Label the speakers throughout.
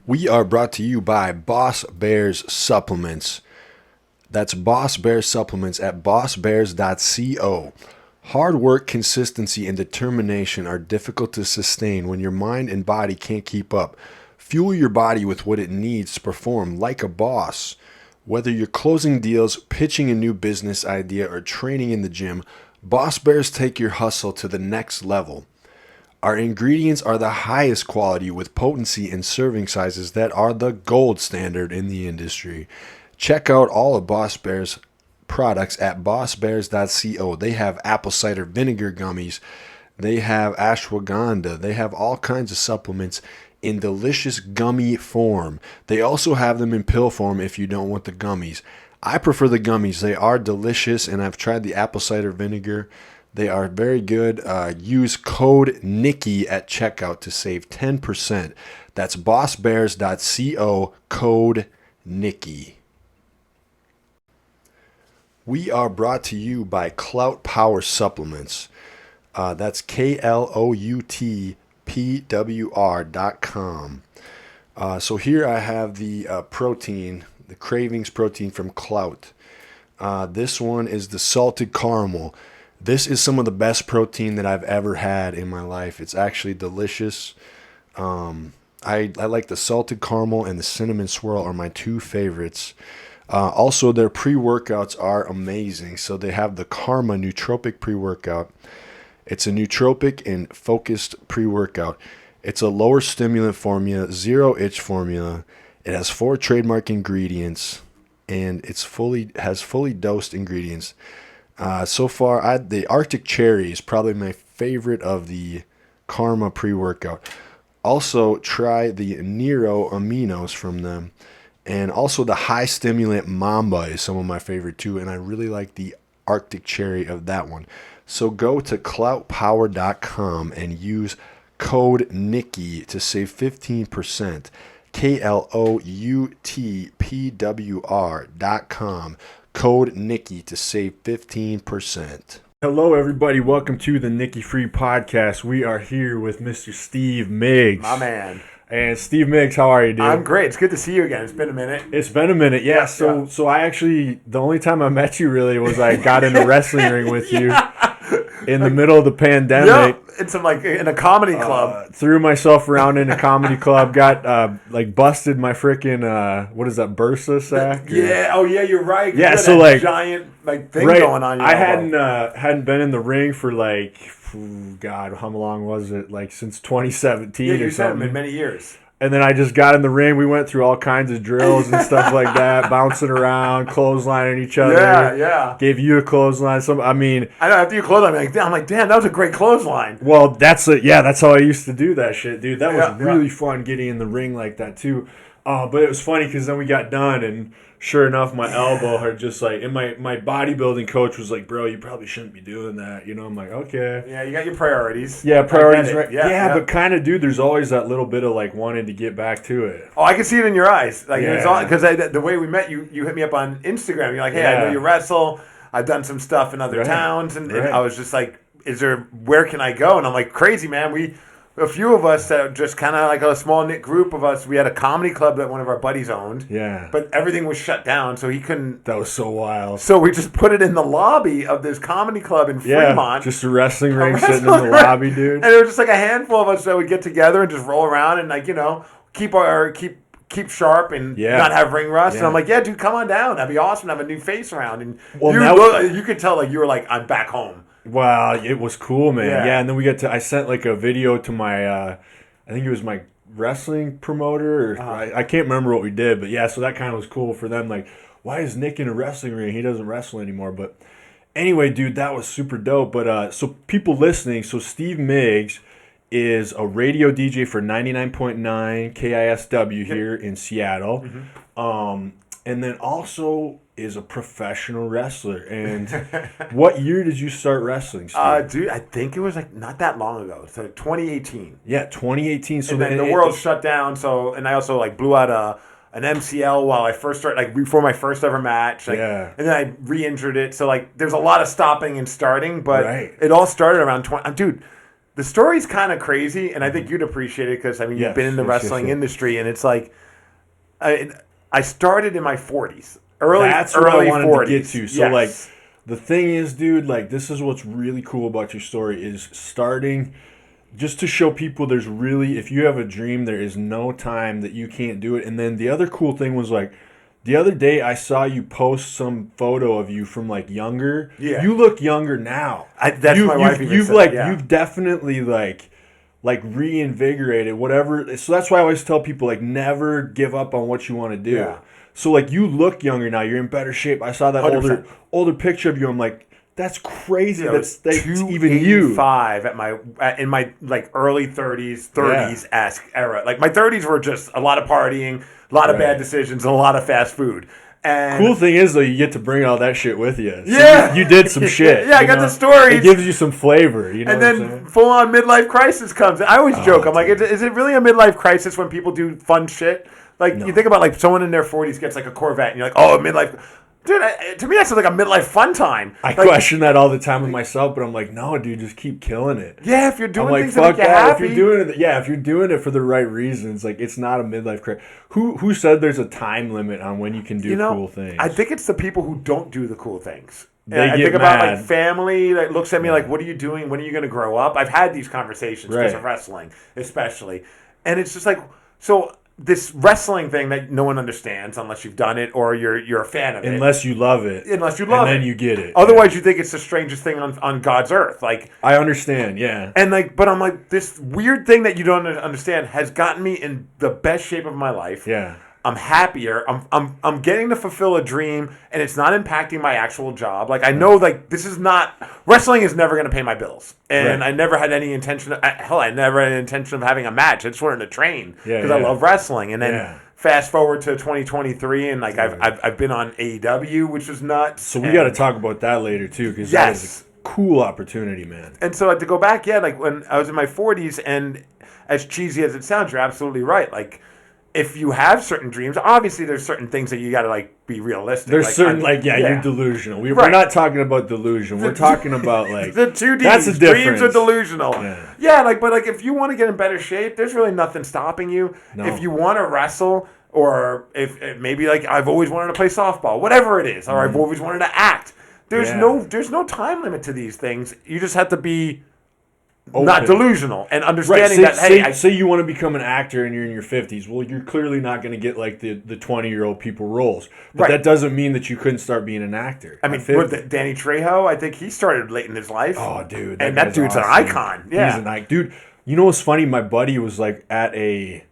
Speaker 1: We are brought to you by Boss Bears Supplements. That's Boss Bears Supplements at bossbears.co. Hard work, consistency, and determination are difficult to sustain when your mind and body can't keep up. Fuel your body with what it needs to perform like a boss. Whether you're closing deals, pitching a new business idea, or training in the gym, Boss Bears take your hustle to the next level. Our ingredients are the highest quality with potency and serving sizes that are the gold standard in the industry. Check out all of Boss Bears products at bossbears.co. They have apple cider vinegar gummies. They have ashwagandha. They have all kinds of supplements in delicious gummy form. They also have them in pill form if you don't want the gummies. I prefer the gummies. They are delicious, and I've tried the apple cider vinegar. They are very good. Use code Nicky at checkout to save 10%. That's bossbears.co, code Nicky. We are brought to you by Clout Power Supplements. That's KLOUTPWR.com. So here I have the protein, the Cravings protein from Clout. This one is the salted caramel. This is some of the best protein that I've ever had in my life. It's actually delicious. I like the salted caramel and the cinnamon swirl are my two favorites. Also, their pre-workouts are amazing. So they have the Karma Nootropic pre-workout. It's a nootropic and focused pre-workout. It's a lower stimulant formula, zero itch formula. It has 4 trademark ingredients, and has fully dosed ingredients. So far, the Arctic Cherry is probably my favorite of the Karma pre-workout. Also, try the Nero Aminos from them. And also the High Stimulant Mamba is some of my favorite too. And I really like the Arctic Cherry of that one. So go to cloutpower.com and use code Nicky to save 15%. KLOUTPWR.com. Code Nicky to save 15%. Hello, everybody. Welcome to the Nicky Free Podcast. We are here with Mr. Steve Migs.
Speaker 2: My man.
Speaker 1: And Steve Migs, how are you, dude?
Speaker 2: I'm great. It's good to see you again. It's been a minute.
Speaker 1: It's been a minute, yeah. So I actually, the only time I met you really was I got in a wrestling ring with you in the middle of the pandemic.
Speaker 2: Yeah, it's in a comedy club.
Speaker 1: Threw myself around in a comedy club. Got busted my freaking what is that, bursa sack?
Speaker 2: Yeah. Oh yeah, you're right.
Speaker 1: Yeah.
Speaker 2: You
Speaker 1: So
Speaker 2: that giant thing going on.
Speaker 1: I hadn't been in the ring for God, how long was it? Since 2017 or something.
Speaker 2: In many years.
Speaker 1: And then I just got in the ring. We went through all kinds of drills and stuff like that, bouncing around, clotheslining each other.
Speaker 2: Yeah.
Speaker 1: Gave you a clothesline.
Speaker 2: I know after you clothesline, I'm like, damn, that was a great clothesline.
Speaker 1: Well, that's how I used to do that shit, dude. That was really fun getting in the ring like that too. But it was funny because then we got done, and sure enough, my elbow had just and my bodybuilding coach was like, bro, you probably shouldn't be doing that. I'm like, okay.
Speaker 2: Yeah, you got your priorities.
Speaker 1: Yeah, priorities, right?
Speaker 2: Yeah,
Speaker 1: but kind of, dude, there's always that little bit of wanting to get back to it.
Speaker 2: Oh, I can see it in your eyes. Because the way we met, you hit me up on Instagram. You're like, hey, I know you wrestle. I've done some stuff in other towns. And I was just like, where can I go? And I'm like, crazy, man. A few of us that just kind of like a small knit group of us. We had a comedy club that one of our buddies owned.
Speaker 1: Yeah.
Speaker 2: But everything was shut down, so he couldn't.
Speaker 1: That was so wild.
Speaker 2: So we just put it in the lobby of this comedy club in Fremont.
Speaker 1: Just a wrestling ring sitting in the lobby, dude.
Speaker 2: And it was just like a handful of us that would get together and just roll around and keep sharp and not have ring rust. Yeah. And I'm like, yeah, dude, come on down. That'd be awesome to have a new face around. And you could tell you were like, I'm back home.
Speaker 1: Wow, it was cool, man. Yeah, and then I sent a video to my, I think it was my wrestling promoter. Or I can't remember what we did, but yeah, so that kind of was cool for them. Like, why is Nick in a wrestling ring? He doesn't wrestle anymore. But anyway, dude, that was super dope. But so people listening, so Steve Migs is a radio DJ for 99.9 KISW here in Seattle. Mm-hmm. And then also is a professional wrestler. And what year did you start wrestling, Steve?
Speaker 2: Dude, I think it was not that long ago. So 2018.
Speaker 1: Yeah, 2018. So
Speaker 2: and then the world shut down. So, and I also blew out an MCL while I first started, before my first ever match. And then I re-injured it. So there's a lot of stopping and starting, but it all started around 20. Dude, the story's kind of crazy, and I think you'd appreciate it because, I mean, you've been in the wrestling industry, and it's like, I started in my 40s.
Speaker 1: That's what I wanted
Speaker 2: 40s.
Speaker 1: to get to. So, like, the thing is, dude, like, this is what's really cool about your story is starting just to show people there's really, if you have a dream, there is no time that you can't do it. And then the other cool thing was, like, the other day I saw you post some photo of you from, like, younger.
Speaker 2: Yeah.
Speaker 1: You look younger now.
Speaker 2: That's my wife even said,
Speaker 1: like, you've definitely, like reinvigorated whatever. So that's why I always tell people, like, never give up on what you want to do.
Speaker 2: Yeah.
Speaker 1: So, like, you look younger now. You're in better shape. I saw that
Speaker 2: 100%.
Speaker 1: older picture of you. I'm like, that's crazy.
Speaker 2: Yeah,
Speaker 1: that's even you.
Speaker 2: 285 in my like early 30s-esque era. Like, my 30s were just a lot of partying, a lot of bad decisions, and a lot of fast food. And
Speaker 1: cool thing is, though, you get to bring all that shit with you. So
Speaker 2: yeah.
Speaker 1: You did some shit.
Speaker 2: Yeah, I got the stories.
Speaker 1: It gives you some flavor. You know
Speaker 2: and then full-on midlife crisis comes. I always joke. I'm like, is it really a midlife crisis when people do fun shit? Like, you think about, like, someone in their 40s gets, like, a Corvette, and you're like, oh, midlife. Dude, to me, that's like a midlife fun time.
Speaker 1: I question that all the time with myself, but I'm like, no, dude, just keep killing it.
Speaker 2: Yeah, if you're doing things
Speaker 1: fuck
Speaker 2: that make you happy.
Speaker 1: If you're doing it for the right reasons, like, it's not a midlife crisis. Who said there's a time limit on when you can do cool things?
Speaker 2: I think it's the people who don't do the cool things.
Speaker 1: I
Speaker 2: think about, like, family that looks at me like, what are you doing? When are you going to grow up? I've had these conversations because of wrestling, especially. And it's just like, so this wrestling thing that no one understands unless you've done it or you're a fan of it.
Speaker 1: Unless you love it.
Speaker 2: And then
Speaker 1: you get it.
Speaker 2: Otherwise, you think it's the strangest thing on God's earth. Like,
Speaker 1: I understand, yeah.
Speaker 2: And, like, but I'm like, this weird thing that you don't understand has gotten me in the best shape of my life.
Speaker 1: Yeah.
Speaker 2: I'm happier. I'm getting to fulfill a dream, and it's not impacting my actual job. Like, I know, like, this is not wrestling is never going to pay my bills, and I never had any intention. I never had an intention of having a match. I just wanted to train because I love wrestling. And then fast forward to 2023, and, like, I've been on AEW, which was nuts.
Speaker 1: So we got to talk about that later too, because that is a cool opportunity, man.
Speaker 2: And so to go back, like, when I was in my 40s, and as cheesy as it sounds, you're absolutely right. Like, if you have certain dreams, obviously there's certain things that you got to, like, be realistic.
Speaker 1: There's certain, you're delusional. We're not talking about delusion. We're talking about, like,
Speaker 2: the 2Ds.
Speaker 1: That's a difference.
Speaker 2: Dreams are delusional. But, like, if you want to get in better shape, there's really nothing stopping you. No. If you want to wrestle, or if maybe, like, I've always wanted to play softball, whatever it is, or I've always wanted to act. There's no time limit to these things. You just have to be open. Not delusional, and understanding
Speaker 1: say you want to become an actor and you're in your 50s. Well, you're clearly not going to get, like, the 20-year-old people roles. But that doesn't mean that you couldn't start being an actor.
Speaker 2: I mean, Danny Trejo, I think he started late in his life.
Speaker 1: Oh, dude.
Speaker 2: That dude's awesome. An icon. Yeah.
Speaker 1: He's an icon. Dude, you know what's funny? My buddy was, like, at I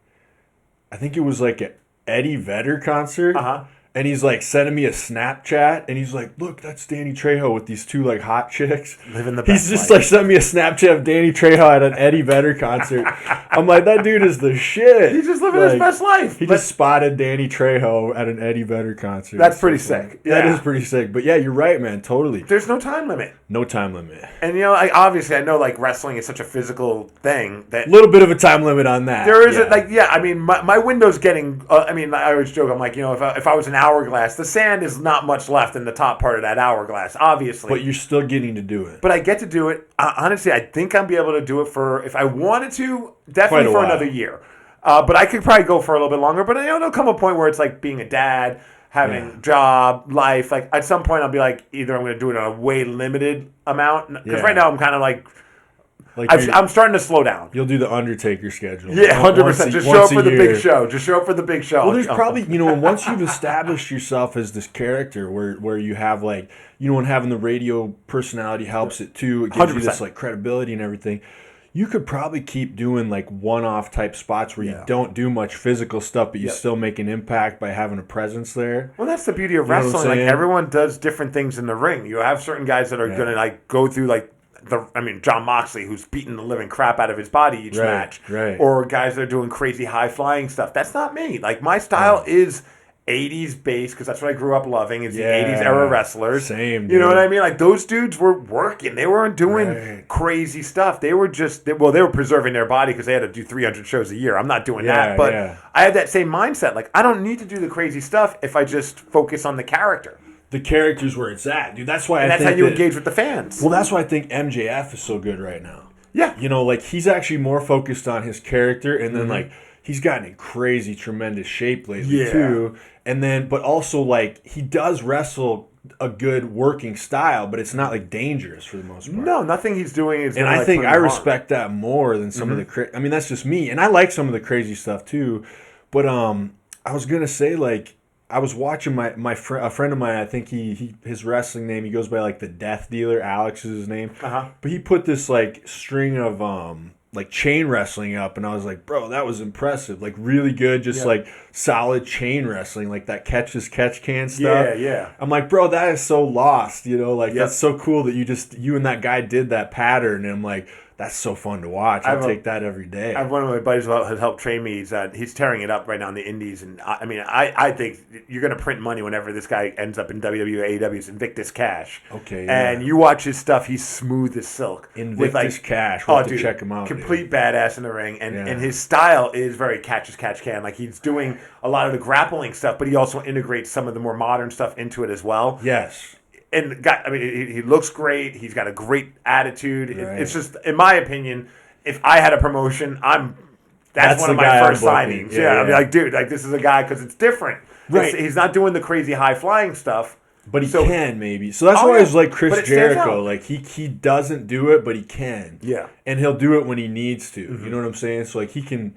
Speaker 1: think it was, like, an Eddie Vedder concert.
Speaker 2: Uh-huh.
Speaker 1: And he's, like, sending me a Snapchat, and he's like, look, that's Danny Trejo with these two, like, hot chicks.
Speaker 2: Living the best
Speaker 1: He's just, like, sent me a Snapchat of Danny Trejo at an Eddie Vedder concert. I'm like, that dude is the shit.
Speaker 2: He's just living his best life.
Speaker 1: He just spotted Danny Trejo at an Eddie Vedder concert.
Speaker 2: That's pretty sick.
Speaker 1: Yeah. That is pretty sick. But, yeah, you're right, man, totally.
Speaker 2: There's no time limit.
Speaker 1: No time limit.
Speaker 2: And, you know, I know, like, wrestling is such a physical thing that...
Speaker 1: A little bit of a time limit on that.
Speaker 2: There is, I mean, my window's getting... I always joke, I'm like, you know, if I was an hourglass, the sand is not much left in the top part of that hourglass, obviously.
Speaker 1: But you're still getting to do it.
Speaker 2: But I get to do it. Honestly, I think I'll be able to do it for, if I wanted to, definitely for another year. But I could probably go for a little bit longer. But, you know, there'll come a point where it's like being a dad, having job, life. Like, at some point, I'll be like, either I'm going to do it on a way limited amount. Because right now, I'm kind of like I'm starting to slow down.
Speaker 1: You'll do the Undertaker schedule.
Speaker 2: Yeah, 100%. Just show up for the big show. Just show up for the big show.
Speaker 1: Well, there's probably, you know, once you've established yourself as this character where you have, like, you know, and having the radio personality helps it too. It gives 100%. You this, like, credibility and everything. You could probably keep doing, like, one-off type spots where you don't do much physical stuff, but you still make an impact by having a presence there.
Speaker 2: Well, that's the beauty of wrestling. Like, everyone does different things in the ring. You have certain guys that are going to, like, go through, like, John Moxley, who's beating the living crap out of his body each match.
Speaker 1: Right.
Speaker 2: Or guys that are doing crazy high-flying stuff. That's not me. Like, my style is 80s based, because that's what I grew up loving, is the 80s era wrestlers.
Speaker 1: Same, dude.
Speaker 2: You know what I mean? Like, those dudes were working. They weren't doing crazy stuff. They were just, they were preserving their body because they had to do 300 shows a year. I'm not doing that. But I had that same mindset. Like, I don't need to do the crazy stuff if I just focus on the character.
Speaker 1: The character's where it's at, dude. That's why
Speaker 2: that's how you engage with the fans.
Speaker 1: Well, that's why I think MJF is so good right now.
Speaker 2: Yeah.
Speaker 1: You know, like, he's actually more focused on his character, and then, like, he's gotten in crazy, tremendous shape lately, too. And then, but also, like, he does wrestle a good working style, but it's not, like, dangerous for the most part.
Speaker 2: No, nothing he's doing is
Speaker 1: and I think I respect that more than some of the I mean, that's just me, and I like some of the crazy stuff too. But I was gonna say, like, I was watching a friend of mine. I think his wrestling name, he goes by like the Death Dealer. Alex is his name. But he put this like string of like chain wrestling up, and I was like, bro, that was impressive. Like, really good, just like solid chain wrestling, like that catch can stuff.
Speaker 2: Yeah.
Speaker 1: I'm like, bro, that is so lost, you know, like that's so cool that you and that guy did that pattern, and I'm like, that's so fun to watch. I take that every day.
Speaker 2: I have one of my buddies who has helped train me. He's tearing it up right now in the indies. And I think you're going to print money whenever this guy ends up in WWE, AEW's Invictus Cash.
Speaker 1: Okay. Yeah.
Speaker 2: And you watch his stuff, he's smooth as silk.
Speaker 1: Invictus Cash. We'll have to check him out.
Speaker 2: Complete badass in the ring. And his style is very catch as catch can. Like, he's doing a lot of the grappling stuff, but he also integrates some of the more modern stuff into it as well.
Speaker 1: Yes.
Speaker 2: And he looks great. He's got a great attitude. Right. It's just, in my opinion, if I had a promotion, that's one of my first signings. Yeah. I'd be like, dude, like, this is a guy, because it's different. Right. He's not doing the crazy high flying stuff,
Speaker 1: but he can maybe. So that's why I was like Chris Jericho. Like, he doesn't do it, but he can.
Speaker 2: Yeah.
Speaker 1: And he'll do it when he needs to. You know what I'm saying? So like, he can.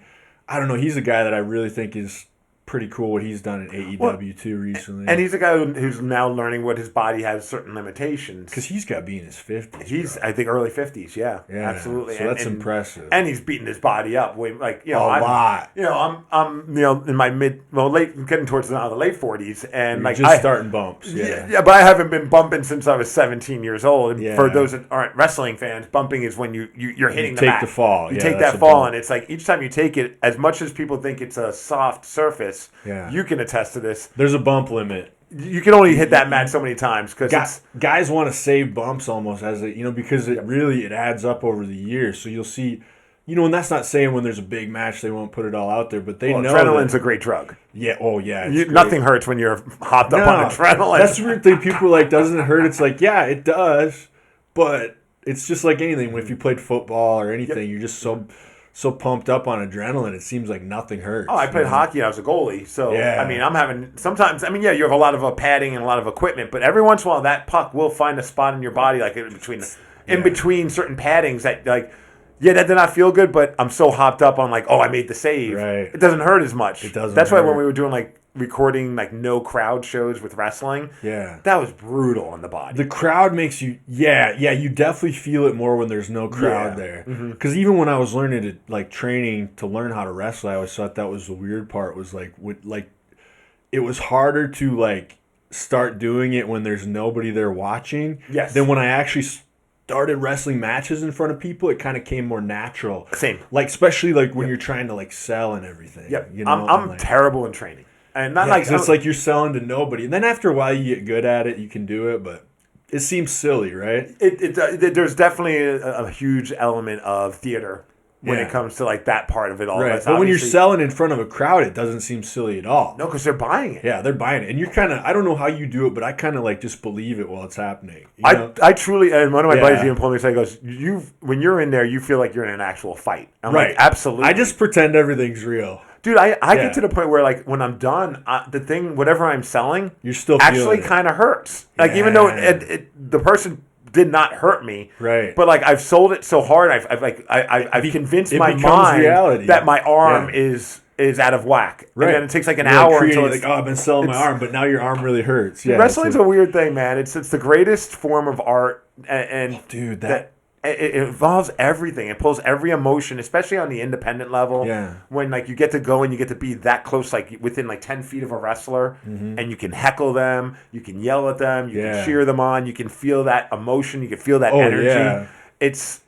Speaker 1: I don't know. He's a guy that I really think is pretty cool what he's done in AEW too recently.
Speaker 2: And he's a guy who's now learning what his body has certain limitations.
Speaker 1: Because he's got to be in his 50s.
Speaker 2: He's, I think, early 50s, yeah. Absolutely.
Speaker 1: So that's impressive.
Speaker 2: And he's beating his body up. Like,
Speaker 1: a lot.
Speaker 2: You know, I'm in my getting towards now the late 40s. And
Speaker 1: you're just starting bumps.
Speaker 2: Yeah, but I haven't been bumping since I was 17 years old. And for those that aren't wrestling fans, bumping is when you're hitting the mat.
Speaker 1: Take the fall.
Speaker 2: You take that fall, and it's like each time you take it, as much as people think it's a soft surface, you can attest to this.
Speaker 1: There's a bump limit.
Speaker 2: You can only hit that mat so many times because
Speaker 1: guys want to save bumps almost because it adds up over the years. So you'll see, and that's not saying when there's a big match they won't put it all out there, but they know
Speaker 2: adrenaline's a great drug.
Speaker 1: Yeah. Oh yeah.
Speaker 2: Nothing hurts when you're hopped up on adrenaline.
Speaker 1: That's the weird thing. People are like, doesn't it hurt? It's like, yeah, it does, but it's just like anything. If you played football or anything, you're just so pumped up on adrenaline, it seems like nothing hurts.
Speaker 2: Oh, I played hockey. I was a goalie. So, I mean, I'm having sometimes, you have a lot of padding and a lot of equipment, but every once in a while that puck will find a spot in your body, like in between certain paddings that, like, that did not feel good, but I'm so hopped up on, like, oh, I made the save.
Speaker 1: Right.
Speaker 2: It doesn't hurt as much.
Speaker 1: It doesn't
Speaker 2: That's
Speaker 1: hurt.
Speaker 2: why when we were doing, like, recording, like, no crowd shows with wrestling, that was brutal on the body.
Speaker 1: The crowd makes you, you definitely feel it more when there's no crowd there. Because even when I was learning to, like, training to learn how to wrestle, I always thought that was the weird part, was, like, it was harder to, like, start doing it when there's nobody there watching.
Speaker 2: Yes.
Speaker 1: Than when I actually started wrestling matches in front of people. It kind of came more natural.
Speaker 2: Same.
Speaker 1: Like, especially, like, when you're trying to, like, sell and everything.
Speaker 2: Yep. I'm like, terrible in training. And not
Speaker 1: it's like you're selling to nobody. And then after a while you get good at it, you can do it, but it seems silly, right?
Speaker 2: There's definitely a huge element of theater when it comes to, like, that part of it all.
Speaker 1: Right. But when you're selling in front of a crowd, it doesn't seem silly at all.
Speaker 2: No, because they're buying it.
Speaker 1: Yeah, they're buying it. And you're kind of, I don't know how you do it, but I kind of, like, just believe it while it's happening.
Speaker 2: I truly, and one of my buddies even told me, he goes, when you're in there, you feel like you're in an actual fight. I'm like, absolutely.
Speaker 1: I just pretend everyth's real.
Speaker 2: Dude, I get to the point where, like, when I'm done, whatever I'm selling,
Speaker 1: you're still
Speaker 2: actually kind of hurts. Like, even though the person did not hurt me,
Speaker 1: right?
Speaker 2: But, like, I've sold it so hard, I've convinced my mind that my arm is out of whack.
Speaker 1: Right.
Speaker 2: And then it takes like an hour until
Speaker 1: it's like, oh, I've been selling my arm, but now your arm really hurts. Yeah,
Speaker 2: wrestling's a weird thing, man. It's the greatest form of art, and
Speaker 1: dude, that
Speaker 2: it involves everything. It pulls every emotion, especially on the independent level.
Speaker 1: Yeah.
Speaker 2: When, like, you get to go and you get to be that close, like, within, like, 10 feet of a wrestler, and you can heckle them, you can yell at them, you can cheer them on, you can feel that emotion, you can feel that energy.
Speaker 1: Yeah.
Speaker 2: That's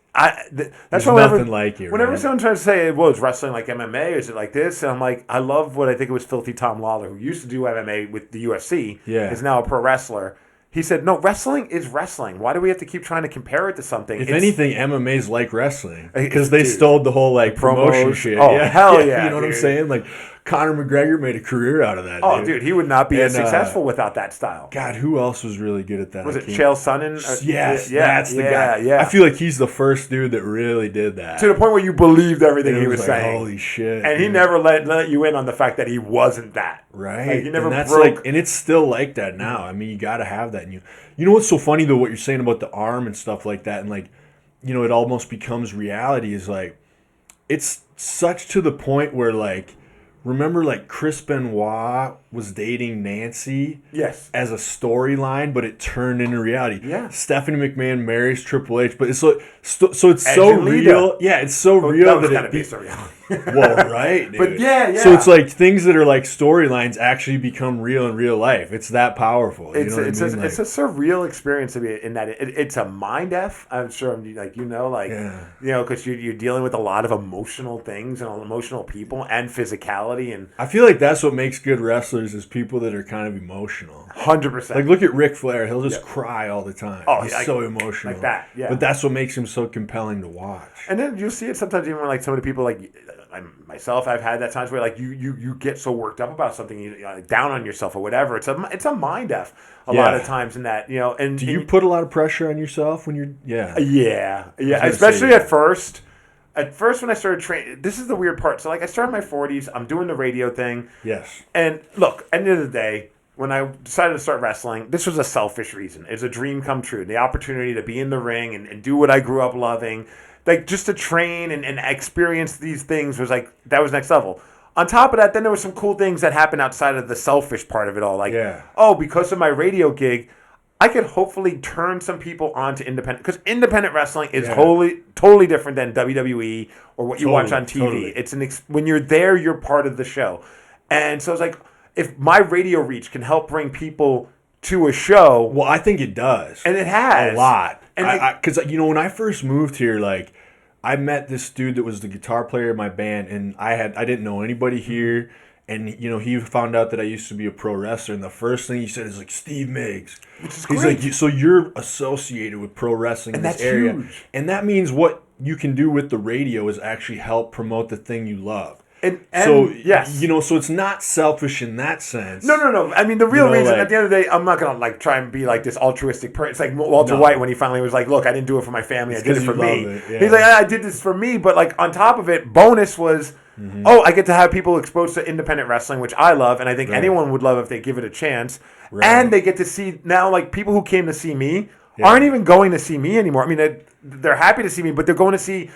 Speaker 1: There's
Speaker 2: why
Speaker 1: nothing like it.
Speaker 2: Whenever someone tries to say, well, is wrestling like MMA, or is it like this? And I'm like, I love what I think it was Filthy Tom Lawler, who used to do MMA with the UFC, is now a pro wrestler. He said, no, wrestling is wrestling. Why do we have to keep trying to compare it to something?
Speaker 1: If anything, MMA's like wrestling. Because they stole the whole, like, promotion shit.
Speaker 2: Oh, hell yeah.
Speaker 1: You know what I'm saying? Like, Conor McGregor made a career out of that.
Speaker 2: Oh, dude, he would not be as successful without that style.
Speaker 1: God, who else was really good at that?
Speaker 2: Was it Chael Sonnen?
Speaker 1: Yes, that's the guy. Yeah. I feel like he's the first dude that really did that.
Speaker 2: To the point where you believed everything he was
Speaker 1: like,
Speaker 2: saying.
Speaker 1: Holy shit.
Speaker 2: And he never let you in on the fact that he wasn't that.
Speaker 1: Right.
Speaker 2: Like, he never
Speaker 1: and that's
Speaker 2: broke.
Speaker 1: and it's still like that now. I mean, you got to have that in you. You know what's so funny, though, what you're saying about the arm and stuff like that, and, like, you know, it almost becomes reality is, like, it's such to the point where, like, remember, like, Chris Benoit was dating Nancy as a storyline, but it turned into reality.
Speaker 2: Yeah.
Speaker 1: Stephanie McMahon marries Triple H, but it's so it's so real. Yeah, it's so real that
Speaker 2: kind of based on reality.
Speaker 1: Well, right, dude.
Speaker 2: But yeah.
Speaker 1: So it's like things that are like storylines actually become real in real life. It's that powerful.
Speaker 2: It's a surreal experience to be in that. It's a mind f. I'm sure, because you're dealing with a lot of emotional things and emotional people and physicality, and
Speaker 1: I feel like that's what makes good wrestlers is people that are kind of emotional.
Speaker 2: 100%.
Speaker 1: Like look at Ric Flair. He'll just cry all the time.
Speaker 2: Oh,
Speaker 1: he's so emotional.
Speaker 2: Like that. Yeah.
Speaker 1: But that's what makes him so compelling to watch.
Speaker 2: And then you'll see it sometimes even when like some of the people like. Myself, I've had that times where like you get so worked up about something, you down on yourself or whatever. It's a mind f a lot of times in that, And
Speaker 1: do you put a lot of pressure on yourself when you're
Speaker 2: especially at first. At first, when I started training, this is the weird part. So like I started in my 40s. I'm doing the radio thing.
Speaker 1: Yes.
Speaker 2: And look, at the end of the day, when I decided to start wrestling, this was a selfish reason. It's a dream come true. The opportunity to be in the ring and do what I grew up loving. Like, just to train and experience these things was like, that was next level. On top of that, then there were some cool things that happened outside of the selfish part of it all. Like, because of my radio gig, I could hopefully turn some people on to independent. Because independent wrestling is totally different than WWE or what you watch on TV. Totally. It's when you're there, you're part of the show. And so it's like, if my radio reach can help bring people to a show.
Speaker 1: Well, I think it does.
Speaker 2: And it has.
Speaker 1: A lot. Because, when I first moved here, like, I met this dude that was the guitar player in my band, and I didn't know anybody here, and, he found out that I used to be a pro wrestler, and the first thing he said is, like, Steve Migs.
Speaker 2: Which is
Speaker 1: He's
Speaker 2: great.
Speaker 1: like, so you're associated with pro wrestling in this area.
Speaker 2: Huge.
Speaker 1: And that means what you can do with the radio is actually help promote the thing you love.
Speaker 2: So
Speaker 1: it's not selfish in that sense.
Speaker 2: No. I mean, the real reason, at the end of the day, I'm not going to like try and be like this altruistic person. It's like Walter White when he finally was like, look, I didn't do it for my family. I did it for me. He's like, I did this for me. But like on top of it, bonus was, I get to have people exposed to independent wrestling, which I love. And I think anyone would love if they give it a chance. Right. And they get to see now, like people who came to see me aren't even going to see me anymore. I mean, they're happy to see me, but they're going to see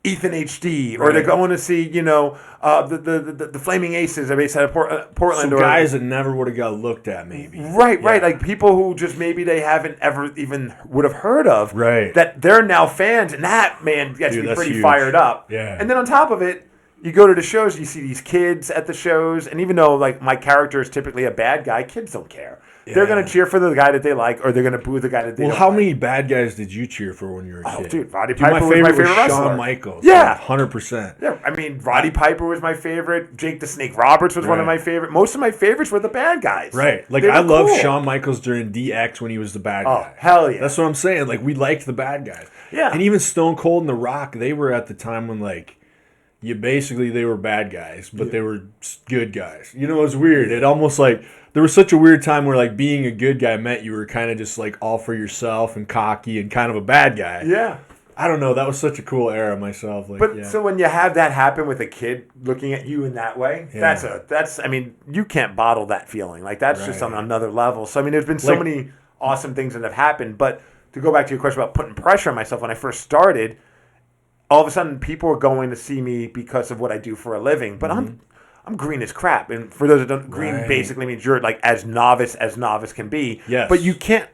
Speaker 2: Ethan HD, or they're going to see, the Flaming Aces are based out of Portland.
Speaker 1: So guys that never would have got looked at, maybe.
Speaker 2: Right. Like people who just maybe they haven't ever even would have heard of.
Speaker 1: Right.
Speaker 2: That they're now fans, and that, man, gets me pretty fired up.
Speaker 1: Yeah.
Speaker 2: And then on top of it, you go to the shows, you see these kids at the shows, and even though, like, my character is typically a bad guy, kids don't care. Yeah. They're going to cheer for the guy that they like, or they're going to boo the guy that they don't like.
Speaker 1: Well, how many bad guys did you cheer for when you were a kid?
Speaker 2: Oh, dude, Roddy Piper was my favorite wrestler.
Speaker 1: Shawn Michaels.
Speaker 2: Yeah.
Speaker 1: 100%.
Speaker 2: Yeah, I mean, Roddy Piper was my favorite. Jake the Snake Roberts was one of my favorite. Most of my favorites were the bad guys.
Speaker 1: Right. Like, I loved Shawn Michaels during DX when he was the bad guy.
Speaker 2: Oh, hell yeah.
Speaker 1: That's what I'm saying. Like, we liked the bad guys.
Speaker 2: Yeah.
Speaker 1: And even Stone Cold and The Rock, they were at the time when, like, they were bad guys, but they were good guys. It was weird. It almost like there was such a weird time where like being a good guy meant you were kind of just like all for yourself and cocky and kind of a bad guy.
Speaker 2: Yeah.
Speaker 1: I don't know. That was such a cool era myself. Like,
Speaker 2: So when you have that happen with a kid looking at you in that way, that's I mean, you can't bottle that feeling. Like that's just on another level. So I mean, there's been so many awesome things that have happened. But to go back to your question about putting pressure on myself when I first started, all of a sudden people are going to see me because of what I do for a living. But I'm green as crap. And for those that don't, green basically means you're like as novice can be.
Speaker 1: Yes.
Speaker 2: But you can't,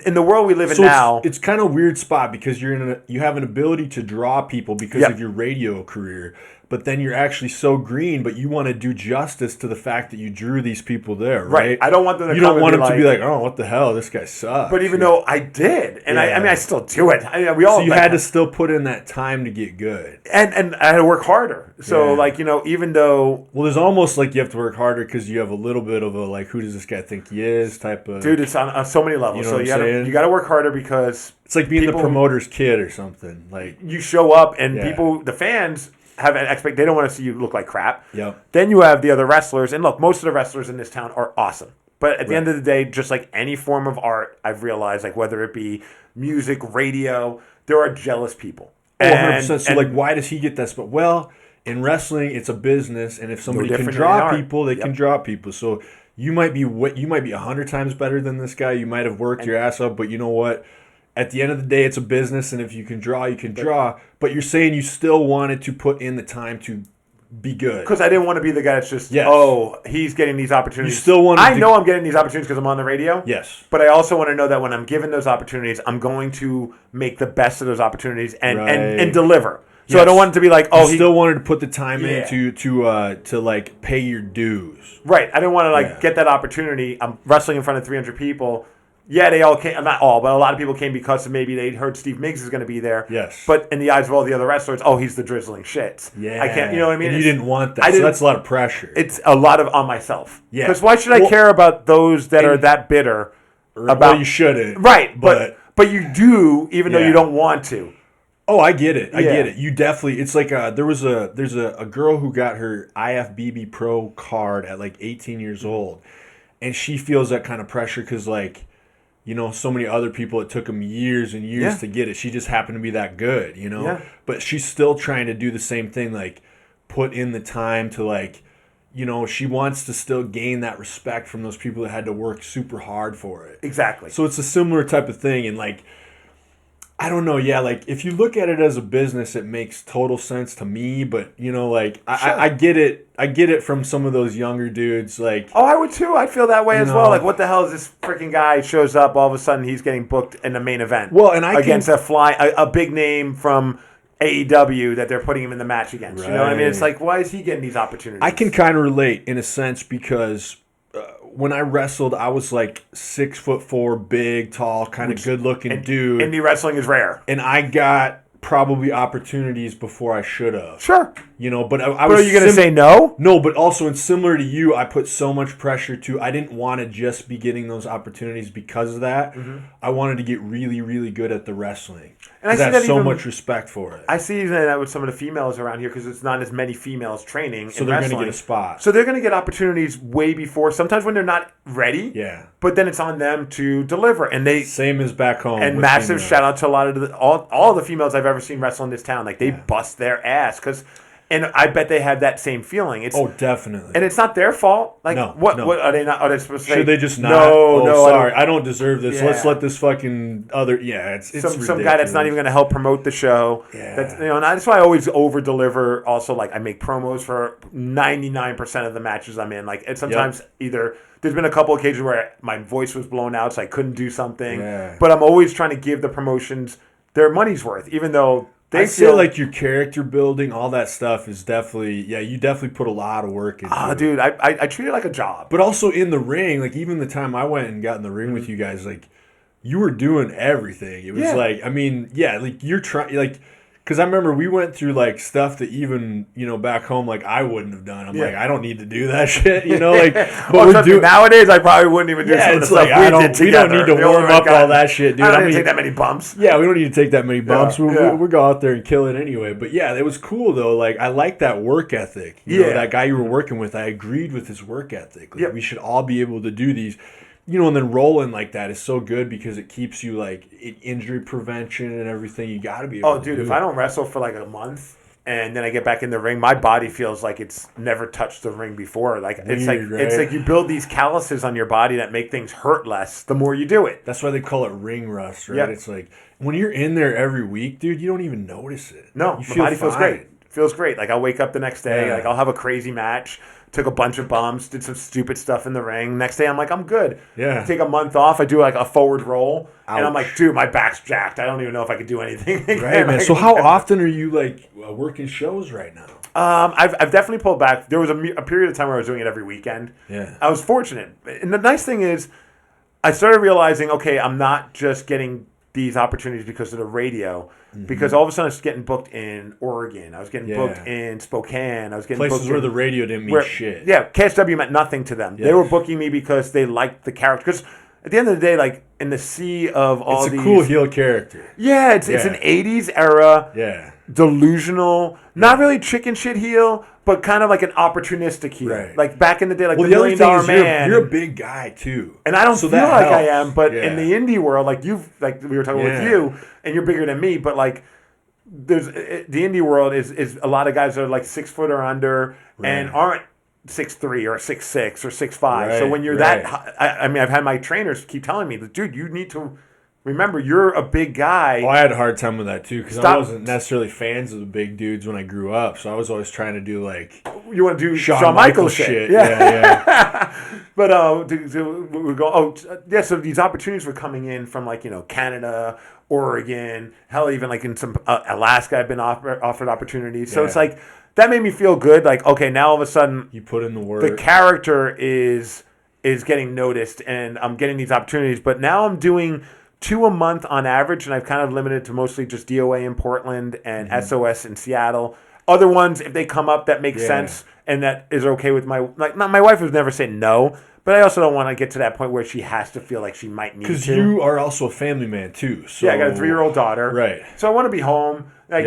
Speaker 2: in the world we live in now.
Speaker 1: It's kind of a weird spot because you have an ability to draw people because of your radio career. But then you're actually so green, but you want to do justice to the fact that you drew these people there, right?
Speaker 2: I don't want them to
Speaker 1: You don't want them to be like, oh, what the hell, this guy sucks.
Speaker 2: But even though I did, and I mean, I still do it. We all.
Speaker 1: So you had to still put in that time to get good,
Speaker 2: and I had to work harder. So even though
Speaker 1: there's almost like you have to work harder because you have a little bit of a like, who does this guy think he is type of.
Speaker 2: Dude, it's on so many levels. So you got to work harder because
Speaker 1: it's like being the promoter's kid or something. Like
Speaker 2: you show up and people, the fans. have an expect. They don't want to see you look like crap.
Speaker 1: Yep.
Speaker 2: Then you have the other wrestlers, and look, most of the wrestlers in this town are awesome. But at the end of the day, just like any form of art, I've realized, like whether it be music, radio, there are jealous people.
Speaker 1: 100%. So like, why does he get that spot? Well, in wrestling, it's a business, and if somebody can draw people, they can draw people. So you might be 100 times better than this guy. You might have worked your ass up, but you know what? At the end of the day, it's a business, and if you can draw, you can draw. But you're saying you still wanted to put in the time to be good.
Speaker 2: Because I didn't want to be the guy that's just, he's getting these opportunities.
Speaker 1: You still want
Speaker 2: I know I'm getting these opportunities because I'm on the radio.
Speaker 1: Yes.
Speaker 2: But I also want to know that when I'm given those opportunities, I'm going to make the best of those opportunities and deliver. So I don't want it to be like,
Speaker 1: you still wanted to put the time in to like pay your dues.
Speaker 2: Right. I didn't want to get that opportunity. I'm wrestling in front of 300 people. Yeah, they all came. Not all, but a lot of people came because maybe they heard Steve Migs is going to be there.
Speaker 1: Yes.
Speaker 2: But in the eyes of all the other wrestlers, he's the drizzling shits.
Speaker 1: Yeah.
Speaker 2: I can't. You know what I mean?
Speaker 1: And you didn't want that. So that's a lot of pressure.
Speaker 2: It's a lot of on myself.
Speaker 1: Yeah.
Speaker 2: Because why should I care about those that are that bitter?
Speaker 1: Well, you shouldn't.
Speaker 2: Right. But you do, even though you don't want to.
Speaker 1: Oh, I get it. I get it. You definitely. It's like there's a girl who got her IFBB Pro card at like 18 years old, and she feels that kind of pressure because like, you know, so many other people, it took them years and years to get it. She just happened to be that good, you know.
Speaker 2: Yeah.
Speaker 1: But she's still trying to do the same thing, like put in the time to like, you know, she wants to still gain that respect from those people that had to work super hard for it.
Speaker 2: Exactly.
Speaker 1: So it's a similar type of thing, and like, I don't know, like if you look at it as a business, it makes total sense to me. But you know, like I get it. I get it from some of those younger dudes. Like,
Speaker 2: I would too. I'd feel that way as well. Like, what the hell is this freaking guy shows up all of a sudden? He's getting booked in the main event.
Speaker 1: Well, and against
Speaker 2: a big name from AEW that they're putting him in the match against. Right. You know what I mean? It's like, why is he getting these opportunities?
Speaker 1: I can kind of relate in a sense because when I wrestled, I was like 6'4", big, tall, kind of good-looking dude.
Speaker 2: Indie wrestling is rare,
Speaker 1: and I got probably opportunities before I should have.
Speaker 2: Sure,
Speaker 1: you know, but
Speaker 2: I was. Are you going to say no?
Speaker 1: No, but also, and similar to you, I put so much pressure to. I didn't want to just be getting those opportunities because of that. Mm-hmm. I wanted to get really, really good at the wrestling. And I have so much respect for it.
Speaker 2: I see that with some of the females around here because it's not as many females training.
Speaker 1: So they're going to get a spot.
Speaker 2: So they're going to get opportunities way before. Sometimes when they're not ready.
Speaker 1: Yeah.
Speaker 2: But then it's on them to deliver, and they
Speaker 1: same as back home.
Speaker 2: And massive shout out to a lot of all the females I've ever seen wrestle in this town. Like they bust their ass because. And I bet they have that same feeling.
Speaker 1: Definitely.
Speaker 2: And it's not their fault. Like,
Speaker 1: no,
Speaker 2: what are they not? Are they supposed to say?
Speaker 1: Should they just not?
Speaker 2: No,
Speaker 1: sorry, I don't deserve this. Yeah. Let's let this fucking other. Yeah, it's
Speaker 2: some guy that's not even going to help promote the show.
Speaker 1: Yeah.
Speaker 2: That's, you know, and that's why I always over deliver. Also, like I make promos for 99% of the matches I'm in. Like, and sometimes either there's been a couple occasions where my voice was blown out, so I couldn't do something. Yeah. But I'm always trying to give the promotions their money's worth, even though.
Speaker 1: I feel like your character building, all that stuff is definitely, you definitely put a lot of work into it.
Speaker 2: Dude, I treat it like a job.
Speaker 1: But also in the ring, like even the time I went and got in the ring with you guys, like you were doing everything. It was like, I mean, like you're trying, like, because I remember we went through like stuff that even, you know, back home, like I wouldn't have done. I'm like, I don't need to do that shit, you know, like.
Speaker 2: But nowadays, I probably wouldn't even do some of the stuff we did together.
Speaker 1: We don't need to warm up all that shit, dude.
Speaker 2: I don't need to take that many bumps.
Speaker 1: Yeah, we don't need to take that many bumps. We go out there and kill it anyway. But yeah, it was cool though. Like I like that work ethic. You know, that guy you were working with, I agreed with his work ethic. Like, we should all be able to do these. You know, and then rolling like that is so good because it keeps you like injury prevention and everything. You got to be able to do.
Speaker 2: If I don't wrestle for like a month and then I get back in the ring, my body feels like it's never touched the ring before. Like it's like you build these calluses on your body that make things hurt less the more you do it.
Speaker 1: That's why they call it ring rust, right? Yep. It's like when you're in there every week, dude, you don't even notice it.
Speaker 2: No, my body feels great. Feels great. Like I'll wake up the next day, like I'll have a crazy match. Took a bunch of bumps, did some stupid stuff in the ring. Next day, I'm like, I'm good.
Speaker 1: Yeah.
Speaker 2: I take a month off. I do like a forward roll. Ouch. And I'm like, dude, my back's jacked. I don't even know if I could do anything.
Speaker 1: Right, man. So how often are you like working shows right now?
Speaker 2: I've definitely pulled back. There was a period of time where I was doing it every weekend.
Speaker 1: Yeah.
Speaker 2: I was fortunate. And the nice thing is, I started realizing, okay, I'm not just getting these opportunities because of the radio. Mm-hmm. Because all of a sudden I was getting booked in Oregon. I was getting booked in Spokane. I was getting
Speaker 1: places
Speaker 2: booked
Speaker 1: where the radio didn't mean shit.
Speaker 2: Yeah, KISW meant nothing to them. Yeah. They were booking me because they liked the character. Because at the end of the day, like in the sea of all these...
Speaker 1: It's a cool heel character.
Speaker 2: Yeah, it's an 80s era.
Speaker 1: Yeah.
Speaker 2: delusional, not really chicken shit heel, but kind of like an opportunistic heel.
Speaker 1: Right.
Speaker 2: Like back in the day, like the $1
Speaker 1: the
Speaker 2: million
Speaker 1: other thing is
Speaker 2: man.
Speaker 1: You're a big guy too,
Speaker 2: and I don't
Speaker 1: so
Speaker 2: feel like I
Speaker 1: helps.
Speaker 2: am. But in the indie world, like we were talking with you, and you're bigger than me. But like, the indie world is a lot of guys that are like 6 foot or under and aren't 6'3" or 6'6" or 6'5".
Speaker 1: Right,
Speaker 2: So when you're that high, I mean, I've had my trainers keep telling me, dude, you need to remember you're a big guy.
Speaker 1: Well, I had a hard time with that too because I wasn't necessarily fans of the big dudes when I grew up. So I was always trying to do like
Speaker 2: you want to do Shawn Michaels shit.
Speaker 1: Yeah.
Speaker 2: But we go. So these opportunities were coming in from like Canada, Oregon, hell, even like in some Alaska. I've been offered opportunities. So it's like that made me feel good. Like, okay, now all of a sudden
Speaker 1: you put in the work.
Speaker 2: The character is getting noticed, and I'm getting these opportunities. But now I'm doing 2 a month on average, and I've kind of limited to mostly just DOA in Portland and SOS in Seattle. Other ones, if they come up, that makes sense and that is okay with my wife would never say no, but I also don't want to get to that point where she has to feel like she might need to.
Speaker 1: Because you are also a family man too. So
Speaker 2: I got a 3-year-old daughter.
Speaker 1: Right.
Speaker 2: So I want to be home. Like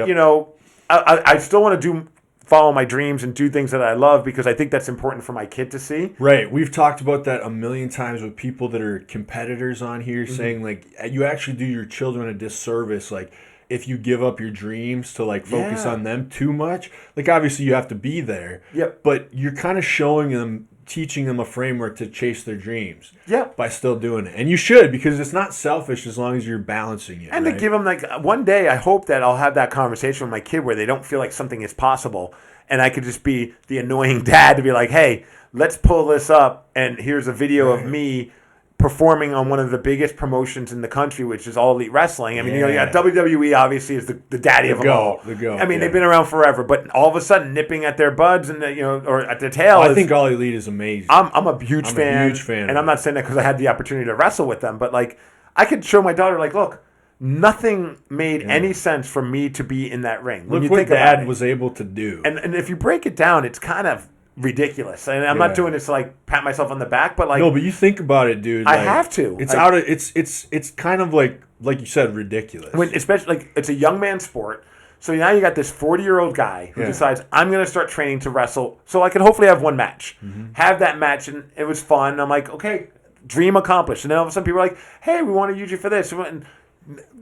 Speaker 2: I still want to follow my dreams and do things that I love because I think that's important for my kid to see.
Speaker 1: Right. We've talked about that a million times with people that are competitors on here saying like you actually do your children a disservice like if you give up your dreams to like focus on them too much. Like obviously you have to be there.
Speaker 2: Yep.
Speaker 1: But you're kind of showing them, teaching them a framework to chase their dreams.
Speaker 2: Yep.
Speaker 1: By still doing it. And you should because it's not selfish as long as you're balancing it.
Speaker 2: And to give them like one day I hope that I'll have that conversation with my kid where they don't feel like something is possible. And I could just be the annoying dad to be like, hey, let's pull this up. And here's a video of me performing on one of the biggest promotions in the country, which is All Elite Wrestling. I mean, WWE obviously is the daddy of them all.
Speaker 1: The GOAT.
Speaker 2: I mean, they've been around forever, but all of a sudden nipping at their buds and or at their tail.
Speaker 1: I think All Elite is amazing.
Speaker 2: I'm a huge fan, and I'm not saying that because I had the opportunity to wrestle with them, but like I could show my daughter, like, look, nothing made any sense for me to be in that ring.
Speaker 1: Look what Dad was able to do.
Speaker 2: And if you break it down, it's kind of ridiculous. And I'm not doing this to like pat myself on the back, but like
Speaker 1: no, but you think about it, dude.
Speaker 2: I
Speaker 1: like,
Speaker 2: have to.
Speaker 1: It's kind of like you said, ridiculous.
Speaker 2: Especially like it's a young man sport. So now you got this 40-year-old guy who decides I'm going to start training to wrestle, so I can hopefully have one match, have that match, and it was fun. I'm like, okay, dream accomplished. And then all of a sudden people are like, hey, we want to use you for this. And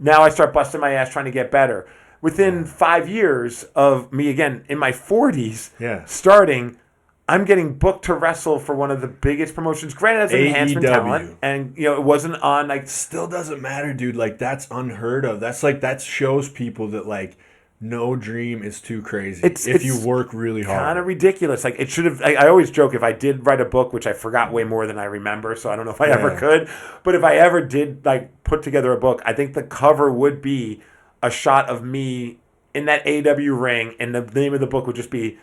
Speaker 2: now I start busting my ass trying to get better. Within 5 years of me again in my 40s, starting. I'm getting booked to wrestle for one of the biggest promotions. Granted, as an enhancement talent, and it wasn't on like.
Speaker 1: Still doesn't matter, dude. Like that's unheard of. That's like that shows people that like no dream is too crazy if you work really hard.
Speaker 2: Kind of ridiculous. Like it should have. I always joke if I did write a book, which I forgot way more than I remember, so I don't know if I ever could. But if I ever did like put together a book, I think the cover would be a shot of me in that AEW ring, and the name of the book would just be.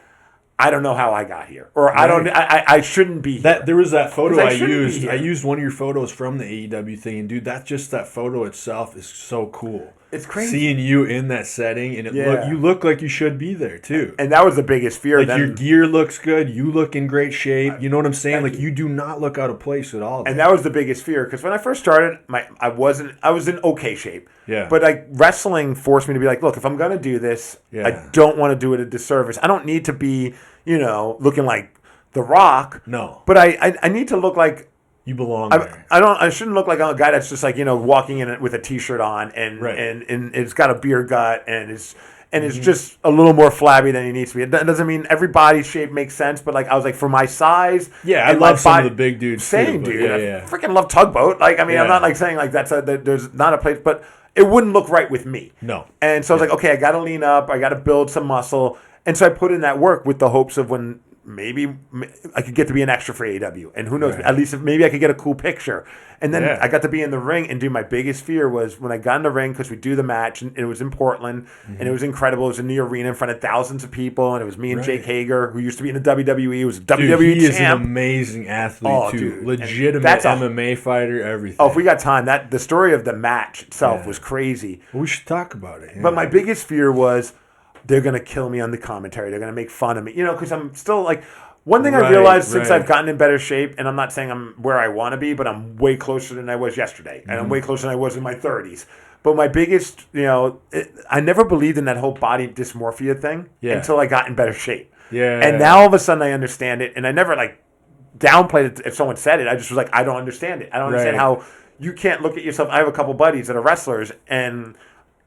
Speaker 2: I don't know how I got here, or I shouldn't be here.
Speaker 1: There was that photo I used. I used one of your photos from the AEW thing, and dude, that photo itself is so cool.
Speaker 2: It's crazy
Speaker 1: seeing you in that setting, and you look like you should be there too.
Speaker 2: And that was the biggest fear.
Speaker 1: Like your gear looks good, you look in great shape. You know what I'm saying? Like you do not look out of place at all.
Speaker 2: And that was the biggest fear because when I first started, I was in okay shape.
Speaker 1: Yeah.
Speaker 2: But like wrestling forced me to be like, look, if I'm gonna do this, I don't want to do it a disservice. I don't need to be. Looking like The Rock.
Speaker 1: No.
Speaker 2: But I need to look like
Speaker 1: you belong there.
Speaker 2: I shouldn't look like a guy that's just like, walking in with a t-shirt on and it's got a beer gut and it's just a little more flabby than he needs to be. That doesn't mean every body shape makes sense, but like I was like for my size.
Speaker 1: Yeah, I love some of the big dudes
Speaker 2: same
Speaker 1: too.
Speaker 2: Dude. I freaking love Tugboat. Like I mean, I'm not like saying like there's not a place, but it wouldn't look right with me.
Speaker 1: No.
Speaker 2: And so I was like, okay, I got to lean up. I got to build some muscle. And so I put in that work with the hopes of when maybe I could get to be an extra for AEW. And who knows, at least maybe I could get a cool picture. And then I got to be in the ring. And dude, my biggest fear was when I got in the ring, because we do the match, and it was in Portland, and it was incredible. It was in the arena in front of thousands of people, and it was me and Jake Hager, who used to be in the WWE. He was a WWE champ.
Speaker 1: He is an amazing athlete, too. Dude. Legitimate MMA fighter, everything.
Speaker 2: Oh, if we got time, the story of the match itself was crazy.
Speaker 1: Well, we should talk about it. Yeah.
Speaker 2: But my biggest fear was, they're going to kill me on the commentary. They're going to make fun of me. Because I'm still like, One thing I realized since I've gotten in better shape, and I'm not saying I'm where I want to be, but I'm way closer than I was yesterday, and I'm way closer than I was in my 30s. But my biggest, I never believed in that whole body dysmorphia thing until I got in better shape.
Speaker 1: Yeah.
Speaker 2: And now all of a sudden I understand it, and I never downplayed it if someone said it. I just was like, I don't understand it. I don't understand how you can't look at yourself. I have a couple buddies that are wrestlers, and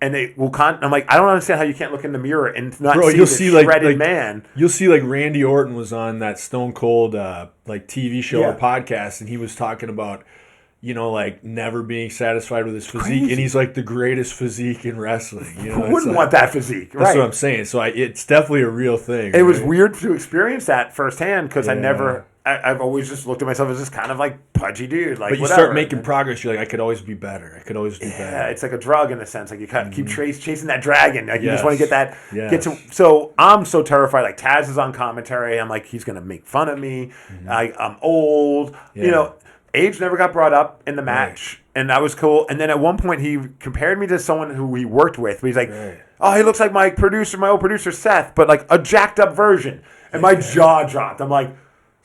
Speaker 2: they will I'm like, I don't understand how you can't look in the mirror and not see this shredded man.
Speaker 1: You'll see Randy Orton was on that Stone Cold TV show or podcast, and he was talking about never being satisfied with his physique, and he's the greatest physique in wrestling.
Speaker 2: Who wouldn't want that physique?
Speaker 1: That's what I'm saying. So it's definitely a real thing.
Speaker 2: It was weird to experience that firsthand because I've always just looked at myself as this kind of pudgy dude. But
Speaker 1: you start making progress, you're I could always be better. I could always do better.
Speaker 2: Yeah, it's like a drug in a sense. You keep chasing that dragon. You just want to get that. Yes. So I'm so terrified. Taz is on commentary. I'm he's going to make fun of me. I'm old. Yeah. Age never got brought up in the match, and that was cool. And then at one point, he compared me to someone who he worked with. He's like, oh, he looks like my old producer, Seth, but a jacked up version. And my jaw dropped. I'm like...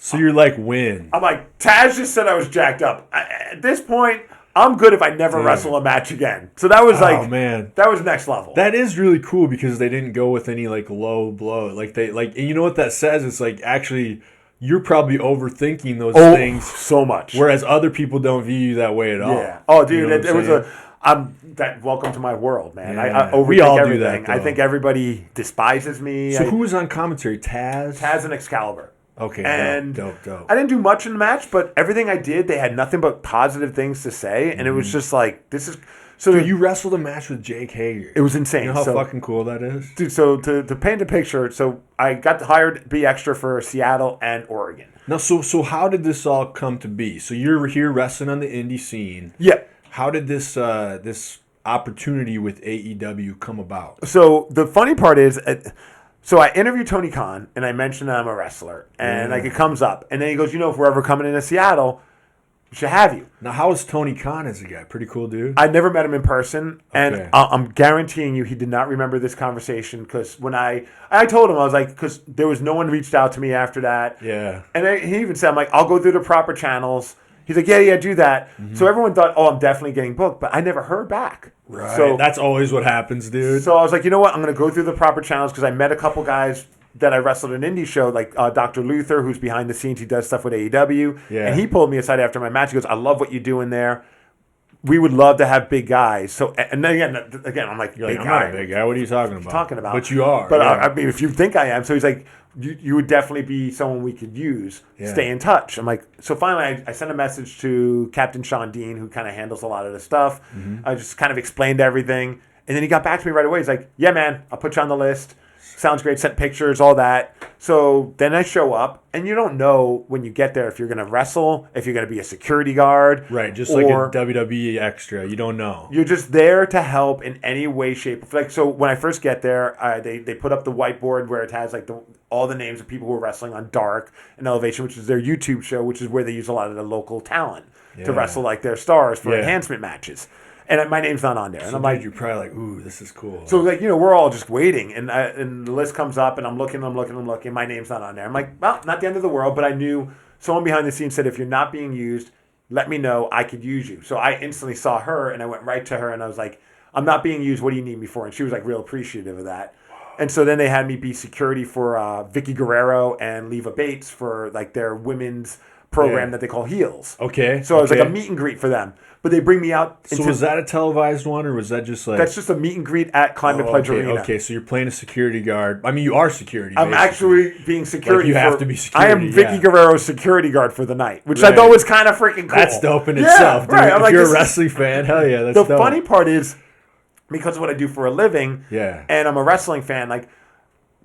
Speaker 1: So you're win.
Speaker 2: I'm like, Taz just said I was jacked up. At this point, I'm good if I never wrestle a match again. So that was
Speaker 1: oh man,
Speaker 2: that was next level.
Speaker 1: That is really cool because they didn't go with any low blow. And you know what that says? It's actually... You're probably overthinking those things
Speaker 2: so much.
Speaker 1: Whereas other people don't view you that way at all.
Speaker 2: Yeah. Oh, dude, it was welcome to my world, man.
Speaker 1: Yeah.
Speaker 2: I overthink
Speaker 1: we all
Speaker 2: everything.
Speaker 1: do that,
Speaker 2: I think everybody despises me.
Speaker 1: So who was on commentary? Taz
Speaker 2: and Excalibur.
Speaker 1: Okay,
Speaker 2: and
Speaker 1: dope.
Speaker 2: I didn't do much in the match, but everything I did, they had nothing but positive things to say, and it was just this is...
Speaker 1: So dude, you wrestled a match with Jake Hager.
Speaker 2: It was insane.
Speaker 1: You know how fucking cool that is?
Speaker 2: Dude, so to paint a picture, so I got hired to be extra for Seattle and Oregon.
Speaker 1: Now, so how did this all come to be? So you're here wrestling on the indie scene.
Speaker 2: Yeah.
Speaker 1: How did this opportunity with AEW come about?
Speaker 2: So the funny part is... So I interviewed Tony Khan, and I mentioned that I'm a wrestler. And it comes up. And then he goes, if we're ever coming into Seattle... We should have you.
Speaker 1: Now, how is Tony Khan as a guy? Pretty cool dude?
Speaker 2: I never met him in person, and I'm guaranteeing you he did not remember this conversation because when I told him, I was because there was no one reached out to me after that.
Speaker 1: Yeah.
Speaker 2: And he even said, I'll go through the proper channels. He's like, yeah, do that. Mm-hmm. So everyone thought, I'm definitely getting booked, but I never heard back.
Speaker 1: Right. So that's always what happens, dude.
Speaker 2: So I was like, you know what? I'm going to go through the proper channels because I met a couple guys that I wrestled an indie show, Dr. Luther, who's behind the scenes. He does stuff with AEW. Yeah. And he pulled me aside after my match. He goes, I love what you do in there. We would love to have big guys. So, and then again, I'm like,
Speaker 1: I'm not a big guy. What are you talking about? But you are.
Speaker 2: But I mean, if you think I am. So he's like, you would definitely be someone we could use. Yeah. Stay in touch. I'm like, so finally I sent a message to Captain Sean Dean, who kind of handles a lot of the stuff. Mm-hmm. I just kind of explained everything. And then he got back to me right away. He's like, yeah, man, I'll put you on the list. Sounds great, sent pictures, all that. So then I show up, and you don't know when you get there if you're going to wrestle, if you're going to be a security guard.
Speaker 1: Right, just like a WWE extra. You don't know.
Speaker 2: You're just there to help in any way, shape. So when I first get there, they put up the whiteboard where it has all the names of people who are wrestling on Dark and Elevation, which is their YouTube show, which is where they use a lot of the local talent to wrestle their stars for enhancement matches. And my name's not on there. And
Speaker 1: I'm like, you're probably ooh, this is cool.
Speaker 2: So we're all just waiting, and the list comes up, and I'm looking. My name's not on there. I'm like, well, not the end of the world, but I knew someone behind the scenes said, if you're not being used, let me know. I could use you. So I instantly saw her, and I went right to her, and I was like, I'm not being used. What do you need me for? And she was real appreciative of that. And so then they had me be security for Vicky Guerrero and Leva Bates for their women's program that they call Heels.
Speaker 1: Okay.
Speaker 2: So it was a meet and greet for them. But they bring me out.
Speaker 1: So was that a televised one, or was that just
Speaker 2: That's just a meet and greet at Climate Pledge Arena.
Speaker 1: Okay, so you're playing a security guard. I mean, you are security.
Speaker 2: I'm actually being security.
Speaker 1: You have to be security.
Speaker 2: I am Vicky Guerrero's security guard for the night, which I thought was kind of freaking cool.
Speaker 1: That's dope in itself, dude.
Speaker 2: Right.
Speaker 1: If you're a wrestling fan, hell yeah, that's
Speaker 2: dope.
Speaker 1: The
Speaker 2: funny part is, because of what I do for a living, and I'm a wrestling fan,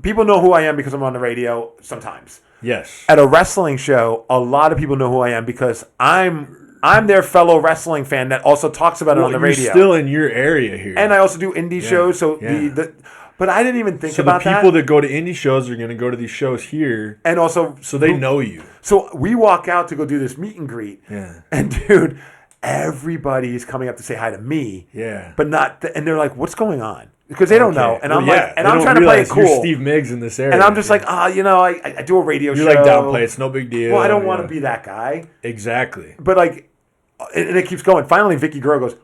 Speaker 2: people know who I am because I'm on the radio sometimes.
Speaker 1: Yes.
Speaker 2: At a wrestling show, a lot of people know who I am because I'm their fellow wrestling fan that also talks about it on the radio.
Speaker 1: You're still in your area here.
Speaker 2: And I also do indie shows, so but I didn't even think about that.
Speaker 1: So the people that go to indie shows are going to go to these shows here.
Speaker 2: And also...
Speaker 1: So they know you.
Speaker 2: So we walk out to go do this meet and greet.
Speaker 1: Yeah.
Speaker 2: And dude, everybody's coming up to say hi to me.
Speaker 1: Yeah.
Speaker 2: But not... and they're like, what's going on? because they don't know. And I'm like, and I'm trying to play it cool.
Speaker 3: You're Steve Migs in this area.
Speaker 2: And I'm just like, I do a radio show.
Speaker 3: You're like, downplay, it's no big deal.
Speaker 2: Well, I don't want to be that guy.
Speaker 3: Exactly.
Speaker 2: But like, and it keeps going. Finally, Vicky Guerrero goes,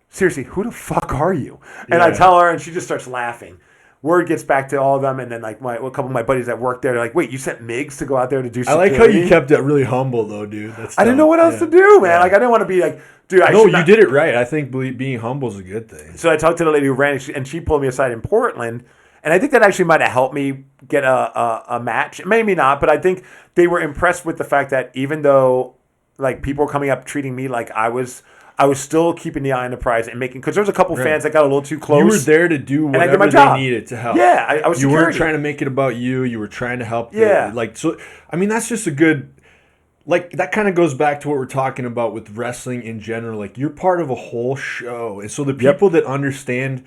Speaker 2: seriously, who the fuck are you? And I tell her, and she just starts laughing. Word gets back to all of them, and then like a couple of my buddies that work there, they're like, "Wait, you sent Migs to go out there to do security?"
Speaker 3: I like how you kept it really humble, though, dude.
Speaker 2: I didn't know what else to do, man. Like I didn't want to be like, dude.
Speaker 3: You did it right. I think being humble is a good thing.
Speaker 2: So I talked to the lady who ran it, and she pulled me aside in Portland, and I think that actually might have helped me get a match. Maybe not, but I think they were impressed with the fact that even though like people were coming up treating me like I was still keeping the eye on the prize and making, because there was a couple fans that got a little too close.
Speaker 3: You were there to do whatever they needed to help.
Speaker 2: Yeah, I was.
Speaker 3: You weren't trying to make it about you. You were trying to help.
Speaker 2: Yeah.
Speaker 3: So I mean, that's just a good. Like that kind of goes back to what we're talking about with wrestling in general. Like you're part of a whole show, and so the people that understand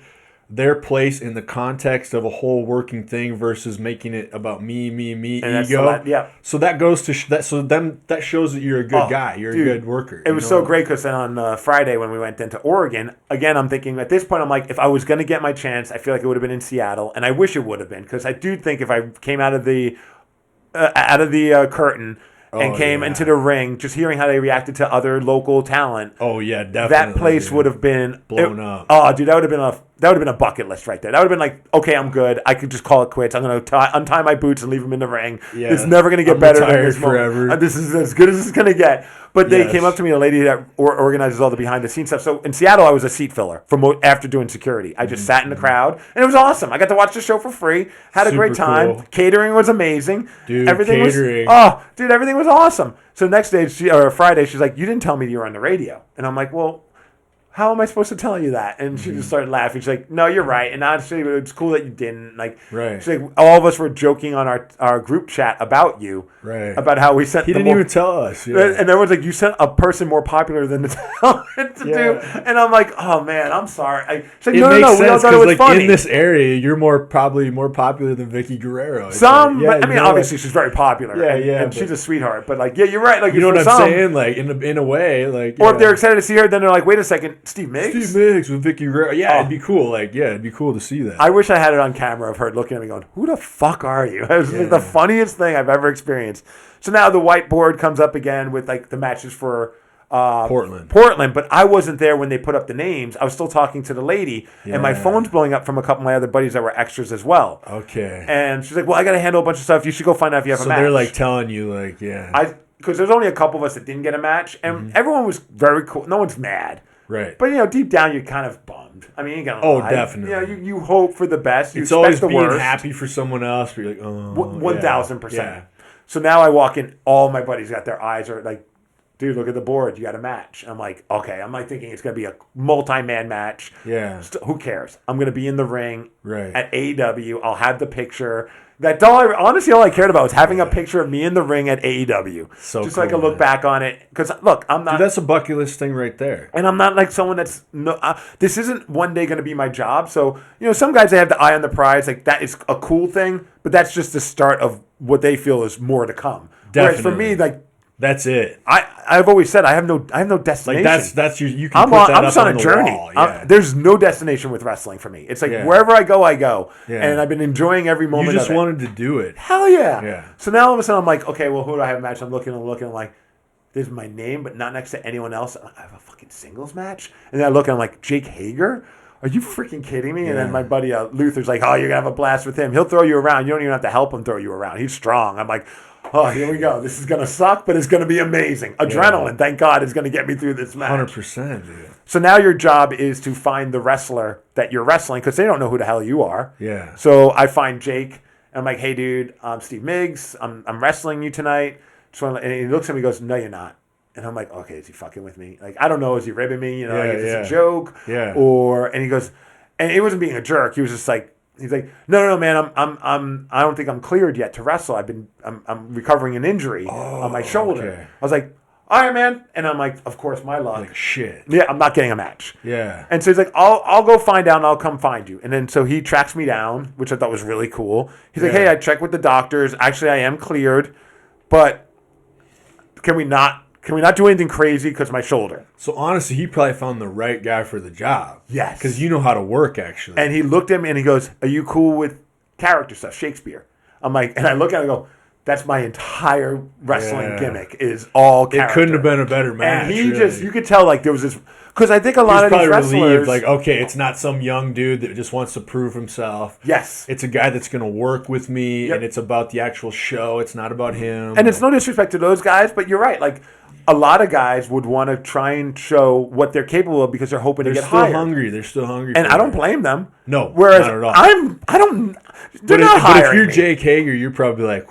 Speaker 3: their place in the context of a whole working thing versus making it about me, and ego. So that goes to that. So then that shows that you're a good guy. You're a good worker.
Speaker 2: It was so great because then on Friday when we went into Oregon, again, I'm thinking at this point, I'm like, if I was going to get my chance, I feel like it would have been in Seattle, and I wish it would have been because I do think if I came out of the curtain. And came into the ring, just hearing how they reacted to other local talent.
Speaker 3: Oh yeah, definitely.
Speaker 2: That place would have been
Speaker 3: blown up.
Speaker 2: Oh, dude, that would have been a bucket list right there. That would have been like, okay, I'm good. I could just call it quits. I'm gonna untie my boots and leave them in the ring. Yeah. It's never gonna get better than this forever. This is as good as it's gonna get. But they came up to me, a lady that organizes all the behind the scenes stuff. So in Seattle, I was a seat filler after doing security. I just sat in the crowd, and it was awesome. I got to watch the show for free. Had a great time. Cool. Catering was amazing.
Speaker 3: Dude,
Speaker 2: everything was awesome. So next day, Friday, she's like, "You didn't tell me you were on the radio," and I'm like, "Well, how am I supposed to tell you that?" And she just started laughing. She's like, "No, you're right." And honestly, it's cool that you didn't. Like, she's like, all of us were joking on our group chat about you, about how we sent.
Speaker 3: He didn't even tell us. Yeah.
Speaker 2: And everyone's like, "You sent a person more popular than the talent to do." And I'm like, "Oh man, I'm sorry." She's like, "No, we all thought it was funny."
Speaker 3: In this area, you're probably more popular than Vicky Guerrero.
Speaker 2: But I mean, obviously she's very popular. And she's a sweetheart. But like, you're right. Like,
Speaker 3: you know what I'm saying? Like in a way, like.
Speaker 2: Or if they're excited to see her, then they're like, "Wait a second, Steve Migs
Speaker 3: with Vicky Guerrero." Yeah, it'd be cool. Like, it'd be cool to see that.
Speaker 2: I wish I had it on camera of her looking at me going, "Who the fuck are you?" It was the funniest thing I've ever experienced. So now the whiteboard comes up again with like the matches for Portland, but I wasn't there when they put up the names. I was still talking to the lady, and my phone's blowing up from a couple of my other buddies that were extras as well.
Speaker 3: Okay.
Speaker 2: And she's like, "Well, I got to handle a bunch of stuff. You should go find out if you have a match."
Speaker 3: So they're like telling you, like,
Speaker 2: because there's only a couple of us that didn't get a match, and everyone was very cool. No one's mad.
Speaker 3: Right.
Speaker 2: But, deep down, you're kind of bummed. I mean, you ain't gonna lie.
Speaker 3: Oh, definitely.
Speaker 2: You hope for the best. You
Speaker 3: it's always being
Speaker 2: worst.
Speaker 3: happy for someone else, but you're like, oh.
Speaker 2: 1,000%.
Speaker 3: Yeah.
Speaker 2: So now I walk in, all my buddies got their eyes are like, "Dude, look at the board. You got a match." I'm like, okay. I'm like thinking it's going to be a multi-man match.
Speaker 3: Yeah.
Speaker 2: Who cares? I'm going to be in the ring at AEW. I'll have the picture. Honestly, all I cared about was having a picture of me in the ring at AEW. So just cool, so I could look back on it. Because, look, I'm not...
Speaker 3: Dude, that's a bucket list thing right there.
Speaker 2: And I'm not like someone that's... this isn't one day going to be my job. So, some guys, they have the eye on the prize. Like, that is a cool thing. But that's just the start of what they feel is more to come.
Speaker 3: Definitely.
Speaker 2: Whereas for me, like...
Speaker 3: That's it.
Speaker 2: I've always said I have no destination.
Speaker 3: Like that's you can put that
Speaker 2: I'm just
Speaker 3: up
Speaker 2: on a journey.
Speaker 3: Yeah.
Speaker 2: There's no destination with wrestling for me. It's like wherever I go, and I've been enjoying every moment.
Speaker 3: You just wanted to do it.
Speaker 2: Hell yeah. Yeah. So now all of a sudden I'm like, okay, well, who do I have a match? I'm looking. I'm like, there's my name, but not next to anyone else. I have a fucking singles match, and then I look and I'm like, Jake Hager. Are you freaking kidding me? And then my buddy Luther's like, oh, you're going to have a blast with him. He'll throw you around. You don't even have to help him throw you around. He's strong. I'm like, oh, here we go. This is going to suck, but it's going to be amazing. Adrenaline, thank God, is going to get me through this match.
Speaker 3: 100%, dude.
Speaker 2: So now your job is to find the wrestler that you're wrestling because they don't know who the hell you are.
Speaker 3: Yeah.
Speaker 2: So I find Jake. And I'm like, hey, dude, I'm Steve Migs. I'm wrestling you tonight. And he looks at me and goes, no, you're not. And I'm like, okay, is he fucking with me? Like, I don't know. Is he ribbing me? Is this a joke?
Speaker 3: Yeah.
Speaker 2: And he goes, and he wasn't being a jerk. He was just like, he's like, no, man, I don't think I'm cleared yet to wrestle. I'm recovering an injury on my shoulder.
Speaker 3: Okay.
Speaker 2: I was like, all right, man. And I'm like, of course, my luck.
Speaker 3: Like, shit.
Speaker 2: Yeah, I'm not getting a match.
Speaker 3: Yeah.
Speaker 2: And so he's like, I'll go find out and I'll come find you. And then so he tracks me down, which I thought was really cool. He's like, hey, I checked with the doctors. Actually, I am cleared, but can we not can we not do anything crazy because my shoulder?
Speaker 3: So honestly, he probably found the right guy for the job.
Speaker 2: Yes.
Speaker 3: Because you know how to work, actually.
Speaker 2: And he looked at me and he goes, are you cool with character stuff, Shakespeare? I'm like, and I look at him and go, that's my entire wrestling gimmick is all character.
Speaker 3: It couldn't have been a better match.
Speaker 2: And he just, you could tell like there was this, because I think a lot of these wrestlers.
Speaker 3: Relieved, like, okay, it's not some young dude that just wants to prove himself.
Speaker 2: Yes.
Speaker 3: It's a guy that's going to work with me, and it's about the actual show. It's not about him.
Speaker 2: And it's no disrespect to those guys, but you're right. Like, a lot of guys would want to try and show what they're capable of because they're hoping to get hired.
Speaker 3: They're still hungry.
Speaker 2: And I don't blame them.
Speaker 3: No,
Speaker 2: whereas
Speaker 3: not at all.
Speaker 2: But if
Speaker 3: you're Jake Hager, you're probably like,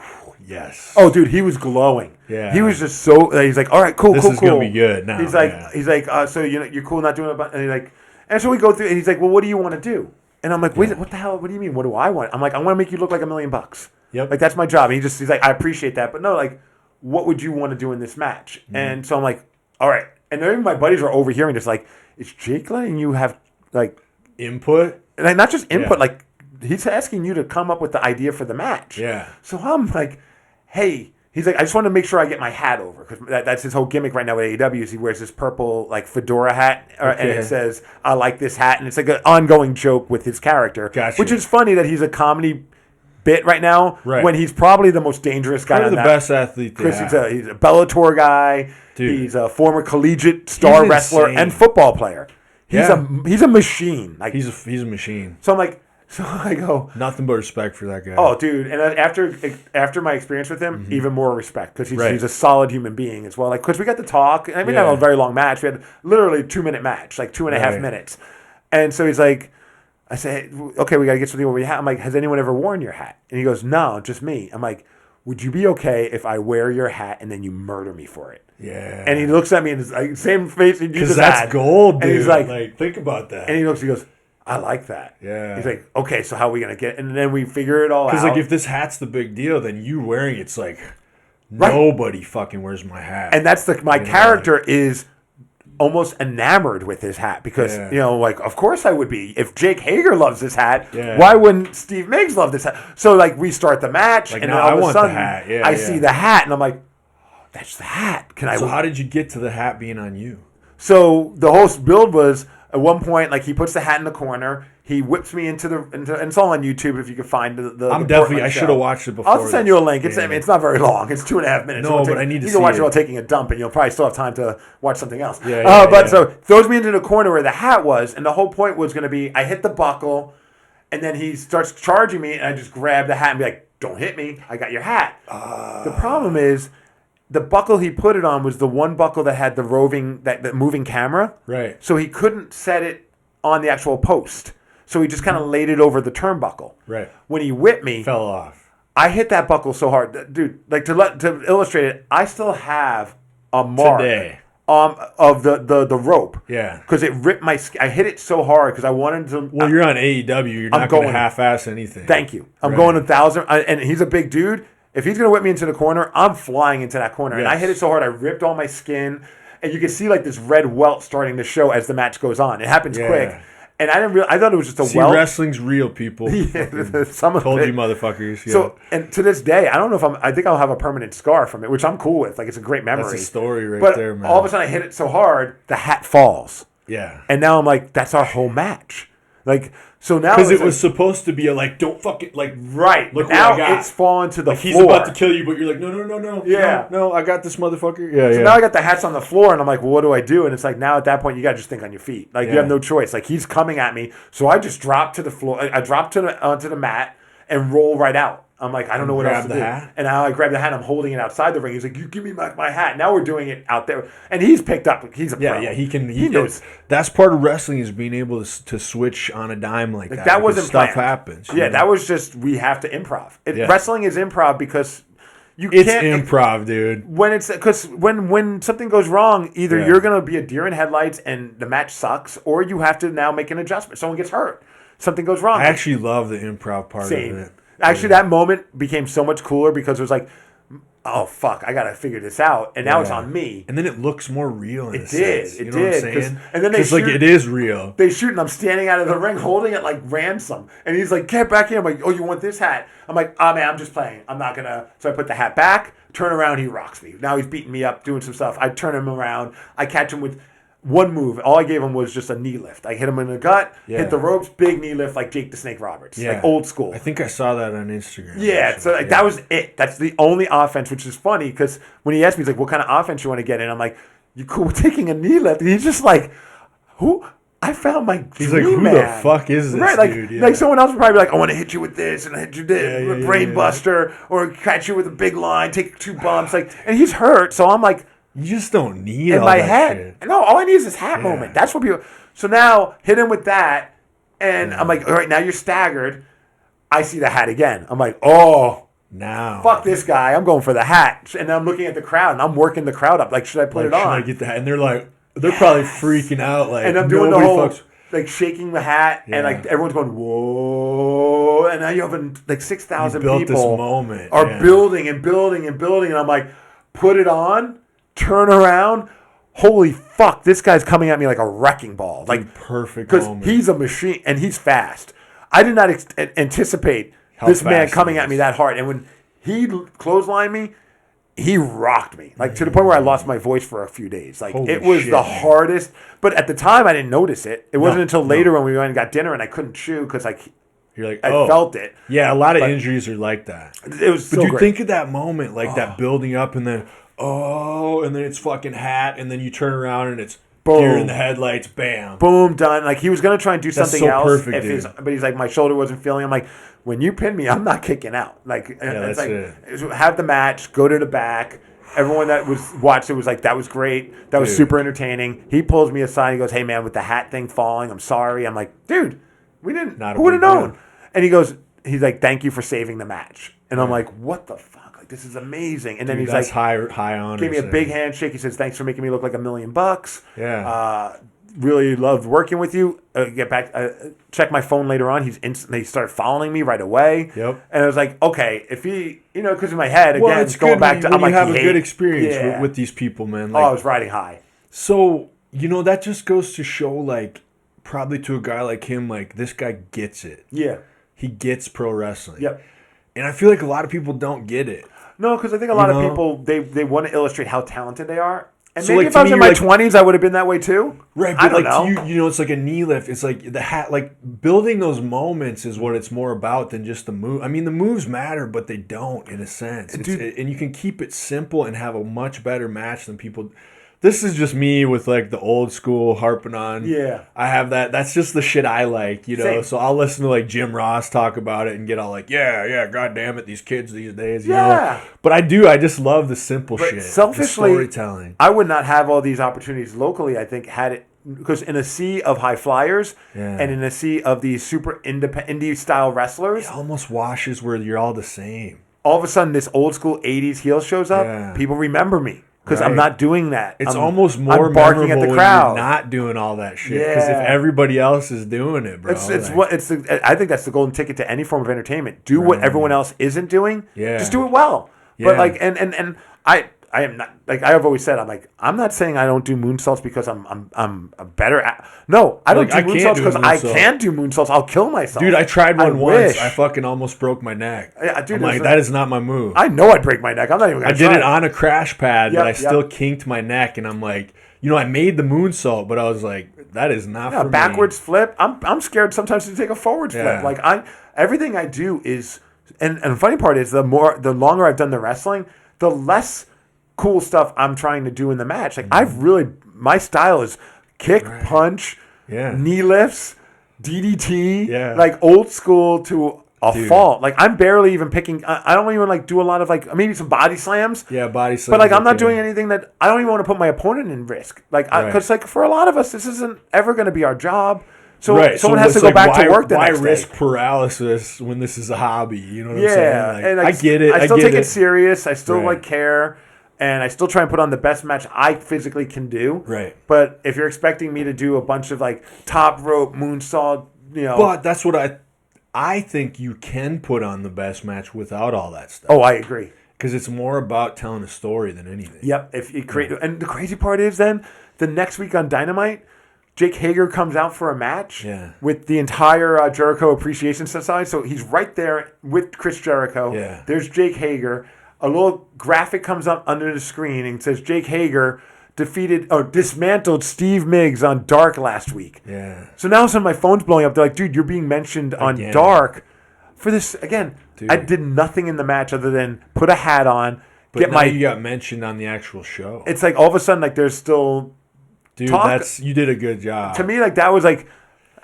Speaker 3: yes.
Speaker 2: Oh, dude, he was glowing.
Speaker 3: Yeah.
Speaker 2: He was just so. He's like, all right, cool.
Speaker 3: This is gonna be good. Now,
Speaker 2: he's like, so you're cool not doing it, and he's like, and so we go through, and he's like, well, what do you want to do? And I'm like, wait, what the hell? What do you mean? What do I want? I'm like, I want to make you look like $1 million.
Speaker 3: Yep.
Speaker 2: Like that's my job. And he's like, I appreciate that, but no, like, what would you want to do in this match? And so I'm like, all right. And then even my buddies are overhearing this, like, is Jake letting you have like
Speaker 3: input?
Speaker 2: And like, not just input, like he's asking you to come up with the idea for the match.
Speaker 3: Yeah.
Speaker 2: So I'm like, hey. He's like, I just want to make sure I get my hat over because that's his whole gimmick right now with AEW. Is he wears this purple like fedora hat, and it says, "I like this hat," and it's like an ongoing joke with his character, which is funny that he's a comedy bit right now when he's probably the most dangerous guy.
Speaker 3: Probably the best athlete
Speaker 2: because he's a Bellator guy. Dude. He's a former collegiate star wrestler and football player. He's a machine. Like
Speaker 3: he's a machine.
Speaker 2: So I'm like. So I go
Speaker 3: nothing but respect for that guy.
Speaker 2: Oh, dude! And after my experience with him, even more respect because he's a solid human being as well. Like because we got to talk. I mean, not a very long match. We had literally a 2-minute match, like 2.5 minutes. And so he's like, I said, okay, we got to get something over your hat. I'm like, has anyone ever worn your hat? And he goes, no, just me. I'm like, would you be okay if I wear your hat and then you murder me for it?
Speaker 3: Yeah.
Speaker 2: And he looks at me and like same face he just
Speaker 3: that's
Speaker 2: had.
Speaker 3: Gold, dude.
Speaker 2: And he's
Speaker 3: like, think about that.
Speaker 2: And he goes. I like that.
Speaker 3: Yeah.
Speaker 2: He's like, okay, so how are we going to get it? And then we figure it all out.
Speaker 3: Because, like, if this hat's the big deal, then you wearing it's like, nobody fucking wears my hat.
Speaker 2: And that's my character is almost enamored with his hat because, like, of course I would be. If Jake Hager loves this hat, why wouldn't Steve Migs love this hat? So, like, we start the match,
Speaker 3: like,
Speaker 2: and then all of a sudden, I
Speaker 3: see
Speaker 2: see the hat, and I'm like, oh, that's the hat.
Speaker 3: So how did you get to the hat being on you?
Speaker 2: So the whole build was... At one point, like he puts the hat in the corner, he whips me into and it's all on YouTube if you can find the.
Speaker 3: I should have watched it before.
Speaker 2: I'll send you a link. It's it's not very long. It's 2.5 minutes.
Speaker 3: No, but I need to see it.
Speaker 2: You can watch it while taking a dump, and you'll probably still have time to watch something else.
Speaker 3: So
Speaker 2: throws me into the corner where the hat was, and the whole point was going to be I hit the buckle, and then he starts charging me, and I just grab the hat and be like, "Don't hit me! I got your hat." The problem is. The buckle he put it on was the one buckle that had the moving camera.
Speaker 3: Right.
Speaker 2: So he couldn't set it on the actual post. So he just kind of laid it over the turnbuckle.
Speaker 3: Right.
Speaker 2: When he whipped me,
Speaker 3: fell off.
Speaker 2: I hit that buckle so hard, dude. Like to illustrate it, I still have a mark
Speaker 3: today
Speaker 2: of the rope.
Speaker 3: Yeah.
Speaker 2: Because it ripped my skin. I hit it so hard because I wanted to.
Speaker 3: Well, you're on AEW. You're not going to half-ass anything.
Speaker 2: Thank you. I'm going 1,000, and he's a big dude. If he's going to whip me into the corner, I'm flying into that corner. Yes. And I hit it so hard, I ripped all my skin. And you can see like this red welt starting to show as the match goes on. It happens quick. And I thought it was just a welt.
Speaker 3: Wrestling's real, people.
Speaker 2: Some of
Speaker 3: told
Speaker 2: it.
Speaker 3: You motherfuckers. Yeah.
Speaker 2: So, and to this day, I don't know if I think I'll have a permanent scar from it, which I'm cool with. Like, it's a great memory.
Speaker 3: That's a story
Speaker 2: there, man. All of a sudden I hit it so hard, the hat falls.
Speaker 3: Yeah.
Speaker 2: And now I'm like, that's our whole match. Like, so now
Speaker 3: because it was supposed to be a like, don't fucking like
Speaker 2: right.
Speaker 3: Look
Speaker 2: now
Speaker 3: what I got.
Speaker 2: It's fallen to the
Speaker 3: like
Speaker 2: floor.
Speaker 3: He's about to kill you, but you're like, no.
Speaker 2: Yeah,
Speaker 3: no, I got this motherfucker. Yeah,
Speaker 2: so now I got the hats on the floor, and I'm like, well, what do I do? And it's like now at that point you got to just think on your feet. Like you have no choice. Like he's coming at me, so I just drop to the floor. I drop onto the mat and roll right out. I'm like, I don't know what else to do.
Speaker 3: Hat?
Speaker 2: And now I grab the hat. I'm holding it outside the ring. He's like, you give me my hat. Now we're doing it out there. And he's picked up. He's a pro.
Speaker 3: Yeah, he knows. That's part of wrestling is being able to switch on a dime like that.
Speaker 2: That wasn't
Speaker 3: stuff
Speaker 2: planned.
Speaker 3: happens.
Speaker 2: Yeah, that was just we have to improv. Wrestling is improv because
Speaker 3: it's improv, dude.
Speaker 2: When it's because when something goes wrong, either you're gonna be a deer in headlights and the match sucks, or you have to now make an adjustment. Someone gets hurt, something goes wrong.
Speaker 3: I actually love the improv part of it.
Speaker 2: Actually, that moment became so much cooler because it was like, oh fuck, I gotta figure this out, and now it's on me.
Speaker 3: And then it looks more real.
Speaker 2: It did.
Speaker 3: You know what I'm saying?
Speaker 2: And then they shoot,
Speaker 3: like it is real.
Speaker 2: They shoot, and I'm standing out of the ring holding it like ransom. And he's like, "Get back here!" I'm like, "Oh, you want this hat?" I'm like, "Oh man, I'm just playing. I'm not gonna." So I put the hat back, turn around, he rocks me. Now he's beating me up, doing some stuff. I turn him around. I catch him with one move. All I gave him was just a knee lift. I hit him in the gut, hit the ropes, big knee lift like Jake the Snake Roberts, like old school.
Speaker 3: I think I saw that on Instagram.
Speaker 2: Yeah, so that was it. That's the only offense, which is funny because when he asked me, he's like, "What kind of offense you want to get in?" I'm like, "You cool with taking a knee lift?" And he's just like, "Who?" I found my
Speaker 3: He's like, "Who the fuck is this dude?"
Speaker 2: Like someone else would probably be like, "I want to hit you with this and I hit you with brain buster or catch you with a big line, take 2 bumps." Like, and he's hurt, so I'm like,
Speaker 3: you just don't need
Speaker 2: in
Speaker 3: all
Speaker 2: my
Speaker 3: that
Speaker 2: head.
Speaker 3: shit.
Speaker 2: No, all I need is this hat moment. That's what people. So now hit him with that, and I'm like, all right, now you're staggered. I see the hat again. I'm like, oh,
Speaker 3: now
Speaker 2: fuck this guy. I'm going for the hat, and I'm looking at the crowd, and I'm working the crowd up. Like, should I put it on?
Speaker 3: Should I get the hat? And they're like, they're probably freaking out. Like,
Speaker 2: and I'm doing the whole
Speaker 3: fucks.
Speaker 2: like shaking the hat, and like everyone's going whoa, and now you have like 6,000 people
Speaker 3: this moment.
Speaker 2: are building and building and building, and I'm like, put it on. Turn around. Holy fuck, this guy's coming at me like a wrecking ball. Like
Speaker 3: perfect
Speaker 2: because
Speaker 3: moment.
Speaker 2: he's a machine and he's fast. I did not anticipate this man coming at me that hard. And when he clotheslined me, he rocked me. Like to the point where I lost my voice for a few days. Like it was the hardest. But at the time I didn't notice it. It wasn't until later when we went and got dinner and I couldn't chew because
Speaker 3: you're like,
Speaker 2: I felt it.
Speaker 3: Yeah, a lot of injuries are like that.
Speaker 2: It was
Speaker 3: but
Speaker 2: so
Speaker 3: you
Speaker 2: great.
Speaker 3: Think of that moment, like that building up and then and then it's fucking hat, and then you turn around and it's deer in the headlights, bam,
Speaker 2: boom, done. Like he was gonna try and do something else,
Speaker 3: perfect,
Speaker 2: but he's like, my shoulder wasn't feeling. I'm like, when you pin me, I'm not kicking out. Like it's like have the match, go to the back. Everyone that watched it was like, that was great, that was super entertaining. He pulls me aside, he goes, "Hey man, with the hat thing falling, I'm sorry." I'm like, dude, we didn't. Who would have known? And he's like, "Thank you for saving the match." And I'm like, what the fuck? This is amazing. And then he's like,
Speaker 3: high honor.
Speaker 2: Gave me a big handshake. He says, "Thanks for making me look like $1 million.
Speaker 3: Yeah.
Speaker 2: Really loved working with you. Get back. Check my phone later on." He started following me right away.
Speaker 3: Yep.
Speaker 2: And I was like, okay, if he, because in my head again,
Speaker 3: well, it's
Speaker 2: going
Speaker 3: good
Speaker 2: back to, I'm like,
Speaker 3: you have a good experience with these people, man. Like,
Speaker 2: I was riding high.
Speaker 3: So that just goes to show, like, probably to a guy like him, like this guy gets it.
Speaker 2: Yeah.
Speaker 3: He gets pro wrestling.
Speaker 2: Yep.
Speaker 3: And I feel like a lot of people don't get it.
Speaker 2: No, because I think a lot of people, they want to illustrate how talented they are. And
Speaker 3: so
Speaker 2: maybe
Speaker 3: like,
Speaker 2: if I was in my 20s, I would have been that way too.
Speaker 3: Right, but I don't know. To you, it's like a knee lift. It's like the hat, like building those moments is what it's more about than just the move. I mean, the moves matter, but they don't in a sense. And you can keep it simple and have a much better match than people. This is just me with like the old school harping on.
Speaker 2: Yeah.
Speaker 3: I have that. That's just the shit I like,
Speaker 2: Same.
Speaker 3: So I'll listen to like Jim Ross talk about it and get all like, yeah, god damn it, these kids these days, you know. But I just love the simple shit.
Speaker 2: Selfishly,
Speaker 3: the storytelling.
Speaker 2: I would not have all these opportunities locally, I think, had it, because in a sea of high flyers and in a sea of these super indie style wrestlers,
Speaker 3: it almost washes where you're all the same.
Speaker 2: All of a sudden this old school 80s heel shows up, people remember me. Because I'm not doing that.
Speaker 3: It's almost more
Speaker 2: barking at the crowd.
Speaker 3: When you're not doing all that shit. Because if everybody else is doing it, bro.
Speaker 2: I think that's the golden ticket to any form of entertainment. Do what everyone else isn't doing.
Speaker 3: Yeah.
Speaker 2: Just do it well. But like, and I am not, like I have always said, I'm not saying I don't do moonsaults because I'm a better no, I don't do moonsaults because I can do moonsaults. I'll kill myself.
Speaker 3: Dude, I tried one once. I fucking almost broke my neck.
Speaker 2: Yeah, dude,
Speaker 3: I'm like, that is not my move.
Speaker 2: I know I'd break my neck. I'm not even gonna try.
Speaker 3: I did it on a crash pad, but I still kinked my neck, and I'm like, I made the moonsault, but I was like, that is not for me.
Speaker 2: Backwards flip. I'm scared sometimes to take a forwards flip. Like everything I do is, and the funny part is the longer I've done the wrestling, the less cool stuff I'm trying to do in the match. Like my style is kick, punch, knee lifts, DDT, like old school to a fault. Like I'm barely even picking. I don't even like do a lot of like maybe some body slams.
Speaker 3: Yeah, body slams.
Speaker 2: But like I'm not doing anything that I don't even want to put my opponent in risk. Like because like for a lot of us, this isn't ever going to be our job. So someone has to go back to work the next day.
Speaker 3: Why risk paralysis when this is a hobby? You know what I'm saying?
Speaker 2: And
Speaker 3: I get it.
Speaker 2: I still take it serious. I still like care. And I still try and put on the best match I physically can do.
Speaker 3: Right.
Speaker 2: But if you're expecting me to do a bunch of like top rope moonsault,
Speaker 3: But that's what I think you can put on the best match without all that stuff.
Speaker 2: Oh, I agree.
Speaker 3: Because it's more about telling a story than anything.
Speaker 2: Yep. If you create, and the crazy part is then the next week on Dynamite, Jake Hager comes out for a match with the entire Jericho Appreciation Society. So he's right there with Chris Jericho.
Speaker 3: Yeah.
Speaker 2: There's Jake Hager. A little graphic comes up under the screen and says Jake Hager dismantled Steve Migs on Dark last week.
Speaker 3: Yeah.
Speaker 2: So now my phone's blowing up. They're like, dude, you're being mentioned on Dark for this again. Dude. I did nothing in the match other than put a hat on.
Speaker 3: But now you got mentioned on the actual show.
Speaker 2: It's like all of a sudden, like there's still.
Speaker 3: Dude, you did a good job.
Speaker 2: To me, like that was like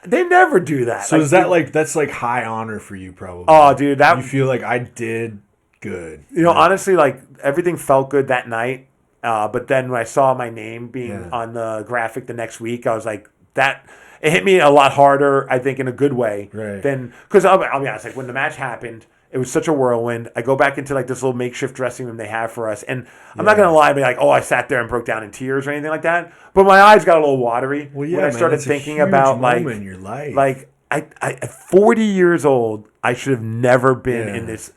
Speaker 2: they never do that.
Speaker 3: So is that that's like high honor for you, probably?
Speaker 2: Oh, dude, that
Speaker 3: you feel like I did good.
Speaker 2: You know, honestly, like everything felt good that night. But then when I saw my name being on the graphic the next week, I was like that. It hit me a lot harder, I think, in a good way.
Speaker 3: Right.
Speaker 2: Than because I'll be honest, like when the match happened. It was such a whirlwind. I go back into like this little makeshift dressing room they have for us, and I'm not gonna lie and be like, oh, I sat there and broke down in tears or anything like that. But my eyes got a little watery when I started thinking about
Speaker 3: in your life.
Speaker 2: Like I at 40 years old, I should have never been in this.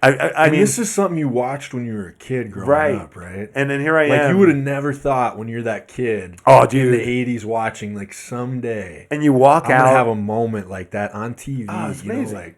Speaker 2: I mean,
Speaker 3: this is something you watched when you were a kid growing up, right?
Speaker 2: And then here I am.
Speaker 3: Like you would have never thought when you're that kid.
Speaker 2: Oh, dude,
Speaker 3: in the '80s, watching like someday,
Speaker 2: and you walk
Speaker 3: I'm
Speaker 2: out,
Speaker 3: gonna have a moment like that on TV.
Speaker 2: Oh, it's
Speaker 3: amazing.
Speaker 2: Like.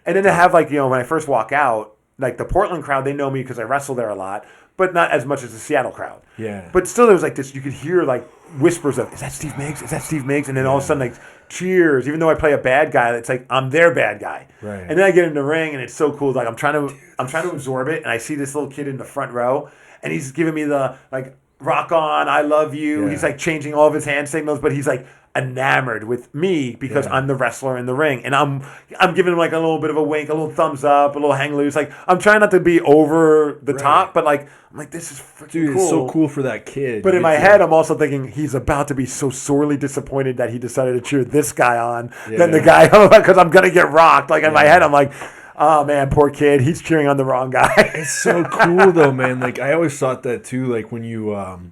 Speaker 2: And then to have, like, you know, when I first walk out, like, the Portland crowd, they know me because I wrestle there a lot, but not as much as the Seattle crowd.
Speaker 3: Yeah.
Speaker 2: But still, there was, like, this, you could hear, like, whispers of, is that Steve Migs? Is that Steve Migs? And then all of a sudden, like, cheers. Even though I play a bad guy, it's like, I'm their bad guy.
Speaker 3: Right.
Speaker 2: And then I get in the ring, and it's so cool. Like, I'm trying to absorb it, and I see this little kid in the front row, and he's giving me the, like, rock on, I love you. Yeah. He's, like, changing all of his hand signals, but he's, like, enamored with me because I'm the wrestler in the ring, and I'm giving him like a little bit of a wink, a little thumbs up, a little hang loose. Like I'm trying not to be over the top, but like I'm like this is freaking cool.
Speaker 3: It's so cool for that kid.
Speaker 2: But in my head, I'm also thinking he's about to be so sorely disappointed that he decided to cheer this guy on than the guy because I'm gonna get rocked. Like in my head, I'm like. Oh man, poor kid. He's cheering on the wrong guy.
Speaker 3: It's so cool though, man. Like I always thought that too. Like when you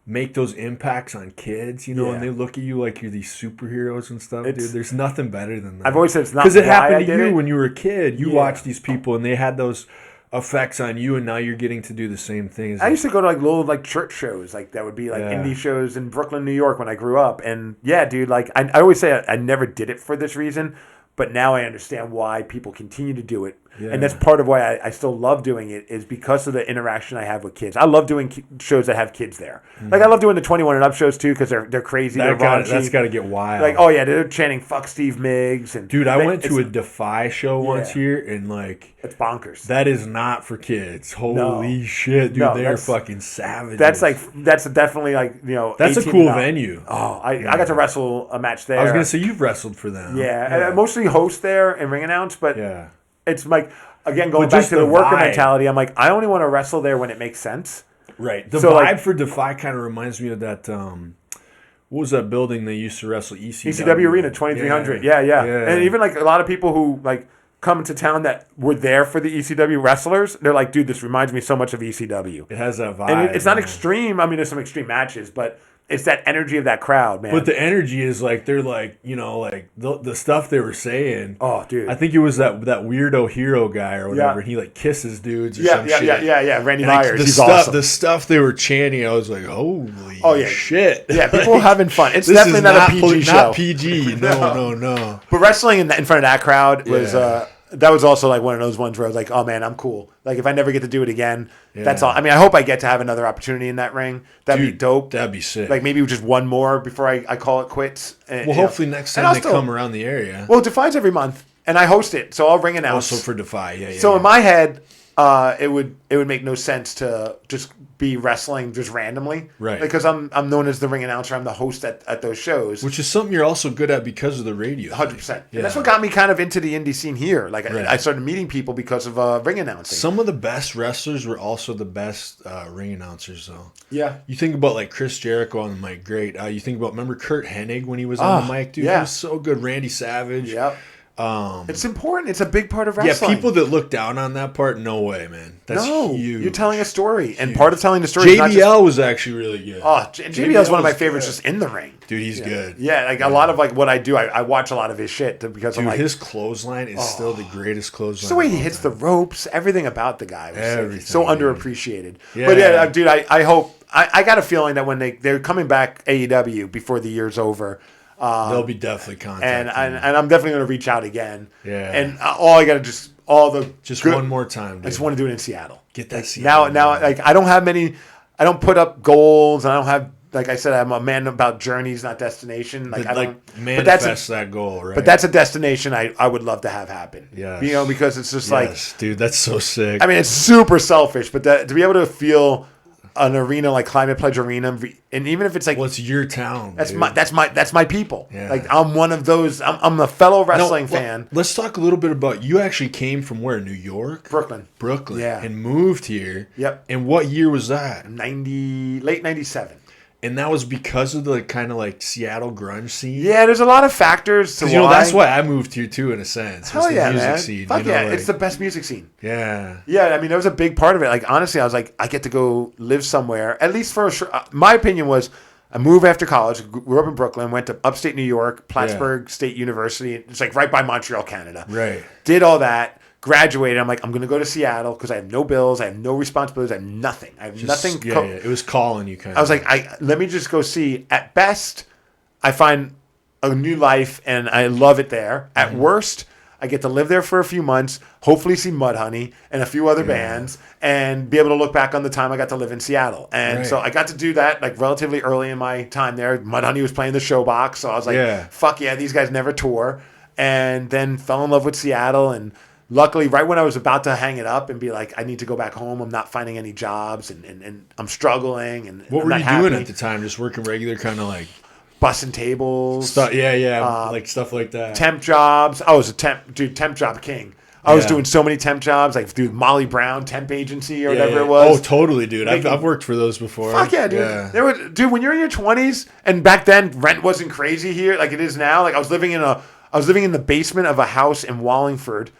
Speaker 3: make those impacts on kids, you know, and they look at you like you're these superheroes and stuff, dude. There's nothing better than that.
Speaker 2: I've always said it's not
Speaker 3: because it happened to you when you were a kid. You watched these people and they had those effects on you, and now you're getting to do the same thing.
Speaker 2: I used to go to like little like church shows, like that would be like indie shows in Brooklyn, New York when I grew up, and dude, like I always say I never did it for this reason. But now I understand why people continue to do it. Yeah. And that's part of why I still love doing it is because of the interaction I have with kids. I love doing shows that have kids there. Mm-hmm. Like I love doing the 21 and up shows too because they're crazy. That's
Speaker 3: got to get wild.
Speaker 2: Like, oh yeah, they're chanting "fuck Steve Migs." And
Speaker 3: dude, I went to a Defy show once here and like
Speaker 2: it's bonkers.
Speaker 3: That is not for kids. Holy shit, dude, they're fucking savages.
Speaker 2: That's definitely like, you know,
Speaker 3: that's a cool venue.
Speaker 2: Oh, I got to wrestle a match there.
Speaker 3: I was gonna say you've wrestled for them.
Speaker 2: Yeah. And I mostly host there and ring announce, but it's like again going back to the worker mentality. I'm like, I only want to wrestle there when it makes sense.
Speaker 3: Right. The vibe for Defy kind of reminds me of that. What was that building they used to wrestle?
Speaker 2: ECW Arena, 2300. Yeah. And even like a lot of people who like come to town that were there for the ECW wrestlers, they're like, dude, this reminds me so much of ECW.
Speaker 3: It has that vibe.
Speaker 2: And it's not extreme. I mean, there's some extreme matches, but it's that energy of that crowd, man.
Speaker 3: But the energy is like, they're like, you know, like the stuff they were saying.
Speaker 2: Oh, dude.
Speaker 3: I think it was that weirdo hero guy or whatever. And he like kisses dudes or some shit.
Speaker 2: Yeah. Randy Myers. He's
Speaker 3: awesome. The stuff they were chanting, I was like, holy shit.
Speaker 2: Yeah, people having fun. It's definitely not a PG show.
Speaker 3: Not PG. No.
Speaker 2: But wrestling in front of that crowd was... that was also like one of those ones where I was like, oh man, I'm cool. Like if I never get to do it again, that's all. I mean, I hope I get to have another opportunity in that ring. That'd be dope.
Speaker 3: That'd be sick.
Speaker 2: Like maybe just one more before I call it quits.
Speaker 3: And, hopefully next time they come around the area.
Speaker 2: Well, Defy's every month, and I host it, so I'll ring announce.
Speaker 3: Also for Defy,
Speaker 2: So in my head, it would make no sense to just be wrestling just randomly,
Speaker 3: right?
Speaker 2: Because I'm known as the ring announcer. I'm the host at those shows,
Speaker 3: which is something you're also good at because of the radio.
Speaker 2: 100%. And that's what got me kind of into the indie scene here. Like I started meeting people because of ring announcing.
Speaker 3: Some of the best wrestlers were also the best ring announcers, though.
Speaker 2: Yeah.
Speaker 3: You think about like Chris Jericho on the mic, great. You think about remember Kurt Hennig when he was on the mic, dude. He was so good. Randy Savage.
Speaker 2: Yep. It's important. It's a big part of wrestling.
Speaker 3: Yeah, people that look down on that part, no way, man. That's huge.
Speaker 2: You're telling a story, and part of telling the story.
Speaker 3: JBL was actually really good.
Speaker 2: Oh, JBL is one of my favorites, just in the ring.
Speaker 3: Dude, he's good.
Speaker 2: Yeah, like a lot of like what I do, I watch a lot of his shit because I'm like,
Speaker 3: his clothesline is still the greatest clothesline.
Speaker 2: Just the way he hits the ropes, everything about the guy was so underappreciated.
Speaker 3: Yeah.
Speaker 2: But yeah, dude, I hope I got a feeling that when they're coming back AEW before the year's over.
Speaker 3: They'll be definitely contacting
Speaker 2: and I'm definitely going to reach out again.
Speaker 3: Yeah.
Speaker 2: And all I got to just
Speaker 3: one more time. Dude.
Speaker 2: I just want to do it in Seattle.
Speaker 3: Get that Seattle.
Speaker 2: Now, like I don't have many. I don't put up goals. I don't have. Like I said, I'm a man about journeys, not destination. Like I don't
Speaker 3: manifest that goal, right?
Speaker 2: But that's a destination I would love to have happen.
Speaker 3: Yeah.
Speaker 2: Because it's just like,
Speaker 3: dude, that's so sick.
Speaker 2: I mean, it's super selfish, but to be able to feel an arena like Climate Pledge Arena, and even if it's like,
Speaker 3: well, it's your town.
Speaker 2: That's
Speaker 3: dude.
Speaker 2: that's my people.
Speaker 3: Yeah.
Speaker 2: Like I'm one of those. I'm a fellow wrestling fan.
Speaker 3: Let's talk a little bit about you. Actually came from where? New York,
Speaker 2: Brooklyn.
Speaker 3: Yeah, and moved here.
Speaker 2: Yep.
Speaker 3: And what year was that?
Speaker 2: Late '97.
Speaker 3: And that was because of the kind of like Seattle grunge scene.
Speaker 2: Yeah, there's a lot of factors to why.
Speaker 3: That's why I moved here too, in a sense.
Speaker 2: Hell yeah,
Speaker 3: music
Speaker 2: man!
Speaker 3: Scene,
Speaker 2: Fuck yeah,
Speaker 3: like,
Speaker 2: it's the best music scene.
Speaker 3: Yeah.
Speaker 2: Yeah, I mean, that was a big part of it. Like honestly, I was like, I get to go live somewhere. At least for a short. My opinion was, I moved after college. Grew up in Brooklyn. Went to upstate New York, Plattsburgh State University. It's like right by Montreal, Canada.
Speaker 3: Right.
Speaker 2: Did all that. Graduated. I'm like, I'm going to go to Seattle because I have no bills. I have no responsibilities. I have nothing. I have nothing.
Speaker 3: Yeah, it was calling you kind of.
Speaker 2: I was like, let me just go see. At best, I find a new life and I love it there. At worst, I get to live there for a few months, hopefully see Mudhoney and a few other bands, and be able to look back on the time I got to live in Seattle. And so I got to do that like relatively early in my time there. Mudhoney was playing the Showbox, so I was like, fuck yeah, these guys never tour. And then fell in love with Seattle, and luckily, right when I was about to hang it up and be like, I need to go back home, I'm not finding any jobs, and I'm struggling. And
Speaker 3: what
Speaker 2: I'm
Speaker 3: were
Speaker 2: not
Speaker 3: you
Speaker 2: happy.
Speaker 3: doing at the time? Just working regular, kind of like
Speaker 2: bussing tables,
Speaker 3: stuff. Like stuff like that.
Speaker 2: Temp jobs. I was a temp job king. I was doing so many temp jobs, like through Molly Brown temp agency or whatever it was.
Speaker 3: Oh, totally, dude. I've worked for those before.
Speaker 2: Fuck yeah, dude. Dude, when you're in your 20s, and back then rent wasn't crazy here like it is now. Like I was living in the basement of a house in Wallingford.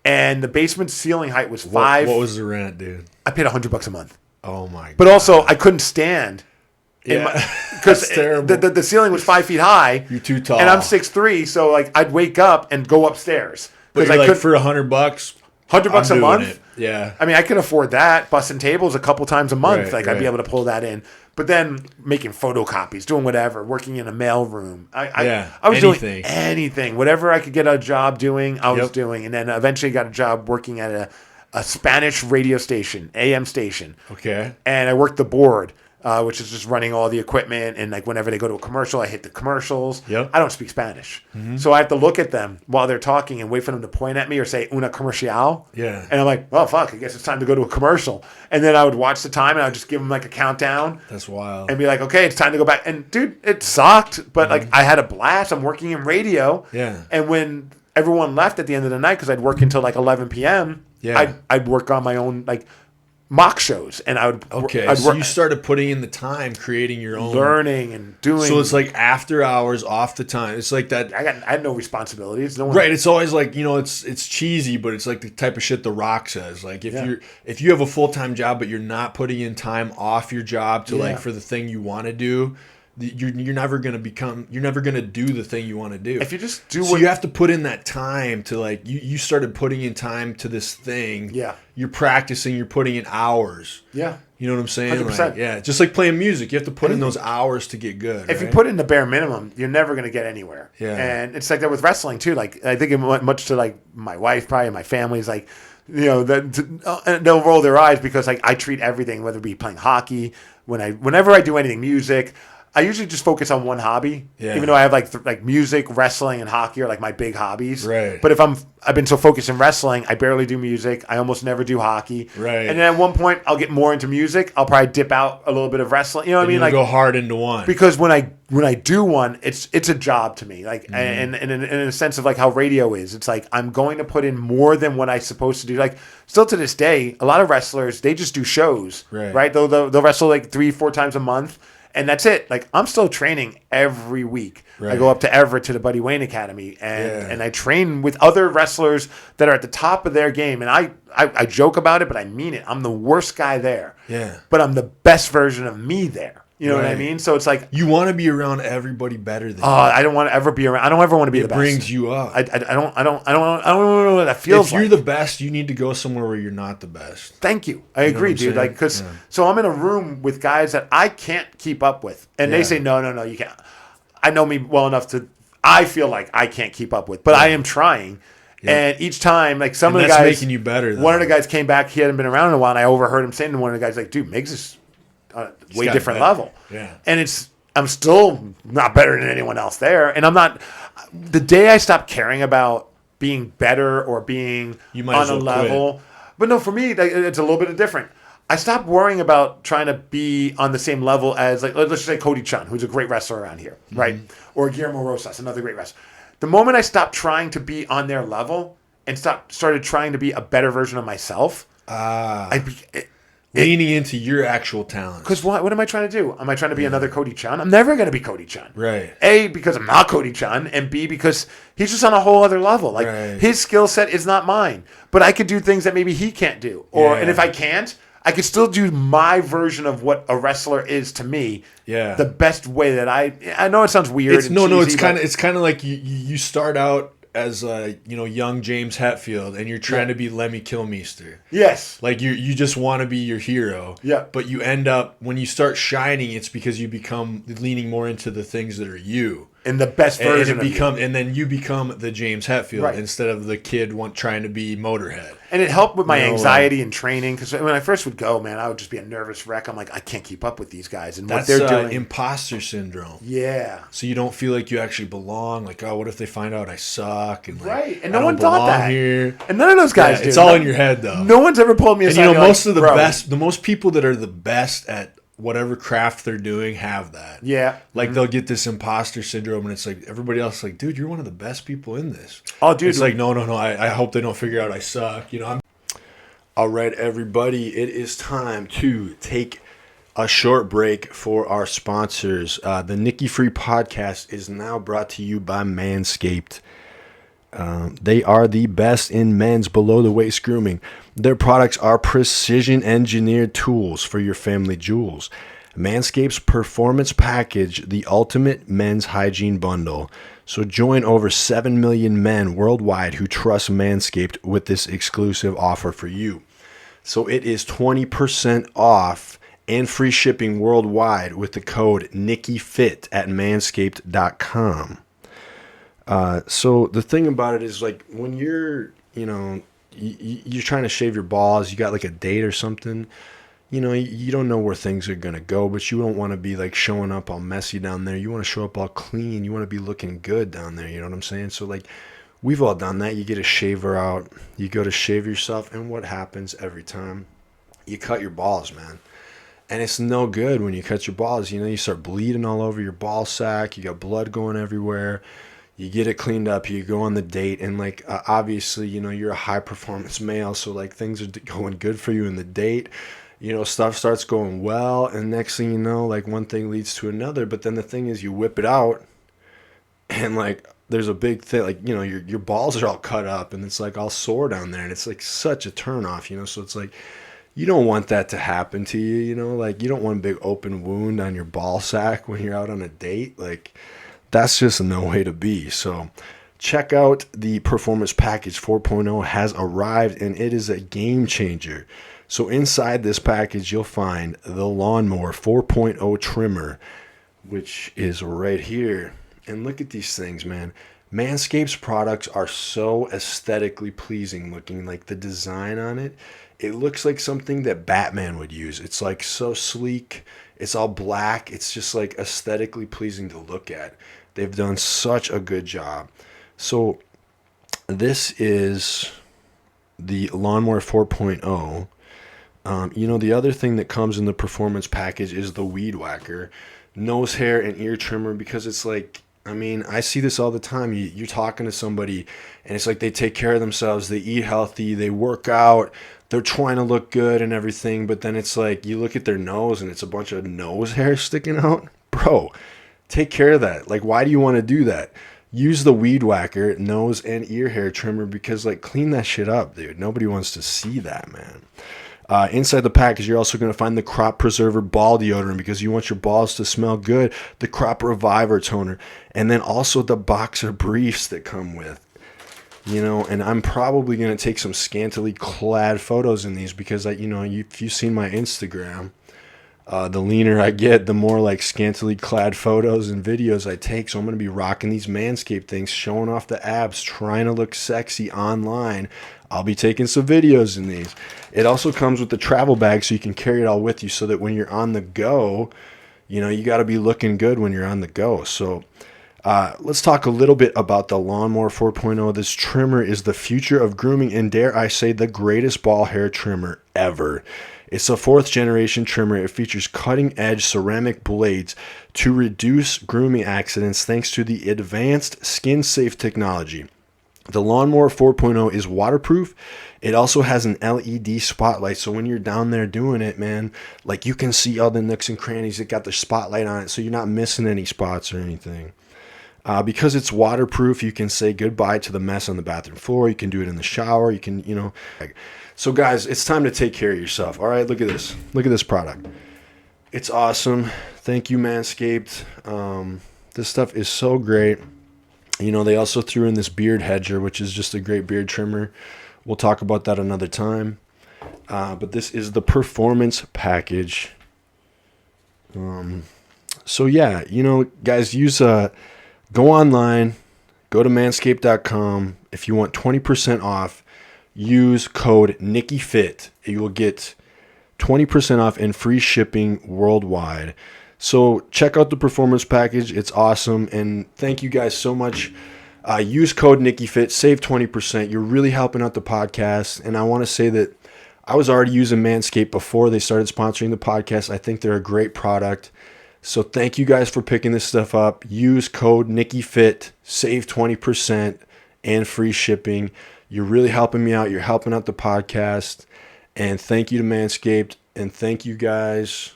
Speaker 2: And the basement ceiling height was 5.
Speaker 3: What was the rent, dude?
Speaker 2: I paid $100 a month.
Speaker 3: Oh my god!
Speaker 2: But also, I couldn't stand. Because the ceiling was 5 feet high.
Speaker 3: You're too tall,
Speaker 2: and I'm 6'3", so like I'd wake up and go upstairs.
Speaker 3: Because I could for $100,
Speaker 2: $100 a month.
Speaker 3: It. Yeah,
Speaker 2: I mean, I could afford that. Bussing tables a couple times a month,
Speaker 3: right,
Speaker 2: I'd be able to pull that in. But then making photocopies, doing whatever, working in a mail room. I was doing anything. Whatever I could get a job doing, I was doing. And then eventually got a job working at a Spanish radio station, AM station.
Speaker 3: Okay.
Speaker 2: And I worked the board, which is just running all the equipment. And like whenever they go to a commercial, I hit the commercials.
Speaker 3: Yep.
Speaker 2: I don't speak Spanish. Mm-hmm. So I have to look at them while they're talking and wait for them to point at me or say una comercial.
Speaker 3: Yeah.
Speaker 2: And I'm like, well, fuck, I guess it's time to go to a commercial. And then I would watch the time and I would just give them like a countdown.
Speaker 3: That's wild.
Speaker 2: And be like, okay, it's time to go back. And dude, it sucked, but like I had a blast. I'm working in radio.
Speaker 3: Yeah.
Speaker 2: And when everyone left at the end of the night, because I'd work until like 11 p.m., I'd work on my own like mock shows, and I would
Speaker 3: so you started putting in the time, creating your own,
Speaker 2: learning and doing.
Speaker 3: So it's like after hours, off the time. It's like that.
Speaker 2: I had no responsibilities. No one.
Speaker 3: Right. It's always like, it's cheesy, but it's like the type of shit The Rock says. Like if you have a full-time job, but you're not putting in time off your job to like for the thing you want to do, you're never gonna do the thing you want to do.
Speaker 2: If you just do
Speaker 3: so you have to put in that time to like you started putting in time to this thing.
Speaker 2: Yeah.
Speaker 3: You're practicing, you're putting in hours.
Speaker 2: Yeah.
Speaker 3: You know what I'm saying?
Speaker 2: 100%.
Speaker 3: Like, yeah. Just like playing music. You have to put in those hours to get good.
Speaker 2: If you put in the bare minimum, you're never going to get anywhere.
Speaker 3: Yeah.
Speaker 2: And it's like that with wrestling too. Like I think much to like my wife, probably my family is like, they'll roll their eyes because like I treat everything, whether it be playing hockey, whenever I do anything, music, I usually just focus on one hobby, even though I have like music, wrestling, and hockey are like my big hobbies.
Speaker 3: Right.
Speaker 2: But if I've been so focused in wrestling, I barely do music. I almost never do hockey.
Speaker 3: Right.
Speaker 2: And then at one point, I'll get more into music. I'll probably dip out a little bit of wrestling. You know what I mean?
Speaker 3: Like go hard into one.
Speaker 2: Because when I do one, it's a job to me. Like and in a sense of like how radio is, it's like I'm going to put in more than what I'm supposed to do. Like still to this day, a lot of wrestlers they just do shows. Right. They'll wrestle like 3-4 times a month. And that's it. Like, I'm still training every week. Right. I go up to Everett to the Buddy Wayne Academy, and I train with other wrestlers that are at the top of their game. And I joke about it, but I mean it. I'm the worst guy there.
Speaker 3: Yeah.
Speaker 2: But I'm the best version of me there. You know what I mean? So it's like
Speaker 3: you want to be around everybody better than you.
Speaker 2: I don't want to ever be around. I don't ever want to be the best.
Speaker 3: It brings you up.
Speaker 2: I don't know what that feels
Speaker 3: like. If you're the best, you need to go somewhere where you're not the best.
Speaker 2: Thank you. I agree, dude. Like, so I'm in a room with guys that I can't keep up with, and they say, no, you can't. I know me well enough I feel like I can't keep up with, but I am trying. Yep. And each time, like some of the guys,
Speaker 3: making you better. Though.
Speaker 2: One of the guys came back. He hadn't been around in a while, and I overheard him saying to one of the guys, like, "Dude, Migs is way different level."
Speaker 3: Yeah.
Speaker 2: And I'm still not better than anyone else there, and I'm not. The day I stop caring about being better or being on a level, quit. But no, for me, it's a little bit different. I stopped worrying about trying to be on the same level as, like, let's just say Cody Chun, who's a great wrestler around here, right? Or Guillermo Rosas, another great wrestler. The moment I stopped trying to be on their level and started trying to be a better version of myself,
Speaker 3: leaning into your actual talent.
Speaker 2: Because what am I trying to do? Am I trying to be another Cody Chun? I'm never going to be Cody Chun.
Speaker 3: Right.
Speaker 2: A, because I'm not Cody Chun, and B, because he's just on a whole other level. Like, his skill set is not mine, but I could do things that maybe he can't do. And if I can't, I could still do my version of what a wrestler is to me.
Speaker 3: Yeah.
Speaker 2: The best way that I know it sounds weird.
Speaker 3: It's kind of like you start out as young James Hetfield, and you're trying to be Lemmy Kilmister.
Speaker 2: Yes.
Speaker 3: Like you just want to be your hero.
Speaker 2: Yeah.
Speaker 3: But you end up, when you start shining, it's because you become leaning more into the things that are you.
Speaker 2: And the best version of you.
Speaker 3: And then you become the James Hetfield instead of the kid trying to be Motorhead.
Speaker 2: And it helped with my anxiety and training, because when I first would go, man, I would just be a nervous wreck. I'm like, I can't keep up with these guys and what they're doing.
Speaker 3: Imposter syndrome.
Speaker 2: Yeah.
Speaker 3: So you don't feel like you actually belong. Like, oh, what if they find out I suck? And
Speaker 2: and no one thought that. Here. And none of those guys do.
Speaker 3: It's all in your head, though.
Speaker 2: No one's ever pulled me aside.
Speaker 3: And most of the most people that are the best at whatever craft they're doing have that.
Speaker 2: Yeah.
Speaker 3: Like, they'll get this imposter syndrome, and it's like everybody else is like, dude, you're one of the best people in this.
Speaker 2: Oh, dude.
Speaker 3: It's like, no. I hope they don't figure out I suck. All right, everybody. It is time to take a short break for our sponsors. The Nicky Free Podcast is now brought to you by Manscaped. They are the best in men's below-the-waist grooming. Their products are precision-engineered tools for your family jewels. Manscaped's Performance Package, the ultimate men's hygiene bundle. So join over 7 million men worldwide who trust Manscaped with this exclusive offer for you. So it is 20% off and free shipping worldwide with the code NickyFit at manscaped.com. So the thing about it is, like, when you're, you're trying to shave your balls, you got like a date or something, you don't know where things are going to go, but you don't want to be like showing up all messy down there. You want to show up all clean. You want to be looking good down there. You know what I'm saying? So, like, we've all done that. You get a shaver out, you go to shave yourself, and what happens every time? You cut your balls, man. And it's no good when you cut your balls. You start bleeding all over your ball sack. You got blood going everywhere. You get it cleaned up, you go on the date, and like obviously, you're a high performance male, so like things are going good for you in the date. Stuff starts going well, and next thing you know, like one thing leads to another. But then the thing is, you whip it out, and like there's a big thing, like your balls are all cut up, and it's like all sore down there, and it's like such a turnoff, So it's like you don't want that to happen to you, Like you don't want a big open wound on your ball sack when you're out on a date, like. That's just no way to be. So check out the Performance Package 4.0 has arrived, and it is a game changer. So inside this package, you'll find the Lawnmower 4.0 trimmer, which is right here. And look at these things, man. Manscaped's products are so aesthetically pleasing looking. Like the design on it, it looks like something that Batman would use. It's like so sleek. It's all black. It's just like aesthetically pleasing to look at. They've done such a good job. So this is the Lawnmower 4.0. The other thing that comes in the Performance Package is the Weed Whacker, nose hair and ear trimmer, because it's like,
Speaker 1: I mean, I see this all the time. You're talking to somebody, and it's like they take care of themselves. They eat healthy. They work out. They're trying to look good and everything. But then it's like you look at their nose, and it's a bunch of nose hair sticking out. Bro, take care of that. Like, why do you want to do that? Use the Weed Whacker nose and ear hair trimmer because, like, clean that shit up, dude. Nobody wants to see that, man. Inside the package, you're also going to find the Crop Preserver Ball Deodorant because you want your balls to smell good, the Crop Reviver Toner, and then also the boxer briefs that come with. You know, and I'm probably going to take some scantily clad photos in these because, if you've seen my Instagram, the leaner I get, the more like scantily clad photos and videos I take. So I'm going to be rocking these Manscaped things, showing off the abs, trying to look sexy online. I'll be taking some videos in these. It also comes with the travel bag so you can carry it all with you so that when you're on the go, you got to be looking good when you're on the go. So let's talk a little bit about the Lawnmower 4.0. This trimmer is the future of grooming and, dare I say, the greatest ball hair trimmer ever. It's a 4th generation trimmer. It features cutting edge ceramic blades to reduce grooming accidents thanks to the advanced skin safe technology. The Lawnmower 4.0 is waterproof. It also has an LED spotlight, so when you're down there doing it, man, like you can see all the nooks and crannies. It got the spotlight on it, so you're not missing any spots or anything. Because it's waterproof, you can say goodbye to the mess on the bathroom floor. You can do it in the shower. You can, So, guys, it's time to take care of yourself. All right, look at this. Look at this product. It's awesome. Thank you, Manscaped. This stuff is so great. They also threw in this beard hedger, which is just a great beard trimmer. We'll talk about that another time. But this is the performance package. So yeah, guys, go online, go to manscaped.com. If you want 20% off, use code NickyFit. You will get 20% off and free shipping worldwide. So check out the performance package. It's awesome. And thank you guys so much. Use code NickyFit. Save 20%. You're really helping out the podcast. And I want to say that I was already using Manscaped before they started sponsoring the podcast. I think they're a great product. So thank you guys for picking this stuff up. Use code NickyFit. Save 20% and free shipping. You're really helping me out. You're helping out the podcast. And thank you to Manscaped. And thank you guys.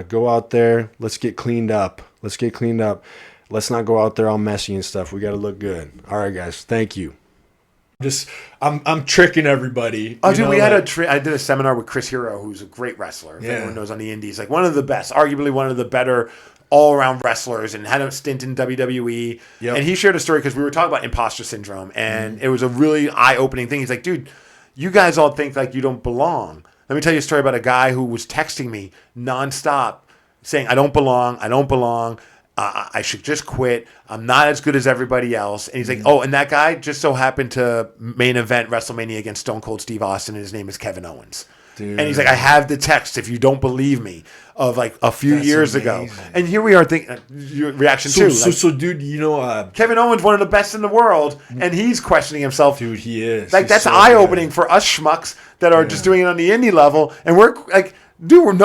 Speaker 1: Go out there. Let's get cleaned up. Let's not go out there all messy and stuff. We got to look good. All right, guys. Thank you.
Speaker 3: I'm tricking everybody.
Speaker 2: Oh, dude, I did a seminar with Chris Hero, who's a great wrestler. If anyone knows on the indies, like one of the best, arguably one of the better all-around wrestlers, and had a stint in WWE. Yep. And he shared a story because we were talking about imposter syndrome, and it was a really eye-opening thing. He's like, dude, you guys all think like you don't belong. Let me tell you a story about a guy who was texting me nonstop saying, I don't belong. I should just quit. I'm not as good as everybody else. And he's like, oh, and that guy just so happened to main event WrestleMania against Stone Cold Steve Austin, and his name is Kevin Owens. Dude. And he's like, I have the text, if you don't believe me, of like a few years ago. And here we are thinking, your reaction too.
Speaker 3: So, dude,
Speaker 2: Kevin Owens, one of the best in the world, and he's questioning himself.
Speaker 3: Dude, he is.
Speaker 2: Like, that's so eye-opening for us schmucks that are just doing it on the indie level. And we're like, dude,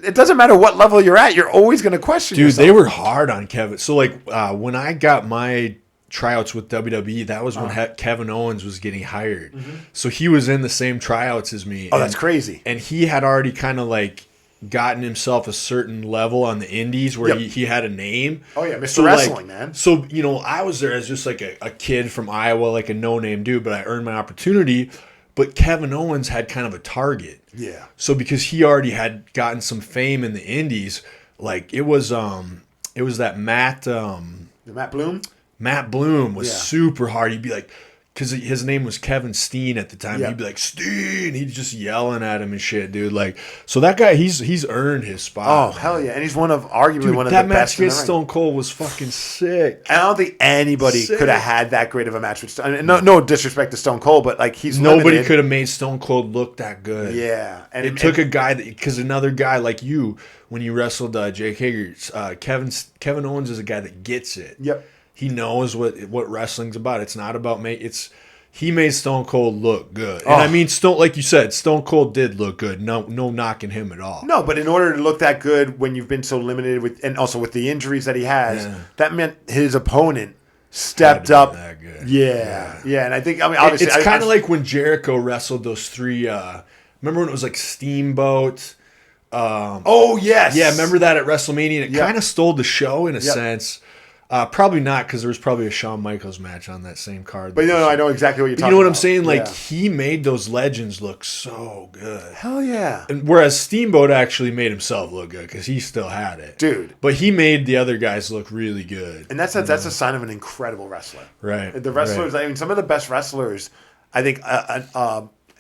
Speaker 2: it doesn't matter what level you're at, you're always going to question yourself.
Speaker 3: Dude, they were hard on Kevin. So, like, when I got my tryouts with WWE, that was when Kevin Owens was getting hired. Mm-hmm. So he was in the same tryouts as me.
Speaker 2: Oh, that's crazy.
Speaker 3: And he had already kind of like gotten himself a certain level on the indies where he had a name.
Speaker 2: Oh yeah, Mr. Wrestling, man.
Speaker 3: So, I was there as just like a kid from Iowa, like a no-name dude, but I earned my opportunity. But Kevin Owens had kind of a target. Yeah. So because he already had gotten some fame in the indies, like it was that Matt
Speaker 2: Bloom?
Speaker 3: Matt Bloom was super hard. He'd be like, because his name was Kevin Steen at the time. He'd be like, Steen. He'd just yelling at him and shit, dude. Like, so that guy, he's earned his spot.
Speaker 2: Oh, hell yeah. And he's arguably one of the best.
Speaker 3: That match against Stone Cold was fucking sick.
Speaker 2: I don't think anybody could have had that great of a match with Stone. I mean, no disrespect to Stone Cold, but like
Speaker 3: nobody could have made Stone Cold look that good.
Speaker 2: Yeah.
Speaker 3: And it took a guy because another guy like you, when you wrestled Jake Hager, Kevin Owens is a guy that gets it.
Speaker 2: Yep.
Speaker 3: He knows what wrestling's about. It's not about he made Stone Cold look good. And I mean, like you said, Stone Cold did look good. No knocking him at all.
Speaker 2: No, but in order to look that good when you've been so limited with, and also with the injuries that he has, that meant his opponent stepped up.
Speaker 3: That good.
Speaker 2: Yeah. And I think, I mean, obviously,
Speaker 3: it's kind of like when Jericho wrestled those three. Remember when it was like Steamboat?
Speaker 2: Oh yes.
Speaker 3: Yeah, remember that at WrestleMania? And it kind of stole the show in a sense. Probably not, because there was probably a Shawn Michaels match on that same card.
Speaker 2: But I know exactly what you're talking about.
Speaker 3: You know what I'm saying? Like, he made those legends look so good.
Speaker 2: Hell yeah.
Speaker 3: And whereas Steamboat actually made himself look good, because he still had it.
Speaker 2: Dude.
Speaker 3: But he made the other guys look really good.
Speaker 2: And that's a sign of an incredible wrestler.
Speaker 3: Right.
Speaker 2: The wrestlers, I mean, some of the best wrestlers, I think,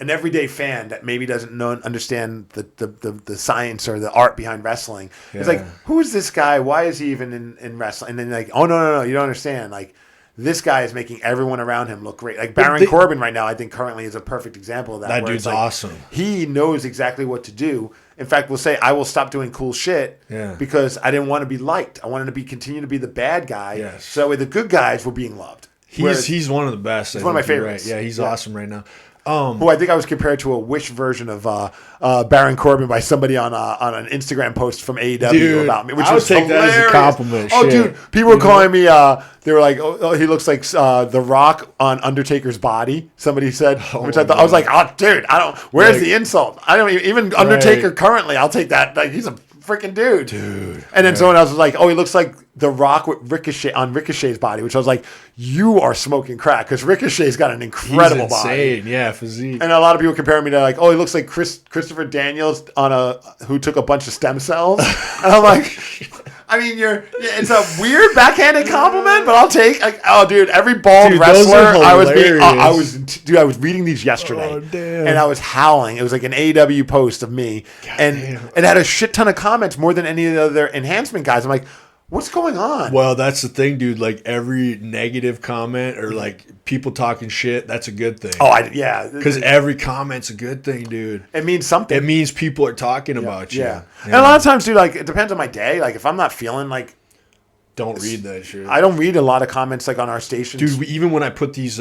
Speaker 2: an everyday fan that maybe doesn't understand the science or the art behind wrestling. It's like, who is this guy? Why is he even in wrestling? And then like, oh no, you don't understand. Like, this guy is making everyone around him look great. Like Baron Corbin right now, I think currently is a perfect example of that.
Speaker 3: That dude's awesome.
Speaker 2: He knows exactly what to do. In fact, we'll say, I will stop doing cool shit because I didn't want to be liked. I wanted to continue to be the bad guy.
Speaker 3: Yes.
Speaker 2: So that way the good guys were being loved.
Speaker 3: He's one of the best.
Speaker 2: He's one of my favorites.
Speaker 3: Right. Yeah, he's awesome right now.
Speaker 2: Who I think I was compared to a Wish version of Baron Corbin by somebody on an Instagram post from AEW about me, which
Speaker 3: I would
Speaker 2: was
Speaker 3: take
Speaker 2: hilarious.
Speaker 3: that as a compliment.
Speaker 2: Oh, dude, people were calling me. They were like, "Oh, he looks like The Rock on Undertaker's body." Somebody said, which I thought I was like, "Oh, dude, I don't. Where's the insult? I don't even Undertaker currently. I'll take that. Like, he's a freaking dude." And then someone else was like, "Oh, he looks like The Rock with Ricochet's body," which I was like, "You are smoking crack," because Ricochet's got an incredible
Speaker 3: insane.
Speaker 2: body.
Speaker 3: Yeah, physique.
Speaker 2: And a lot of people comparing me to like, "Oh, he looks like Christopher Daniels who took a bunch of stem cells," and I'm like, I mean, it's a weird backhanded compliment, but I'll take. Like, oh, dude, every bald wrestler I was reading these yesterday, and I was howling. It was like an AEW post of me, it had a shit ton of comments, more than any of the other enhancement guys. I'm like, what's going on?
Speaker 3: Well, that's the thing, dude. Like, every negative comment or like people talking shit, that's a good thing.
Speaker 2: Oh,
Speaker 3: because every comment's a good thing, dude.
Speaker 2: It means something.
Speaker 3: It means people are talking about you.
Speaker 2: Yeah. And a lot of times, dude, like, it depends on my day. Like, if I'm not feeling like,
Speaker 3: don't read that shit.
Speaker 2: I don't read a lot of comments like on our station,
Speaker 3: dude. Even when I put these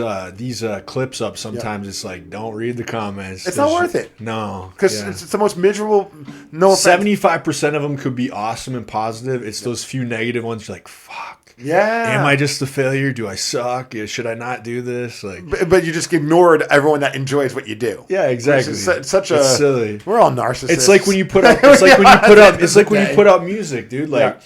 Speaker 3: clips up, sometimes it's like, don't read the comments.
Speaker 2: It's not worth it.
Speaker 3: No,
Speaker 2: because it's the most miserable. No,
Speaker 3: 75% of them could be awesome and positive. It's those few negative ones. You're like, fuck.
Speaker 2: Yeah.
Speaker 3: Am I just a failure? Do I suck? Should I not do this? Like,
Speaker 2: but you just ignored everyone that enjoys what you do.
Speaker 3: Yeah, exactly.
Speaker 2: It's silly. We're all narcissists.
Speaker 3: It's like when you put up. It's like when you put up. It's like when you put out music, dude. Like. Yeah.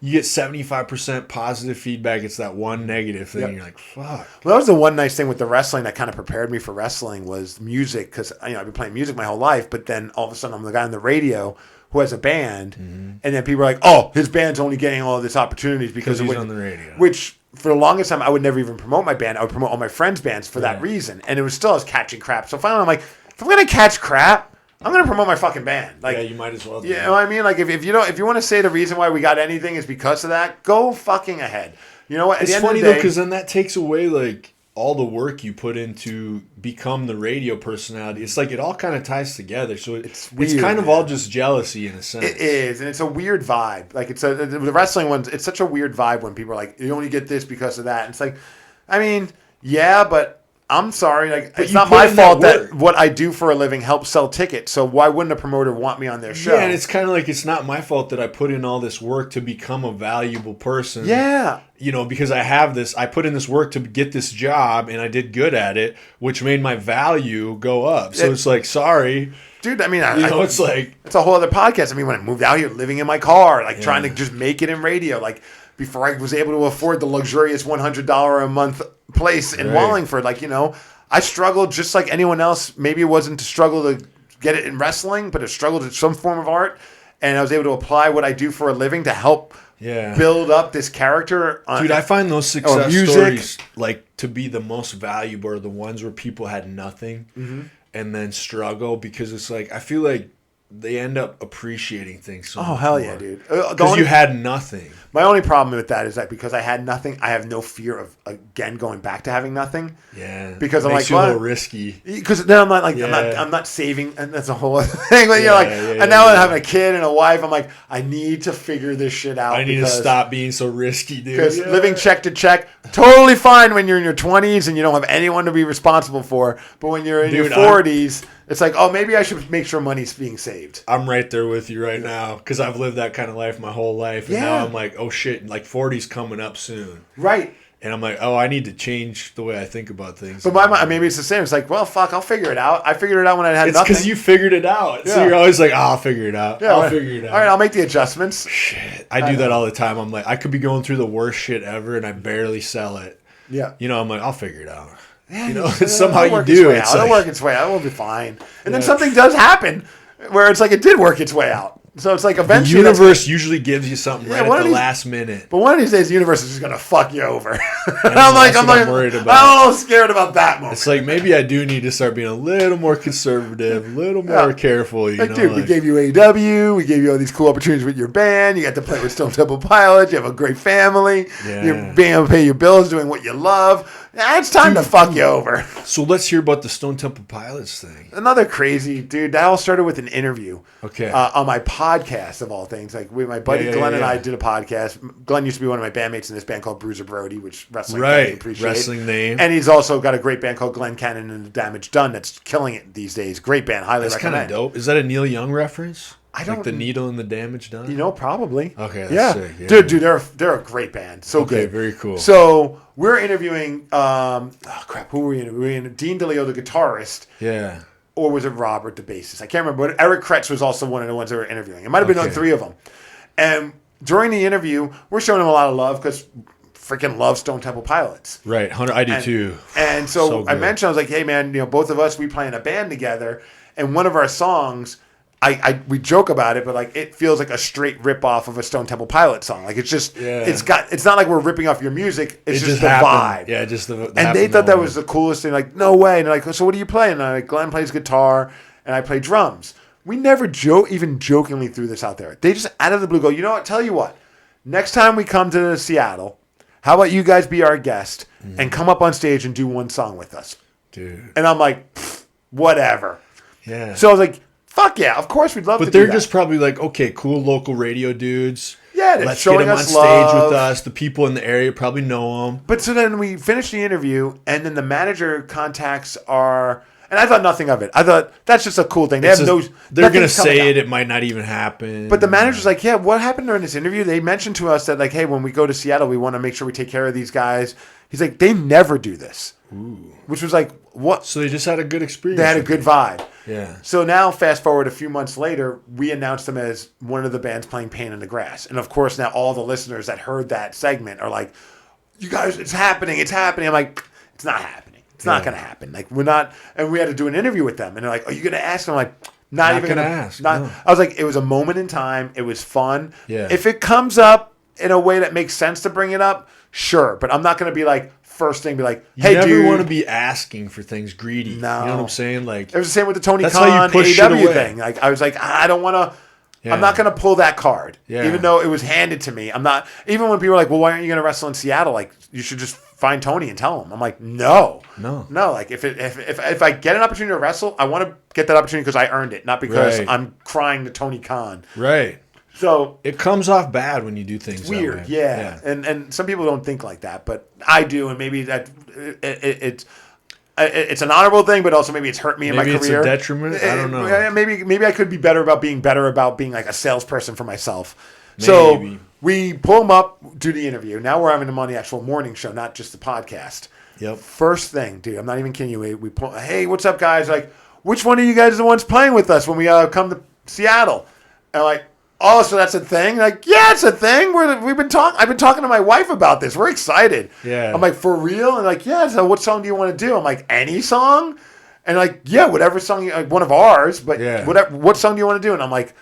Speaker 3: You get 75% positive feedback. It's that one negative thing. Yep. You're like, fuck.
Speaker 2: Well, that was the one nice thing with the wrestling that kind of prepared me for wrestling was music. Because I've been playing music my whole life. But then all of a sudden I'm the guy on the radio who has a band. Mm-hmm. And then people are like, oh, his band's only getting all of this opportunities because
Speaker 3: he's on the radio.
Speaker 2: Which for the longest time I would never even promote my band. I would promote all my friends' bands for that reason. And it was still I was catching crap. So finally I'm like, if I'm going to catch crap, I'm gonna promote my fucking band. Like,
Speaker 3: yeah, you might as well.
Speaker 2: You know what I mean? Like, if you want to say the reason why we got anything is because of that, go fucking ahead. You know what?
Speaker 3: It's funny though, because then that takes away like all the work you put into become the radio personality. It's like it all kind of ties together. So it's weird, it's kind of all just jealousy in a sense.
Speaker 2: It is, and it's a weird vibe. Like the wrestling ones. It's such a weird vibe when people are like, you only get this because of that. And it's like, I mean, yeah, but. I'm sorry, like it's not my fault that what I do for a living helps sell tickets. So why wouldn't a promoter want me on their show?
Speaker 3: Yeah, and it's kind of like it's not my fault that I put in all this work to become a valuable person.
Speaker 2: Yeah.
Speaker 3: You know, because I put in this work to get this job and I did good at it, which made my value go up. So it's like, sorry.
Speaker 2: Dude, I mean,
Speaker 3: it's like
Speaker 2: it's a whole other podcast. I mean, when I moved out here, living in my car, like trying to just make it in radio, like before I was able to afford the luxurious $100 a month place in Wallingford, like, I struggled just like anyone else. Maybe it wasn't to struggle to get it in wrestling, but it struggled in some form of art. And I was able to apply what I do for a living to help build up this character.
Speaker 3: Dude, I find those success stories like to be the most valuable are the ones where people had nothing and then struggle, because it's like, I feel like they end up appreciating things so much
Speaker 2: hell
Speaker 3: more.
Speaker 2: Yeah, dude.
Speaker 3: Because you had nothing.
Speaker 2: My only problem with that is that because I had nothing, I have no fear of, again, going back to having nothing.
Speaker 3: Yeah.
Speaker 2: Because I'm like,
Speaker 3: a little risky.
Speaker 2: Because then I'm not like, I'm not saving, and that's a whole other thing. Like, and now I'm having a kid and a wife, I'm like, I need to figure this shit out.
Speaker 3: I need to stop being so risky, dude.
Speaker 2: Because living check to check, Totally fine when you're in your 20s and you don't have anyone to be responsible for. But when you're in your 40s, it's like, oh, maybe I should make sure money's being saved.
Speaker 3: I'm right there with you right now because I've lived that kind of life my whole life. And now I'm like, oh, shit, like 40's coming up soon.
Speaker 2: Right.
Speaker 3: And I'm like, oh, I need to change the way I think about things.
Speaker 2: But maybe it's the same. It's like, well, fuck, I'll figure it out. I figured it out when I had nothing.
Speaker 3: It's because you figured it out. Yeah. So you're always like, oh, I'll figure it out.
Speaker 2: Yeah,
Speaker 3: I'll figure it out.
Speaker 2: All right, I'll make the adjustments.
Speaker 3: Shit. I do that all the time. I'm like, I could be going through the worst shit ever and I barely sell it.
Speaker 2: Yeah.
Speaker 3: You know, I'm like, I'll figure it out.
Speaker 2: Yeah,
Speaker 3: you know, somehow you do.
Speaker 2: It'll work its way out. It will be fine. And then something does happen where it's like it did work its way out. So it's like eventually
Speaker 3: the universe usually gives you something right at the last minute.
Speaker 2: But one of these days, the universe is just gonna fuck you over.
Speaker 3: I'm worried about.
Speaker 2: I'm scared about that moment.
Speaker 3: It's like maybe I do need to start being a little more conservative, a little more careful. You know,
Speaker 2: dude, we gave you AEW, we gave you all these cool opportunities with your band. You got to play with Stone Temple Pilots. You have a great family.
Speaker 3: Yeah.
Speaker 2: You're being able to pay your bills, doing what you love. It's time to fuck you over.
Speaker 3: So let's hear about the Stone Temple Pilots thing.
Speaker 2: Another crazy dude. That all started with an interview.
Speaker 3: Okay.
Speaker 2: On my podcast of all things, like my buddy Glenn and I did a podcast. Glenn used to be one of my bandmates in this band called Bruiser Brody, which wrestling fans appreciate.
Speaker 3: Wrestling name.
Speaker 2: And he's also got a great band called Glenn Cannon and the Damage Done that's killing it these days. Great band, highly recommend.
Speaker 3: That's kind of dope. Is that a Neil Young reference?
Speaker 2: I don't.
Speaker 3: Like the needle and the damage done.
Speaker 2: You know, probably.
Speaker 3: Okay, that's sick. Yeah.
Speaker 2: Dude, they're a great band. So good.
Speaker 3: Okay, very cool.
Speaker 2: So we're interviewing. Who were we interviewing? Dean DeLeo, the guitarist.
Speaker 3: Yeah.
Speaker 2: Or was it Robert, the bassist? I can't remember. But Eric Kretz was also one of the ones they were interviewing. It might have been like three of them. And during the interview, we're showing them a lot of love because freaking love Stone Temple Pilots.
Speaker 3: Right. I do too.
Speaker 2: And so I mentioned, I was like, hey man, both of us, we play in a band together, and one of our songs. We joke about it, but like it feels like a straight rip off of a Stone Temple Pilot song. Like it's just it's not like we're ripping off your music. It's just the vibe.
Speaker 3: Yeah, just the
Speaker 2: and they thought that was the coolest thing. Like, no way. And they're like, so what do you play? And I'm like, Glenn plays guitar and I play drums. We never even jokingly threw this out there. They just out of the blue go, you know what? Tell you what. Next time we come to Seattle, how about you guys be our guest and come up on stage and do one song with us?
Speaker 3: Dude.
Speaker 2: And I'm like, whatever.
Speaker 3: Yeah.
Speaker 2: So I was like, fuck yeah, of course we'd love to do that.
Speaker 3: But they're just probably like, okay, cool local radio dudes.
Speaker 2: Yeah,
Speaker 3: let's get them on stage with us. The people in the area probably know them.
Speaker 2: But so then we finish the interview, and then the manager contacts our... And I thought nothing of it. I thought, that's just a cool thing. They're going
Speaker 3: to say it might not even happen.
Speaker 2: But the manager's like, yeah, what happened during this interview? They mentioned to us that, like, hey, when we go to Seattle, we want to make sure we take care of these guys. He's like, they never do this.
Speaker 3: Ooh.
Speaker 2: Which was like, what?
Speaker 3: So they just had a good experience.
Speaker 2: They had a good vibe.
Speaker 3: Yeah.
Speaker 2: So now, fast forward a few months later, we announced them as one of the bands playing Pain in the Grass. And of course, now all the listeners that heard that segment are like, you guys, it's happening. It's happening. I'm like, it's not happening. It's not going to happen. Like, we're not. And we had to do an interview with them. And they're like, are you going to ask? And I'm like, not even going to
Speaker 3: ask.
Speaker 2: No. I was like, it was a moment in time. It was fun.
Speaker 3: Yeah.
Speaker 2: If it comes up in a way that makes sense to bring it up, sure. But I'm not going to be like, first thing, be like, hey, dude.
Speaker 3: You never want to be asking for things greedy.
Speaker 2: No.
Speaker 3: You know what I'm saying? Like,
Speaker 2: it was the same with the Tony Khan AEW thing. Like, I was like, I don't want to. Yeah. I'm not going to pull that card, even though it was handed to me. I'm not. Even when people are like, "Well, why aren't you going to wrestle in Seattle?" Like, you should just find Tony and tell him. I'm like, no. Like, if I get an opportunity to wrestle, I want to get that opportunity because I earned it, not because I'm crying to Tony Khan.
Speaker 3: Right.
Speaker 2: So
Speaker 3: it comes off bad when you do things
Speaker 2: weird,
Speaker 3: that way.
Speaker 2: yeah. And some people don't think like that, but I do, and maybe that it's an honorable thing, but also maybe it's hurt me in my career.
Speaker 3: Maybe it's a detriment. I don't know.
Speaker 2: Maybe I could be better about being like a salesperson for myself. Maybe. So we pull them up, do the interview. Now we're having them on the actual morning show, not just the podcast.
Speaker 3: Yep.
Speaker 2: First thing, dude, I'm not even kidding you. We pull, hey, what's up, guys? Like, which one of you guys are the ones playing with us when we come to Seattle? And like, oh, so that's a thing? Like, yeah, it's a thing. I've been talking to my wife about this. We're excited.
Speaker 3: Yeah.
Speaker 2: I'm like, for real? And like, yeah. So what song do you want to do? I'm like, any song? And like, yeah, whatever song. One of ours, but whatever. What song do you want to do? And I'm like,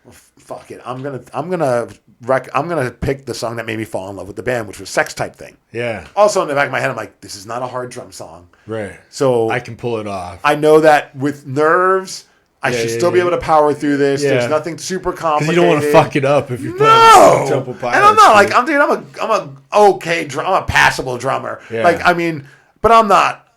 Speaker 2: well, fuck it. I'm gonna pick the song that made me fall in love with the band, which was Sex Type Thing.
Speaker 3: Yeah.
Speaker 2: Also in the back of my head, I'm like, this is not a hard drum song.
Speaker 3: Right.
Speaker 2: So
Speaker 3: I can pull it off.
Speaker 2: I know that with nerves. I should still be able to power through this. There's nothing super complicated.
Speaker 3: Because you don't want to fuck it up if you're playing Temple Pilots.
Speaker 2: And I'm not like I'm a passable drummer.
Speaker 3: Yeah.
Speaker 2: Like, I mean, but I'm not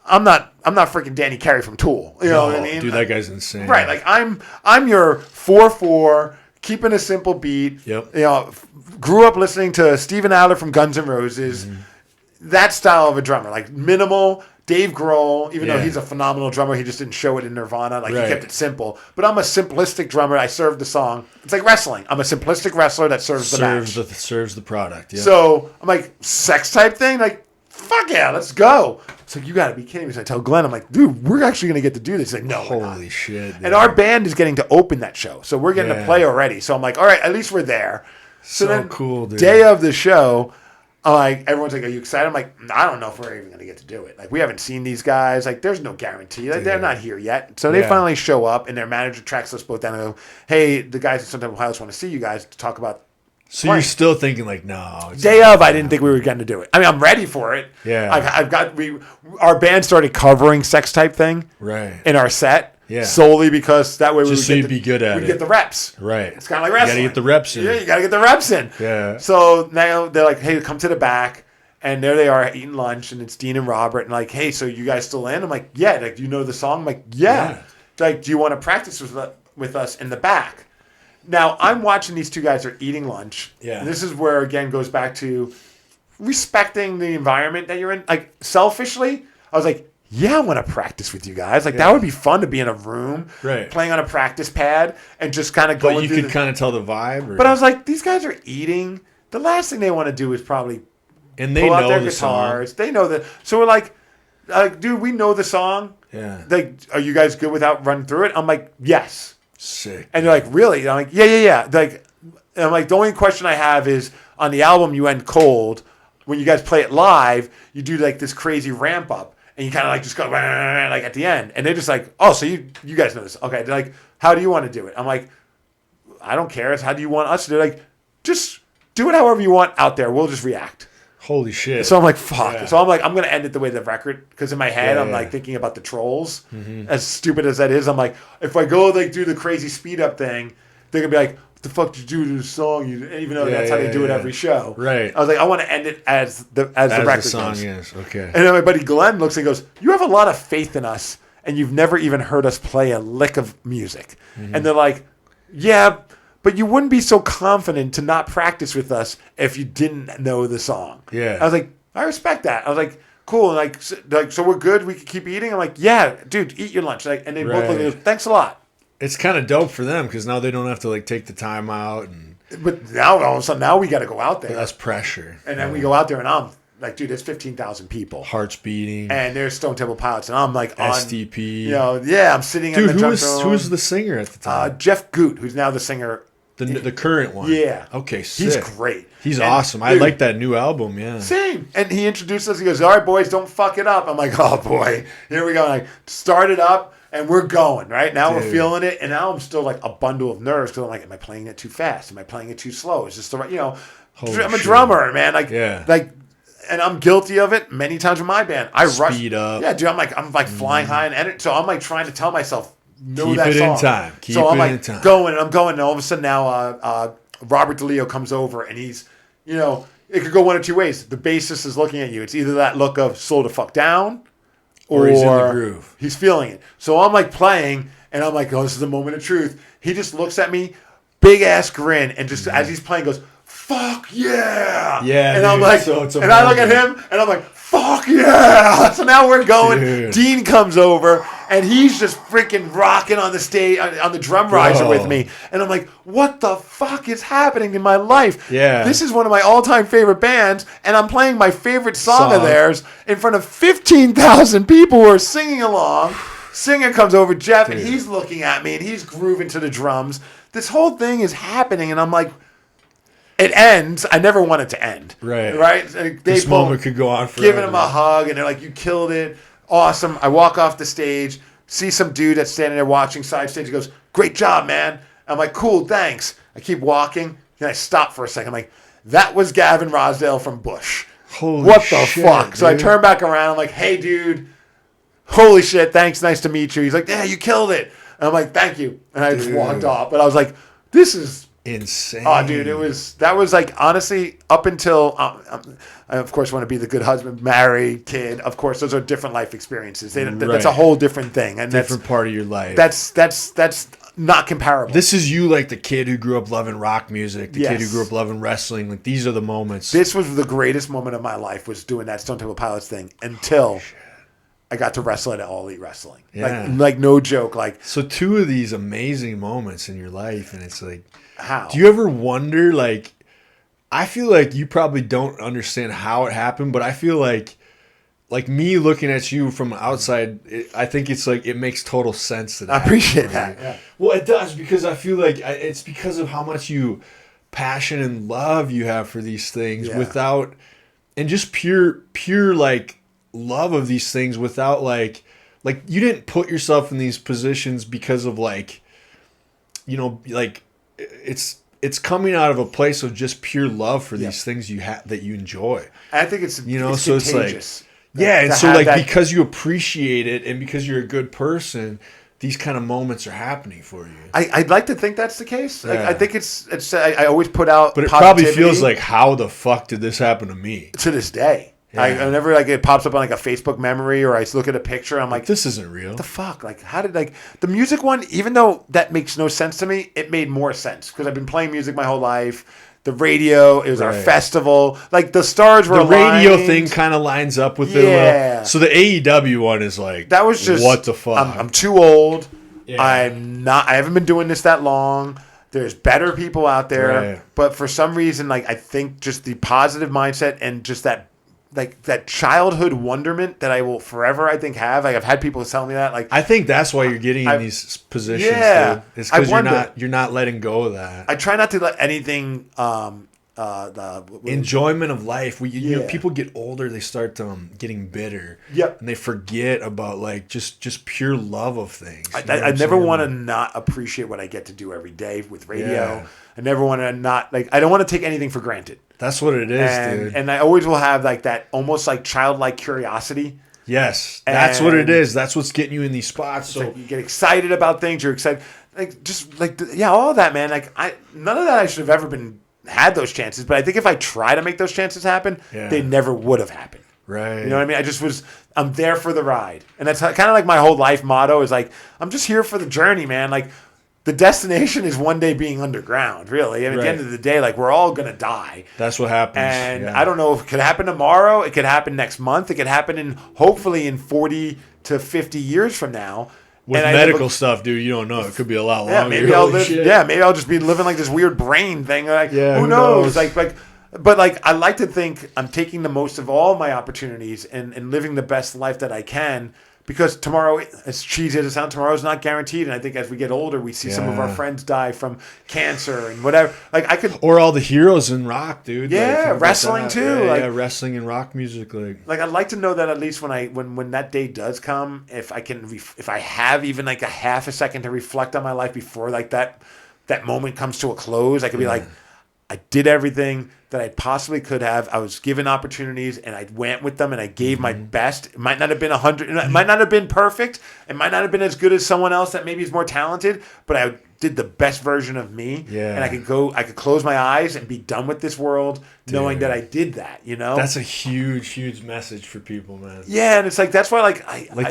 Speaker 2: freaking Danny Carey from Tool. You know what I mean?
Speaker 3: Dude, that guy's insane.
Speaker 2: Right. Like I'm your 4/4, keeping a simple beat.
Speaker 3: Yep.
Speaker 2: You know, grew up listening to Steven Adler from Guns N' Roses. Mm-hmm. that style of a drummer, like minimal. Dave Grohl, even though he's a phenomenal drummer, he just didn't show it in Nirvana. Like, he kept it simple. But I'm a simplistic drummer. I serve the song. It's like wrestling. I'm a simplistic wrestler that serves the match.
Speaker 3: Serves the product, yeah.
Speaker 2: So, I'm like, sex type thing? Like, fuck yeah, let's go. It's like, you got to be kidding me. So I tell Glenn, I'm like, dude, we're actually going to get to do this. He's like, no,
Speaker 3: holy shit. Dude.
Speaker 2: And our band is getting to open that show. So we're getting to play already. So I'm like, all right, at least we're there.
Speaker 3: So
Speaker 2: then,
Speaker 3: cool, dude.
Speaker 2: Day of the show, I'm like, everyone's like, are you excited? I'm like, I don't know if we're even going to get to do it. Like, we haven't seen these guys. Like, there's no guarantee. Like, they're not here yet. So they finally show up, and their manager tracks us both down and go, hey, the guys at Stone Temple Pilots want to see you guys to talk about.
Speaker 3: So you're still thinking like, no.
Speaker 2: Day of, I didn't think we were going to do it. I mean, I'm ready for it.
Speaker 3: Yeah.
Speaker 2: Our band started covering sex type thing in our set.
Speaker 3: Yeah.
Speaker 2: Solely because that way we
Speaker 3: would be good at it.
Speaker 2: We'd get the reps.
Speaker 3: Right.
Speaker 2: It's kind of like wrestling.
Speaker 3: You got to get the reps in.
Speaker 2: Yeah, you got to get the reps in.
Speaker 3: Yeah.
Speaker 2: So now they're like, hey, come to the back. And there they are eating lunch. And it's Dean and Robert. And like, hey, so you guys still in? I'm like, yeah. Like, do you know the song? I'm like, yeah. Like, do you want to practice with us in the back? Now, I'm watching these two guys are eating lunch.
Speaker 3: Yeah.
Speaker 2: And this is where, again, goes back to respecting the environment that you're in. Like, selfishly, I was like, yeah, I want to practice with you guys. Like, that would be fun to be in a room, playing on a practice pad, and just kind of going.
Speaker 3: But you could kind of tell the vibe. Or?
Speaker 2: But I was like, these guys are eating. The last thing they want to do is probably pull out their guitars. They know that. So we're like, dude, we know the song.
Speaker 3: Yeah.
Speaker 2: Like, are you guys good without running through it? I'm like, yes.
Speaker 3: Sick.
Speaker 2: And they're like, really? And I'm like, yeah. Like, and I'm like, the only question I have is on the album you end cold. When you guys play it live, you do like this crazy ramp up. And you kind of like just go like at the end. And they're just like, oh, so you guys know this. Okay. They're like, how do you want to do it? I'm like, I don't care. It's how do you want us to do it? They're like, just do it however you want out there. We'll just react.
Speaker 3: Holy shit.
Speaker 2: So I'm like, fuck. Yeah. So I'm like, I'm going to end it the way the record, because in my head, I'm like thinking about the trolls. Mm-hmm. As stupid as that is, I'm like, if I go like do the crazy speed up thing, they're going to be like, what the fuck did you do to the song? Even though that's how they do it every show.
Speaker 3: Right.
Speaker 2: I was like, I want to end it as the record
Speaker 3: song
Speaker 2: goes.
Speaker 3: is. Okay.
Speaker 2: And then my buddy Glenn looks and goes, you have a lot of faith in us, and you've never even heard us play a lick of music. Mm-hmm. And they're like, yeah, but you wouldn't be so confident to not practice with us if you didn't know the song.
Speaker 3: Yeah.
Speaker 2: I was like, I respect that. I was like, cool. Like so we're good. We can keep eating. I'm like, yeah, dude, eat your lunch. Like, and they both look and go, thanks a lot.
Speaker 3: It's kind of dope for them because now they don't have to like take the time out and.
Speaker 2: But now all of a sudden, now we got to go out there.
Speaker 3: But that's pressure.
Speaker 2: And then we go out there, and I'm like, dude, there's 15,000 people,
Speaker 3: hearts beating,
Speaker 2: and there's Stone Temple Pilots, and I'm like on
Speaker 3: SDP.
Speaker 2: You know, I'm sitting.
Speaker 3: Dude,
Speaker 2: in the
Speaker 3: who's the singer at the time?
Speaker 2: Jeff Goot, who's now the singer.
Speaker 3: The current one.
Speaker 2: Yeah.
Speaker 3: Okay, sick.
Speaker 2: He's great.
Speaker 3: He's awesome. Dude, I like that new album, yeah.
Speaker 2: Same. And he introduced us. He goes, all right, boys, don't fuck it up. I'm like, oh, boy. Here we go. And I start it up, and we're going, right? Now we're feeling it, and now I'm still like a bundle of nerves because I'm like, am I playing it too fast? Am I playing it too slow? Is this the right, I'm a drummer, man. Like, and I'm guilty of it many times in my band. I rush.
Speaker 3: Speed up.
Speaker 2: Yeah, dude, I'm like flying high in energy. So I'm like trying to tell myself,
Speaker 3: keep it in time.
Speaker 2: So I'm like going, and I'm going, and all of a sudden now Robert DeLeo comes over, and he's, it could go one of two ways. The bassist is looking at you. It's either that look of slow the fuck down,
Speaker 3: or he's in the groove.
Speaker 2: He's feeling it. So I'm like playing, and I'm like, oh, this is the moment of truth. He just looks at me, big ass grin, and just as he's playing goes, fuck yeah.
Speaker 3: Yeah.
Speaker 2: And I'm like, and I look at him, and I'm like, fuck yeah. So now we're going. Dude. Dean comes over, and he's just freaking rocking on the stage, on the drum riser with me. And I'm like, what the fuck is happening in my life?
Speaker 3: Yeah.
Speaker 2: This is one of my all-time favorite bands, and I'm playing my favorite song of theirs in front of 15,000 people who are singing along. Singer comes over, Jeff, and he's looking at me, and he's grooving to the drums. This whole thing is happening, and I'm like, it ends. I never want it to end. Right?
Speaker 3: This moment could go on forever.
Speaker 2: Giving him a hug, and they're like, you killed it. Awesome. I walk off the stage, see some dude that's standing there watching side stage. He goes, great job, man. I'm like, cool, thanks. I keep walking, and I stop for a second. I'm like, that was Gavin Rosdale from Bush.
Speaker 3: What
Speaker 2: the fuck?
Speaker 3: Dude.
Speaker 2: So I turn back around. I'm like, hey, dude. Holy shit, thanks. Nice to meet you. He's like, yeah, you killed it. And I'm like, thank you. And I just walked off. But I was like, this is
Speaker 3: insane.
Speaker 2: Oh, dude, that was like, honestly, up until I of course want to be the good husband, married, kid. Of course, those are different life experiences. That's a whole different thing, and
Speaker 3: different part of your life.
Speaker 2: That's not comparable.
Speaker 3: This is you, like the kid who grew up loving rock music, the kid who grew up loving wrestling. Like, these are the moments.
Speaker 2: This was the greatest moment of my life, was doing that Stone Temple Pilots thing until I got to wrestle at All Elite Wrestling.
Speaker 3: Yeah.
Speaker 2: Like no joke. Like,
Speaker 3: so 2 of these amazing moments in your life, and it's like,
Speaker 2: how?
Speaker 3: Do you ever wonder, like, I feel like you probably don't understand how it happened, but I feel like me looking at you from outside, I think it's like, it makes total sense.
Speaker 2: I appreciate that. Yeah.
Speaker 3: Well, it does, because I feel like it's because of how much passion and love you have for these things and just pure like love of these things without like you didn't put yourself in these positions because of like, you know, like it's coming out of a place of just pure love for these things that you enjoy.
Speaker 2: I think it's, you know,
Speaker 3: it's so
Speaker 2: contagious.
Speaker 3: It's like, and so like because you appreciate it and because you're a good person, these kind of moments are happening for you.
Speaker 2: I'd like to think that's the case. Like, I think it's I always put out,
Speaker 3: but it probably feels like, how the fuck did this happen to me?
Speaker 2: To this day. Yeah. Whenever like it pops up on like a Facebook memory, or I look at a picture, I'm like,
Speaker 3: this isn't real.
Speaker 2: What the fuck? Like, how did, like, the music one, even though that makes no sense to me, it made more sense because I've been playing music my whole life. The radio, it was our festival. Like, the stars were aligned.
Speaker 3: Radio thing kind of lines up with it a little. So the AEW one is like,
Speaker 2: that was just,
Speaker 3: what the fuck?
Speaker 2: I'm too old. Yeah. I haven't been doing this that long. There's better people out there. But for some reason, like, I think just the positive mindset and just that, like, that childhood wonderment that I will forever, I think, have. Like, I've had people tell me that. Like,
Speaker 3: I think that's why you're getting in these positions. Yeah, dude. It's because you're not letting go of that.
Speaker 2: I try not to let anything.
Speaker 3: Enjoyment of life. You know, people get older, they start getting bitter.
Speaker 2: Yep.
Speaker 3: And they forget about like just pure love of things.
Speaker 2: I never want to not appreciate what I get to do every day with radio. Yeah. I never want to not, like, I don't want to take anything for granted.
Speaker 3: That's what it is, dude.
Speaker 2: And I always will have like that almost like childlike curiosity.
Speaker 3: Yes, that's what it is. That's what's getting you in these spots. So
Speaker 2: like you get excited about things. You're excited, like just like all of that, man. Like none of that I should have ever had those chances. But I think if I try to make those chances happen, they never would have happened.
Speaker 3: Right.
Speaker 2: You know what I mean? I'm there for the ride, and that's kind of like my whole life motto is like, I'm just here for the journey, man. Like, the destination is one day being underground, really. I mean, at the end of the day, like, we're all going to die.
Speaker 3: That's what happens.
Speaker 2: And I don't know if it could happen tomorrow. It could happen next month. It could happen hopefully in 40 to 50 years from now.
Speaker 3: With medical stuff, dude, you don't know. It could be a lot longer.
Speaker 2: Yeah, maybe I'll just be living like this weird brain thing. Like, who knows? But I like to think I'm taking the most of all my opportunities and living the best life that I can. Because tomorrow, as cheesy as it sounds, tomorrow is not guaranteed. And I think as we get older, we see some of our friends die from cancer and whatever. Like, I could,
Speaker 3: or all the heroes in rock, dude.
Speaker 2: Yeah, like, wrestling too.
Speaker 3: Yeah, wrestling and rock music.
Speaker 2: Like, I'd like to know that at least when that day does come, if I have even like a half a second to reflect on my life before like that moment comes to a close, I could be like, I did everything that I possibly could have. I was given opportunities, and I went with them, and I gave my best. It might not have been 100. It might not have been perfect. It might not have been as good as someone else that maybe is more talented. But I did the best version of me.
Speaker 3: Yeah.
Speaker 2: And I could close my eyes and be done with this world, knowing that I did that. You know.
Speaker 3: That's a huge, huge message for people, man.
Speaker 2: Yeah, and it's like that's why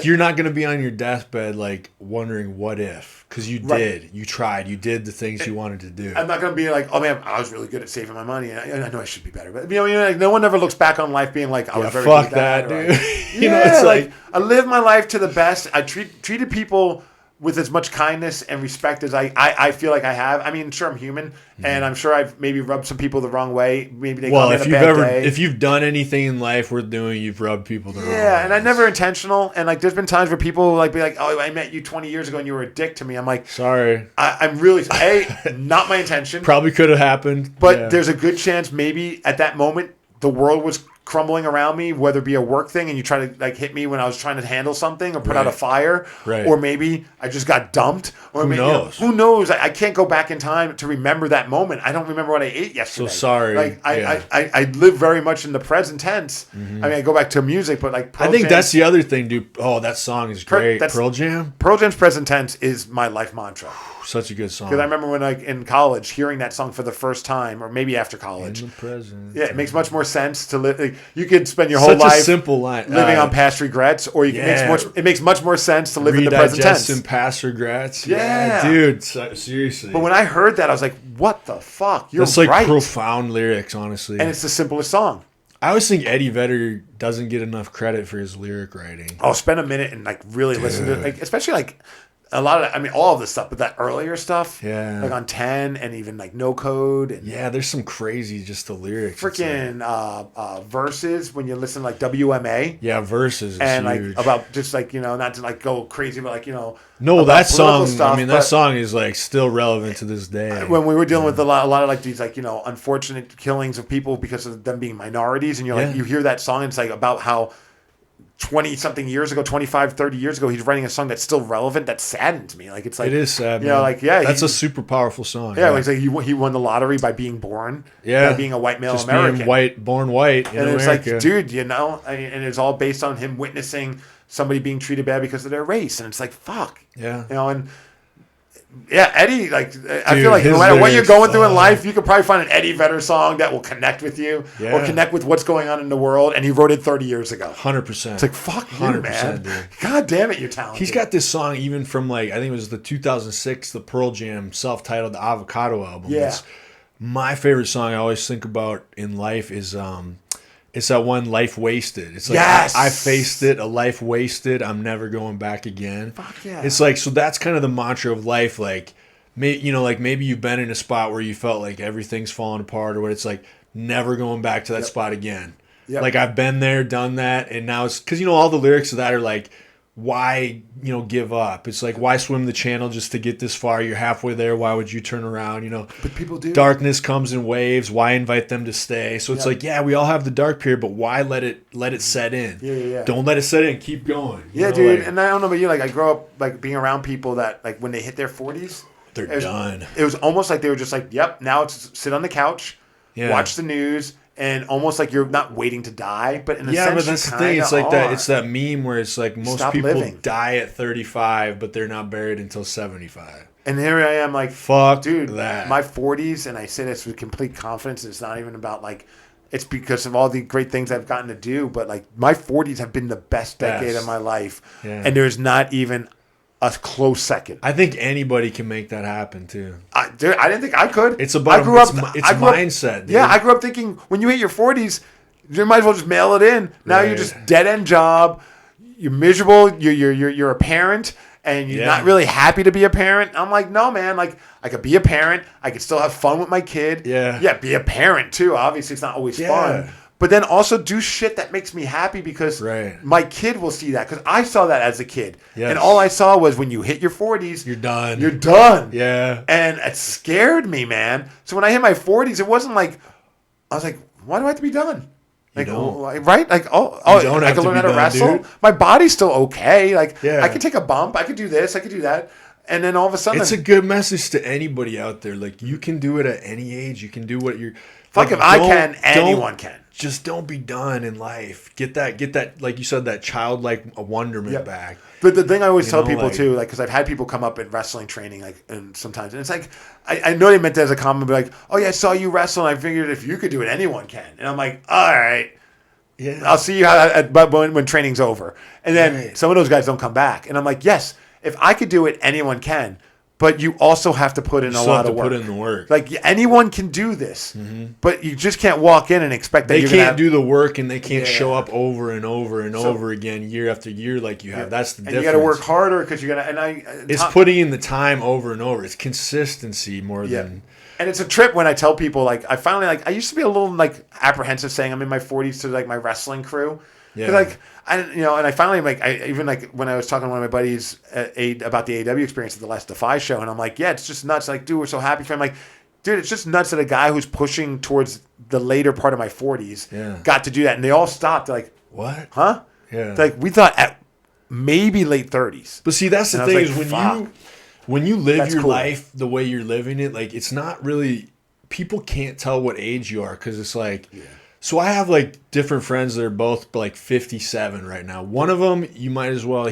Speaker 3: you're not gonna be on your deathbed like wondering what if, because you did, you tried, you did the things you wanted to do.
Speaker 2: I'm not gonna be like, oh man, I was really good at saving my money. I know I should be better, but like, no one ever looks back on life being like, I was very good at that,
Speaker 3: dude.
Speaker 2: It's like I live my life to the best. I treated people with as much kindness and respect as I feel like I have. I mean, sure, I'm human, and I'm sure I've maybe rubbed some people the wrong way. Maybe they got me on a bad day.
Speaker 3: If you've done anything in life worth doing, you've rubbed people the wrong way.
Speaker 2: Yeah, and I'm never intentional. And like, there's been times where people like be like, "Oh, I met you 20 years ago, and you were a dick to me." I'm like,
Speaker 3: sorry.
Speaker 2: I'm really not my intention.
Speaker 3: Probably could have happened,
Speaker 2: but there's a good chance maybe at that moment the world was crumbling around me, whether it be a work thing and you try to like hit me when I was trying to handle something or put out a fire, or maybe I just got dumped, or
Speaker 3: who knows?
Speaker 2: Who knows? I can't go back in time to remember that moment. I don't remember what I ate yesterday.
Speaker 3: So sorry.
Speaker 2: Like I live very much in the present tense. I mean, I go back to music, but like
Speaker 3: I think that's the other thing, dude. Oh, that song is great. Pearl Jam.
Speaker 2: Pearl Jam's present tense is my life mantra.
Speaker 3: Such a good song.
Speaker 2: Because I remember when in college hearing that song for the first time, or maybe after college.
Speaker 3: In the present.
Speaker 2: Yeah, it makes much more sense to live. Like, you could spend your whole life
Speaker 3: Such a simple line.
Speaker 2: living on past regrets, or it makes much more sense to live in the present tense.
Speaker 3: And past regrets.
Speaker 2: Yeah.
Speaker 3: Dude, seriously.
Speaker 2: But when I heard that, I was like, what the fuck? You're
Speaker 3: That's like
Speaker 2: right.
Speaker 3: profound lyrics, honestly.
Speaker 2: And it's the simplest song.
Speaker 3: I always think Eddie Vedder doesn't get enough credit for his lyric writing.
Speaker 2: I'll spend a minute and really listen to it, like, especially like a lot of, all of this stuff, but that earlier stuff, like on 10 and even like No Code. And
Speaker 3: there's some crazy, just the lyrics.
Speaker 2: Freaking verses when you listen to like WMA.
Speaker 3: Yeah, verses.
Speaker 2: And
Speaker 3: huge.
Speaker 2: like about just like, not to like go crazy, but like,
Speaker 3: No, that song,
Speaker 2: stuff,
Speaker 3: that song is like still relevant to this day.
Speaker 2: When we were dealing with a lot of like these like, unfortunate killings of people because of them being minorities, and you're like, you hear that song and it's like about how 20 something years ago, 25, 30 years ago, he's writing a song that's still relevant. That saddened me. Like, it's like,
Speaker 3: it is sad, that's a super powerful song.
Speaker 2: Yeah, it's like he won the lottery by being born, by being a white male
Speaker 3: just
Speaker 2: American,
Speaker 3: being born white in America.
Speaker 2: It's like, dude, and it's all based on him witnessing somebody being treated bad because of their race, and it's like, fuck, and Eddie, like, I feel like no matter what you're going through in life, you could probably find an Eddie Vedder song that will connect with you or connect with what's going on in the world, and he wrote it 30 years ago.
Speaker 3: 100%.
Speaker 2: It's like, fuck you, man. Dude. God damn it, you're talented.
Speaker 3: He's got this song even from, like, I think it was the 2006, the Pearl Jam self-titled The Avocado album.
Speaker 2: Yeah.
Speaker 3: It's my favorite song I always think about in life is it's that one, Life Wasted. It's like, I faced it, a life wasted. I'm never going back again.
Speaker 2: Fuck yeah.
Speaker 3: It's like, so that's kind of the mantra of life. Like, like maybe you've been in a spot where you felt like everything's falling apart, or what. It's like never going back to that spot again. Yep. Like, I've been there, done that, and now it's because all the lyrics of that are like, why give up? It's like, why swim the channel just to get this far? You're halfway there. Why would you turn around?
Speaker 2: But people do.
Speaker 3: Darkness comes in waves. Why invite them to stay? So it's like, we all have the dark period, but why let it set in?
Speaker 2: Yeah.
Speaker 3: Don't let it set in. Keep going.
Speaker 2: Yeah, dude. And I don't know about you. Like, I grew up like being around people that like when they hit their 40s,
Speaker 3: they're done.
Speaker 2: It was almost like they were just like, yep. Now it's sit on the couch, watch the news. And almost like you're not waiting to die, but in a sense,
Speaker 3: but that's the thing. It's like that. It's that meme where it's like most people die at 35, but they're not buried until 75.
Speaker 2: And here I am, like,
Speaker 3: fuck,
Speaker 2: dude,
Speaker 3: that.
Speaker 2: My 40s, and I say this with complete confidence. It's not even about like, it's because of all the great things I've gotten to do, but like my 40s have been the best decade of my life, and there's not even a close second.
Speaker 3: I think anybody can make that happen too.
Speaker 2: Dude, I didn't think I could.
Speaker 3: It's about it's mindset. Dude.
Speaker 2: Yeah, I grew up thinking when you hit your 40s, you might as well just mail it in. Now you're just dead end job. You're miserable. You're a parent, and you're not really happy to be a parent. I'm like, no, man. Like, I could be a parent. I could still have fun with my kid. Yeah. Be a parent too. Obviously, it's not always fun. But then also do shit that makes me happy because my kid will see that. Because I saw that as a kid. Yes. And all I saw was when you hit your 40s,
Speaker 3: you're done.
Speaker 2: You're done.
Speaker 3: Yeah.
Speaker 2: And it scared me, man. So when I hit my 40s, it wasn't like, I was like, why do I have to be done? Like, right? Like, I can learn how to wrestle. Dude. My body's still okay. Like, I can take a bump. I could do this. I could do that. And then all of a sudden,
Speaker 3: it's a good message to anybody out there. Like, you can do it at any age. You can do what you're.
Speaker 2: Fuck, if I can, anyone can.
Speaker 3: Just don't be done in life. Get that, like you said, that childlike wonderment back.
Speaker 2: But the thing I always tell people too, like, because I've had people come up in wrestling training, like, and sometimes, and it's like, I know they meant that as a comment, but like, oh yeah, I saw you wrestle, and I figured if you could do it, anyone can. And I'm like, all right, I'll see you when training's over. And then some of those guys don't come back, and I'm like, yes, if I could do it, anyone can. But you also have to put in a lot of work.
Speaker 3: Put in the work.
Speaker 2: Like, anyone can do this, but you just can't walk in and expect that
Speaker 3: they can't do the work, and they can't show up over and over and over again, year after year, like you have. That's the difference.
Speaker 2: And you got to work harder because you got to.
Speaker 3: It's putting in the time over and over. It's consistency more than.
Speaker 2: And it's a trip when I tell people, like, I finally, like, I used to be a little like apprehensive saying I'm in my 40s to like my wrestling crew. Yeah. Like, and I finally, like, even like when I was talking to one of my buddies about the AEW experience at the last Defy show, and I'm like, yeah, it's just nuts. Like, dude, we're so happy for him. Like, dude, it's just nuts that a guy who's pushing towards the later part of my 40s got to do that. And they all stopped. They're like,
Speaker 3: what?
Speaker 2: Huh?
Speaker 3: Yeah.
Speaker 2: Like, we thought at maybe late 30s.
Speaker 3: But see, that's the thing is when you live your life the way you're living it, like, it's not really, people can't tell what age you are because it's like, so I have like different friends that are both like 57 right now. One of them, he might as well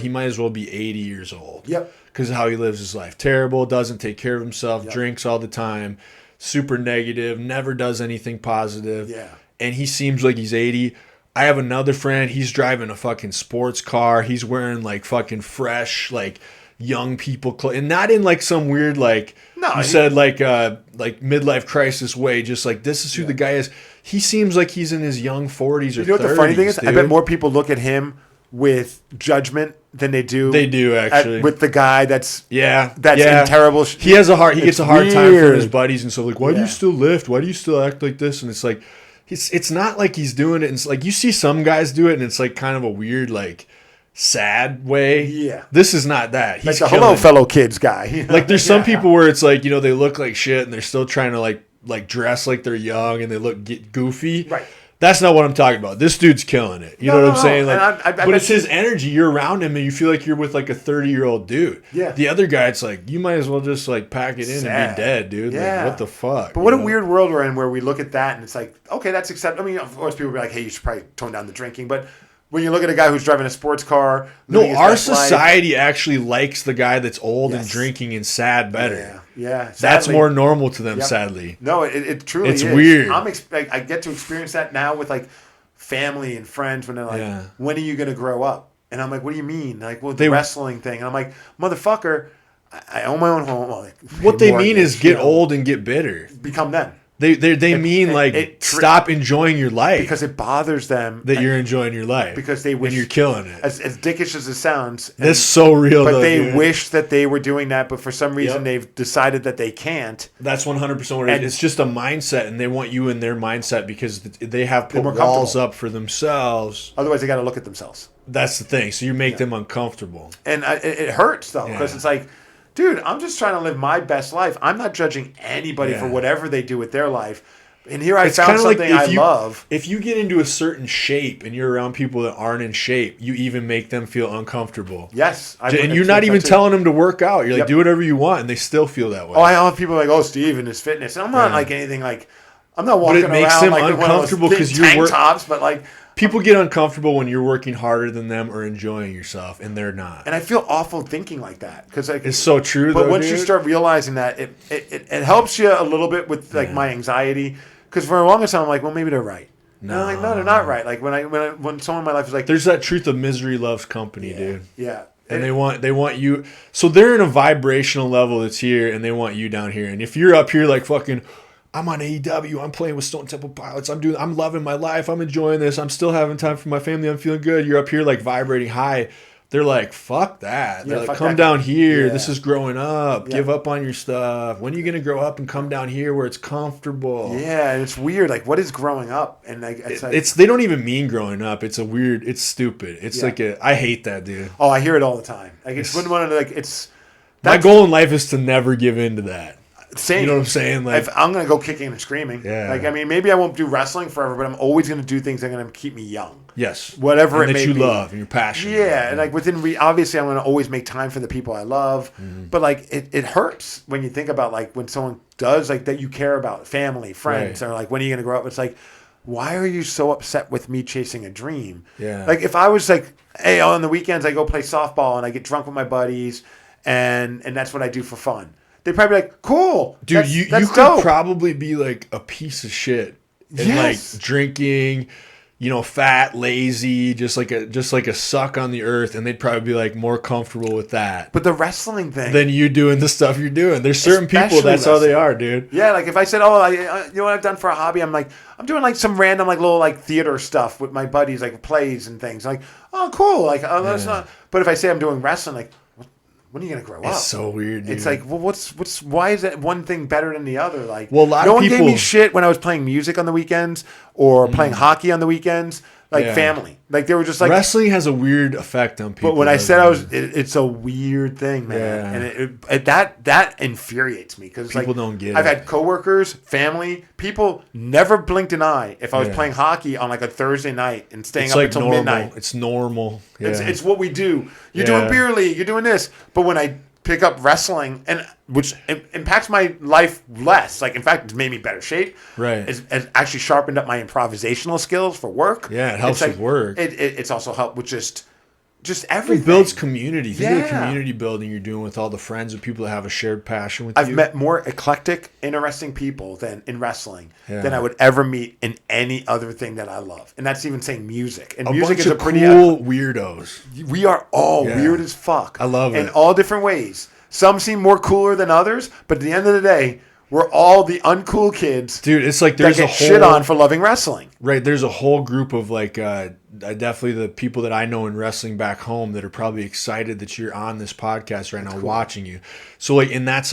Speaker 3: be 80 years old.
Speaker 2: Yep.
Speaker 3: because of how he lives his life. Terrible, doesn't take care of himself, drinks all the time, super negative, never does anything positive.
Speaker 2: Yeah.
Speaker 3: And he seems like he's 80. I have another friend, he's driving a fucking sports car. He's wearing like fucking fresh, like young people clothes. And not in like some weird, like, said like midlife crisis way. Just like, this is who the guy is. He seems like he's in his young 40s or 30s. You know what the funny thing is? Dude.
Speaker 2: I bet more people look at him with judgment than they do.
Speaker 3: They do actually
Speaker 2: with the guy that's in terrible.
Speaker 3: He has a hard. He gets a hard time from his buddies and so like, why do you still lift? Why do you still act like this? And it's like, it's not like he's doing it. And it's like you see some guys do it, and it's like kind of a weird like sad way.
Speaker 2: Yeah,
Speaker 3: this is not that. He's
Speaker 2: like the hello fellow kids guy.
Speaker 3: Like there's some people where it's like, you know, they look like shit and they're still trying to like dress like they're young and they get goofy.
Speaker 2: Right.
Speaker 3: That's not what I'm talking about. This dude's killing it. You know what I'm saying? Like,
Speaker 2: I
Speaker 3: but it's his energy. You're around him and you feel like you're with like a 30-year-old dude.
Speaker 2: Yeah.
Speaker 3: The other guy, it's like, you might as well just like pack it in and be dead, dude.
Speaker 2: Yeah.
Speaker 3: Like, what the fuck?
Speaker 2: But what a weird world we're in where we look at that and it's like, okay, that's acceptable. I mean, of course, people will be like, hey, you should probably tone down the drinking. But when you look at a guy who's driving a sports car.
Speaker 3: No, our society actually likes the guy that's old and drinking and sad better.
Speaker 2: Yeah.
Speaker 3: That's more normal to them, sadly.
Speaker 2: No, it truly is.
Speaker 3: It's weird.
Speaker 2: I get to experience that now with like family and friends when they're like, when are you going to grow up? And I'm like, what do you mean? Like, well, the wrestling thing. And I'm like, motherfucker, I own my own home. Well, like,
Speaker 3: what they mean is get old and get bitter.
Speaker 2: Become them.
Speaker 3: They mean stop enjoying your life.
Speaker 2: Because it bothers them.
Speaker 3: That you're enjoying your life.
Speaker 2: Because they wish.
Speaker 3: And you're killing it.
Speaker 2: As dickish as it sounds.
Speaker 3: That's so real,
Speaker 2: but they wish that they were doing that, but for some reason they've decided that they can't.
Speaker 3: That's 100% what it is. It's just a mindset, and they want you in their mindset because they have put walls up for themselves.
Speaker 2: Otherwise, they got to look at themselves.
Speaker 3: That's the thing. So you make them uncomfortable.
Speaker 2: And it hurts, though, because it's like, dude, I'm just trying to live my best life. I'm not judging anybody for whatever they do with their life. And here I found something I love.
Speaker 3: If you get into a certain shape and you're around people that aren't in shape, you even make them feel uncomfortable.
Speaker 2: Yes.
Speaker 3: And you're not even telling them to work out. You're like, do whatever you want, and they still feel that way.
Speaker 2: Oh, I have people like, oh, Steve and his fitness. And I'm not like anything like, I'm not walking around
Speaker 3: like
Speaker 2: one of those
Speaker 3: uncomfortable because you're
Speaker 2: tops, but like.
Speaker 3: People get uncomfortable when you're working harder than them or enjoying yourself, and they're not.
Speaker 2: And I feel awful thinking like that because
Speaker 3: it's so true.
Speaker 2: But once you start realizing that, it helps you a little bit with like my anxiety. Because for the longest time, I'm like, well, maybe they're right. No, like, no, they're not right. Like when someone in my life is like,
Speaker 3: there's that truth of misery loves company, dude.
Speaker 2: Yeah.
Speaker 3: And they want you. So they're in a vibrational level that's here, and they want you down here. And if you're up here like fucking, I'm on AEW, I'm playing with Stone Temple Pilots, I'm loving my life, I'm enjoying this, I'm still having time for my family, I'm feeling good. You're up here like vibrating high. They're like, fuck that. They're like, come down here. This is growing up. Give up on your stuff. When are you going to grow up and come down here where it's comfortable?
Speaker 2: Yeah, and it's weird. Like, what is growing up? And like,
Speaker 3: it's they don't even mean growing up. It's a weird. It's stupid. It's like I hate that, dude.
Speaker 2: Oh, I hear it all the time. Like, it's one of like it's.
Speaker 3: My goal in life is to never give in to that.
Speaker 2: Same.
Speaker 3: You know what I'm saying? Like,
Speaker 2: I'm gonna go kicking and screaming.
Speaker 3: Yeah.
Speaker 2: Like, I mean, maybe I won't do wrestling forever, but I'm always gonna do things that are gonna keep me young.
Speaker 3: Yes.
Speaker 2: Whatever
Speaker 3: and
Speaker 2: it may be.
Speaker 3: that you love and you're passionate.
Speaker 2: Yeah, and like obviously, I'm gonna always make time for the people I love. But like, it hurts when you think about like when someone does like that you care about, family, friends, or like when are you gonna grow up? It's like, why are you so upset with me chasing a dream?
Speaker 3: Yeah.
Speaker 2: Like if I was like, hey, on the weekends I go play softball and I get drunk with my buddies, and that's what I do for fun. They'd probably be like, cool.
Speaker 3: Dude, you could probably be like a piece of shit. And like drinking, you know, fat, lazy, just like a suck on the earth, and they'd probably be like more comfortable with that.
Speaker 2: But the wrestling thing.
Speaker 3: Than you doing the stuff you're doing. There's certain people that's how they are, dude.
Speaker 2: Yeah, like if I said, you know what I've done for a hobby? I'm doing like some random like little like theater stuff with my buddies, like plays and things. Like, oh, cool. Like, oh, that's not. But if I say I'm doing wrestling, like, when are you gonna grow up?
Speaker 3: It's so weird, dude.
Speaker 2: It's like, well, why is that one thing better than the other? Like,
Speaker 3: well, a lot
Speaker 2: no
Speaker 3: of
Speaker 2: one gave me shit when I was playing music on the weekends or playing hockey on the weekends. Like family, like they were just like
Speaker 3: wrestling has a weird effect on people.
Speaker 2: But when I said it's a weird thing, man, and that infuriates me because
Speaker 3: people don't get it.
Speaker 2: I've had coworkers, family, people never blinked an eye if I was playing hockey on like a Thursday night and staying up until midnight.
Speaker 3: It's normal. Yeah.
Speaker 2: It's what we do. You're doing beer league. You're doing this. But when I pick up wrestling, and which impacts my life less. Like, in fact, it's made me better shape.
Speaker 3: Right.
Speaker 2: It's actually sharpened up my improvisational skills for work.
Speaker 3: Yeah, it helps with work.
Speaker 2: It's also helped with just just everything.
Speaker 3: It builds community. Think of the
Speaker 2: Yeah.
Speaker 3: community building you're doing with all the friends and people that have a shared passion with
Speaker 2: I've
Speaker 3: you.
Speaker 2: met more eclectic, interesting people than in wrestling
Speaker 3: Yeah.
Speaker 2: than I would ever meet in any other thing that I love. And that's even saying music. And
Speaker 3: a
Speaker 2: music
Speaker 3: bunch
Speaker 2: is a
Speaker 3: of
Speaker 2: pretty
Speaker 3: cool weirdos.
Speaker 2: we are all
Speaker 3: Yeah.
Speaker 2: weird as fuck.
Speaker 3: I love
Speaker 2: in
Speaker 3: it.
Speaker 2: all different ways. Some seem more cooler than others, but at the end of the day, we're all the uncool kids
Speaker 3: Dude, it's like
Speaker 2: that
Speaker 3: there's a
Speaker 2: get
Speaker 3: whole
Speaker 2: shit on for loving wrestling.
Speaker 3: right. There's a whole group of like definitely the people that I know in wrestling back home that are probably excited that you're on this podcast right now, watching you. So like, and that's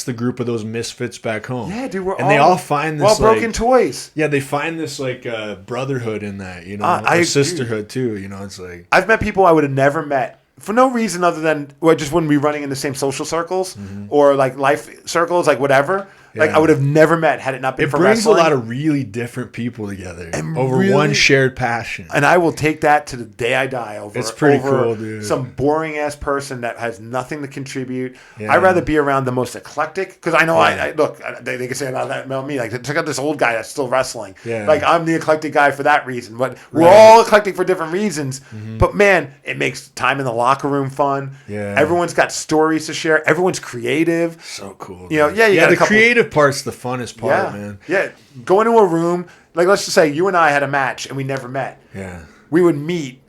Speaker 3: the group of those misfits back home.
Speaker 2: Yeah, dude,
Speaker 3: they all find this
Speaker 2: broken
Speaker 3: like,
Speaker 2: toys.
Speaker 3: yeah, they find this like brotherhood in that, you know,
Speaker 2: I
Speaker 3: or sisterhood too. You know, it's like
Speaker 2: I've met people I would have never met for no reason other than I just wouldn't be running in the same social circles or like life circles, like whatever. Like
Speaker 3: Yeah.
Speaker 2: I would have never met had it not been
Speaker 3: it
Speaker 2: for
Speaker 3: brings
Speaker 2: wrestling.
Speaker 3: a lot of really different people together
Speaker 2: And
Speaker 3: over
Speaker 2: really-
Speaker 3: one shared passion.
Speaker 2: And I will take that to the day I die over.
Speaker 3: It's pretty
Speaker 2: over
Speaker 3: cool, dude.
Speaker 2: Some boring ass person that has nothing to contribute.
Speaker 3: Yeah.
Speaker 2: I'd rather be around the most eclectic because I know
Speaker 3: Yeah.
Speaker 2: I look. They can say about me like check out this old guy that's still wrestling.
Speaker 3: Yeah.
Speaker 2: Like I'm the eclectic guy for that reason. But we're
Speaker 3: Right.
Speaker 2: all eclectic for different reasons. But man, it makes time in the locker room fun.
Speaker 3: Yeah.
Speaker 2: Everyone's got stories to share. Everyone's creative.
Speaker 3: So cool.
Speaker 2: You know,
Speaker 3: dude.
Speaker 2: yeah, you got a
Speaker 3: the
Speaker 2: couple-
Speaker 3: creative part's the funnest part,
Speaker 2: Yeah,
Speaker 3: man.
Speaker 2: yeah. Go into a room like let's just say you and I had a match and we never met.
Speaker 3: Yeah.
Speaker 2: We would meet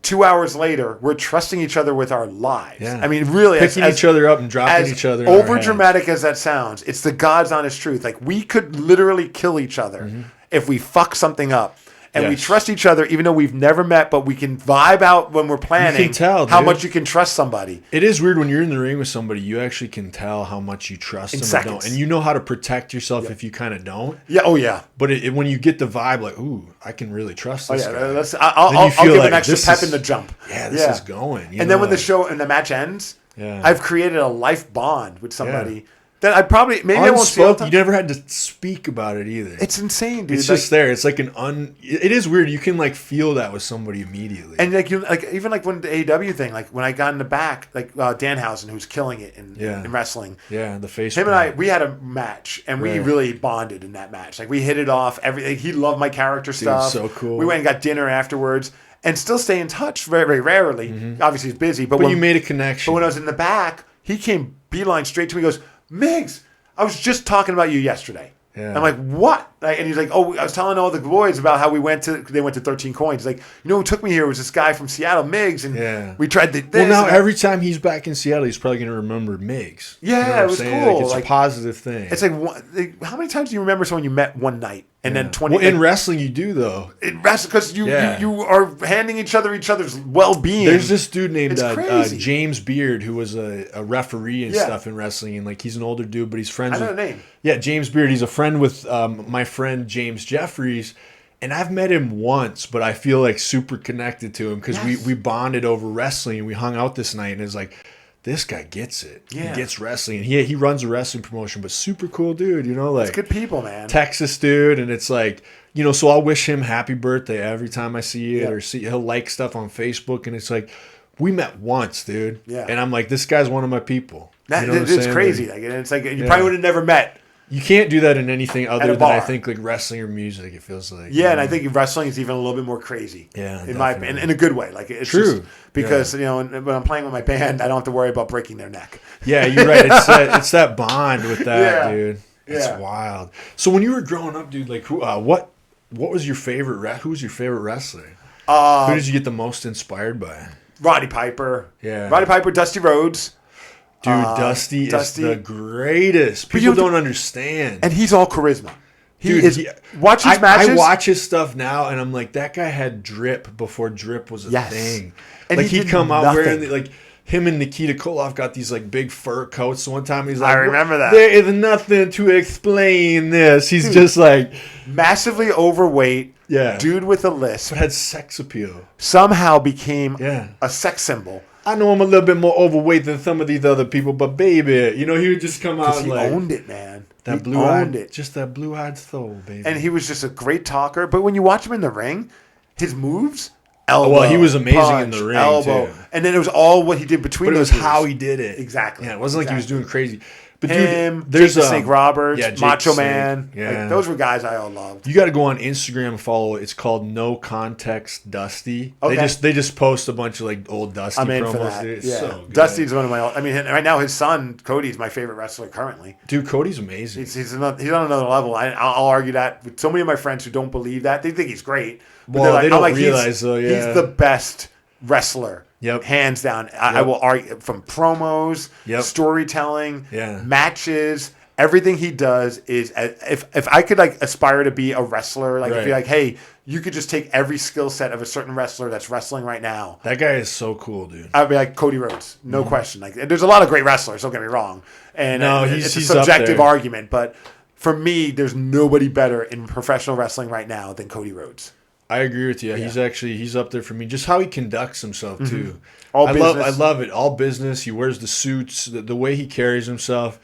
Speaker 2: 2 hours later. We're trusting each other with our lives.
Speaker 3: Yeah.
Speaker 2: I mean, really,
Speaker 3: Picking each other up and dropping
Speaker 2: as
Speaker 3: each other in our
Speaker 2: over
Speaker 3: heads.
Speaker 2: dramatic as that sounds, it's the God's honest truth. Like we could literally kill each other if we fuck something up. And we
Speaker 3: Yes.
Speaker 2: trust each other, even though we've never met, but we can vibe out when we're planning
Speaker 3: tell,
Speaker 2: how
Speaker 3: dude.
Speaker 2: much you can trust somebody.
Speaker 3: It is weird when you're in the ring with somebody, you actually can tell how much you trust
Speaker 2: In
Speaker 3: them or
Speaker 2: seconds.
Speaker 3: don't. And you know how to protect yourself if you kind of don't.
Speaker 2: Yeah. Oh yeah.
Speaker 3: But when you get the vibe, like, ooh, I can really trust
Speaker 2: Oh
Speaker 3: this
Speaker 2: yeah.
Speaker 3: guy.
Speaker 2: I'll
Speaker 3: Then you feel
Speaker 2: give
Speaker 3: like
Speaker 2: an extra
Speaker 3: this
Speaker 2: pep
Speaker 3: is-
Speaker 2: in the jump.
Speaker 3: Yeah, this is going. You
Speaker 2: And
Speaker 3: know,
Speaker 2: then when the
Speaker 3: like-
Speaker 2: show and the match ends,
Speaker 3: Yeah.
Speaker 2: I've created a life bond with somebody that I probably maybe I won't see all the
Speaker 3: Unspoken,
Speaker 2: time.
Speaker 3: you never had to speak about it either.
Speaker 2: It's insane, dude.
Speaker 3: It's
Speaker 2: Like-
Speaker 3: just there. It's like it is weird. You can like feel that with somebody immediately.
Speaker 2: and like you like even like when the AEW thing, like when I got in the back, like Danhausen, who's killing it in wrestling.
Speaker 3: yeah, the face.
Speaker 2: Him and I, we had a match, and we
Speaker 3: Right.
Speaker 2: really bonded in that match. Like we hit it off. Everything. He loved my character stuff.
Speaker 3: so cool.
Speaker 2: We went and got dinner afterwards, and still stay in touch very, very rarely. Obviously, he's busy,
Speaker 3: but
Speaker 2: when,
Speaker 3: you made a connection.
Speaker 2: But when I was in the back, he came beeline straight to me. He goes, Migs, I was just talking about you yesterday.
Speaker 3: Yeah.
Speaker 2: I'm like, what? Like, and he's like, oh, I was telling all the boys about how they went to 13 Coins. He's like, you know who took me here was this guy from Seattle, Migs, and
Speaker 3: Yeah.
Speaker 2: we tried this.
Speaker 3: well, now
Speaker 2: and
Speaker 3: every time he's back in Seattle, he's probably going to remember Migs.
Speaker 2: Yeah,
Speaker 3: You know what
Speaker 2: it
Speaker 3: I'm
Speaker 2: was
Speaker 3: saying?
Speaker 2: cool.
Speaker 3: Like, it's
Speaker 2: Like,
Speaker 3: a positive thing.
Speaker 2: it's like how many times do you remember someone you met one night and then 20?
Speaker 3: Well, in wrestling, you do though.
Speaker 2: Because you are handing each other's well-being.
Speaker 3: There's this dude named
Speaker 2: It's crazy.
Speaker 3: James Beard who was a referee and
Speaker 2: Yeah.
Speaker 3: stuff in wrestling, and like he's an older dude, but he's friends.
Speaker 2: I know
Speaker 3: with,
Speaker 2: the name.
Speaker 3: Yeah, James Beard. He's a friend with my friend James Jeffries, and I've met him once, but I feel like super connected to him because
Speaker 2: Yes.
Speaker 3: we bonded over wrestling. We hung out this night, and it's like, this guy gets it.
Speaker 2: Yeah.
Speaker 3: He gets wrestling, and he runs a wrestling promotion, but super cool dude. You know, like
Speaker 2: It's good people, man.
Speaker 3: Texas dude, and it's like, you know, so I'll wish him happy birthday every time I see it,
Speaker 2: Yeah.
Speaker 3: or he'll like stuff on Facebook, and it's like, we met once, dude.
Speaker 2: Yeah.
Speaker 3: And I'm like, this guy's one of my people.
Speaker 2: That,
Speaker 3: You know what I'm
Speaker 2: it's
Speaker 3: saying?
Speaker 2: crazy.
Speaker 3: Like,
Speaker 2: Like, and it's like you
Speaker 3: Yeah.
Speaker 2: probably would have never met.
Speaker 3: you can't do that in anything
Speaker 2: At
Speaker 3: other
Speaker 2: a
Speaker 3: than I
Speaker 2: bar.
Speaker 3: think like wrestling or music. It feels like.
Speaker 2: Yeah, and I think wrestling is even a little bit more crazy.
Speaker 3: Yeah,
Speaker 2: in my
Speaker 3: definitely.
Speaker 2: in a good way. Like it's
Speaker 3: True.
Speaker 2: just because you know when I'm playing with my band, I don't have to worry about breaking their neck.
Speaker 3: Yeah, you're right. It's that bond with that,
Speaker 2: Yeah.
Speaker 3: dude. It's
Speaker 2: Yeah.
Speaker 3: wild. So when you were growing up, dude, like what was your favorite? Who was your favorite wrestler? Who did you get the most inspired by?
Speaker 2: Roddy Piper.
Speaker 3: Yeah.
Speaker 2: Roddy Piper, Dusty Rhodes.
Speaker 3: Dude, Dusty is
Speaker 2: Dusty.
Speaker 3: the greatest.
Speaker 2: But
Speaker 3: People
Speaker 2: you-
Speaker 3: don't understand.
Speaker 2: And he's all charisma. He
Speaker 3: Dude,
Speaker 2: is. Watch his
Speaker 3: I
Speaker 2: matches.
Speaker 3: watch his stuff now, and I'm like, that guy had drip before drip was a
Speaker 2: Yes.
Speaker 3: thing.
Speaker 2: And
Speaker 3: like
Speaker 2: he
Speaker 3: he'd
Speaker 2: did
Speaker 3: come out
Speaker 2: nothing.
Speaker 3: wearing like him and Nikita Koloff got these like big fur coats. So one time he's like,
Speaker 2: I remember that.
Speaker 3: There is nothing to explain this. He's just like,
Speaker 2: Massively overweight.
Speaker 3: Yeah.
Speaker 2: Dude with a lisp.
Speaker 3: but had sex appeal.
Speaker 2: Somehow became
Speaker 3: Yeah.
Speaker 2: a sex symbol.
Speaker 3: I know I'm a little bit more overweight than some of these other people, but baby, you know, he would just come out
Speaker 2: Because he
Speaker 3: like
Speaker 2: owned it, man.
Speaker 3: that
Speaker 2: He
Speaker 3: blue
Speaker 2: owned
Speaker 3: eyed,
Speaker 2: it.
Speaker 3: just that blue eyed soul, baby.
Speaker 2: And he was just a great talker. But when you watch him in the ring, his moves, elbow,
Speaker 3: well, he was amazing in
Speaker 2: punch,
Speaker 3: the ring,
Speaker 2: elbow,
Speaker 3: too.
Speaker 2: and then it was all what he did between
Speaker 3: But it
Speaker 2: those
Speaker 3: was how
Speaker 2: moves.
Speaker 3: he did it.
Speaker 2: Exactly.
Speaker 3: Yeah, it wasn't like he was
Speaker 2: Exactly.
Speaker 3: doing crazy. But
Speaker 2: him,
Speaker 3: dude, there's
Speaker 2: Jake the Snake Roberts,
Speaker 3: Jake
Speaker 2: Macho
Speaker 3: the Snake.
Speaker 2: Man.
Speaker 3: Yeah.
Speaker 2: Like, those were guys I all loved.
Speaker 3: You got to go on Instagram and follow it. It's called No Context Dusty.
Speaker 2: Okay.
Speaker 3: They just post a bunch of like old Dusty
Speaker 2: I'm in
Speaker 3: promos.
Speaker 2: for that.
Speaker 3: Dude. It's
Speaker 2: Yeah.
Speaker 3: so good.
Speaker 2: Dusty's one of my. I mean, right now his son Cody's my favorite wrestler currently.
Speaker 3: Dude, Cody's amazing.
Speaker 2: He's on another level. I'll argue that with so many of my friends who don't believe that. They think he's great. But
Speaker 3: Well, they don't
Speaker 2: I'm
Speaker 3: realize though. Yeah,
Speaker 2: he's the best wrestler.
Speaker 3: Yep.
Speaker 2: Hands down. I will argue from promos, storytelling, matches. Everything he does is if I could like aspire to be a wrestler, like if you're like, hey, you could just take every skill set of a certain wrestler that's wrestling right now.
Speaker 3: That guy is so cool, dude.
Speaker 2: I'd be like Cody Rhodes, no question. Like, there's a lot of great wrestlers. Don't get me wrong, and it's a subjective argument, but for me, there's nobody better in professional wrestling right now than Cody Rhodes.
Speaker 3: I agree with you. Yeah. He's up there for me. Just how he conducts himself too.
Speaker 2: I
Speaker 3: love it. All business. He wears the suits. The way he carries himself.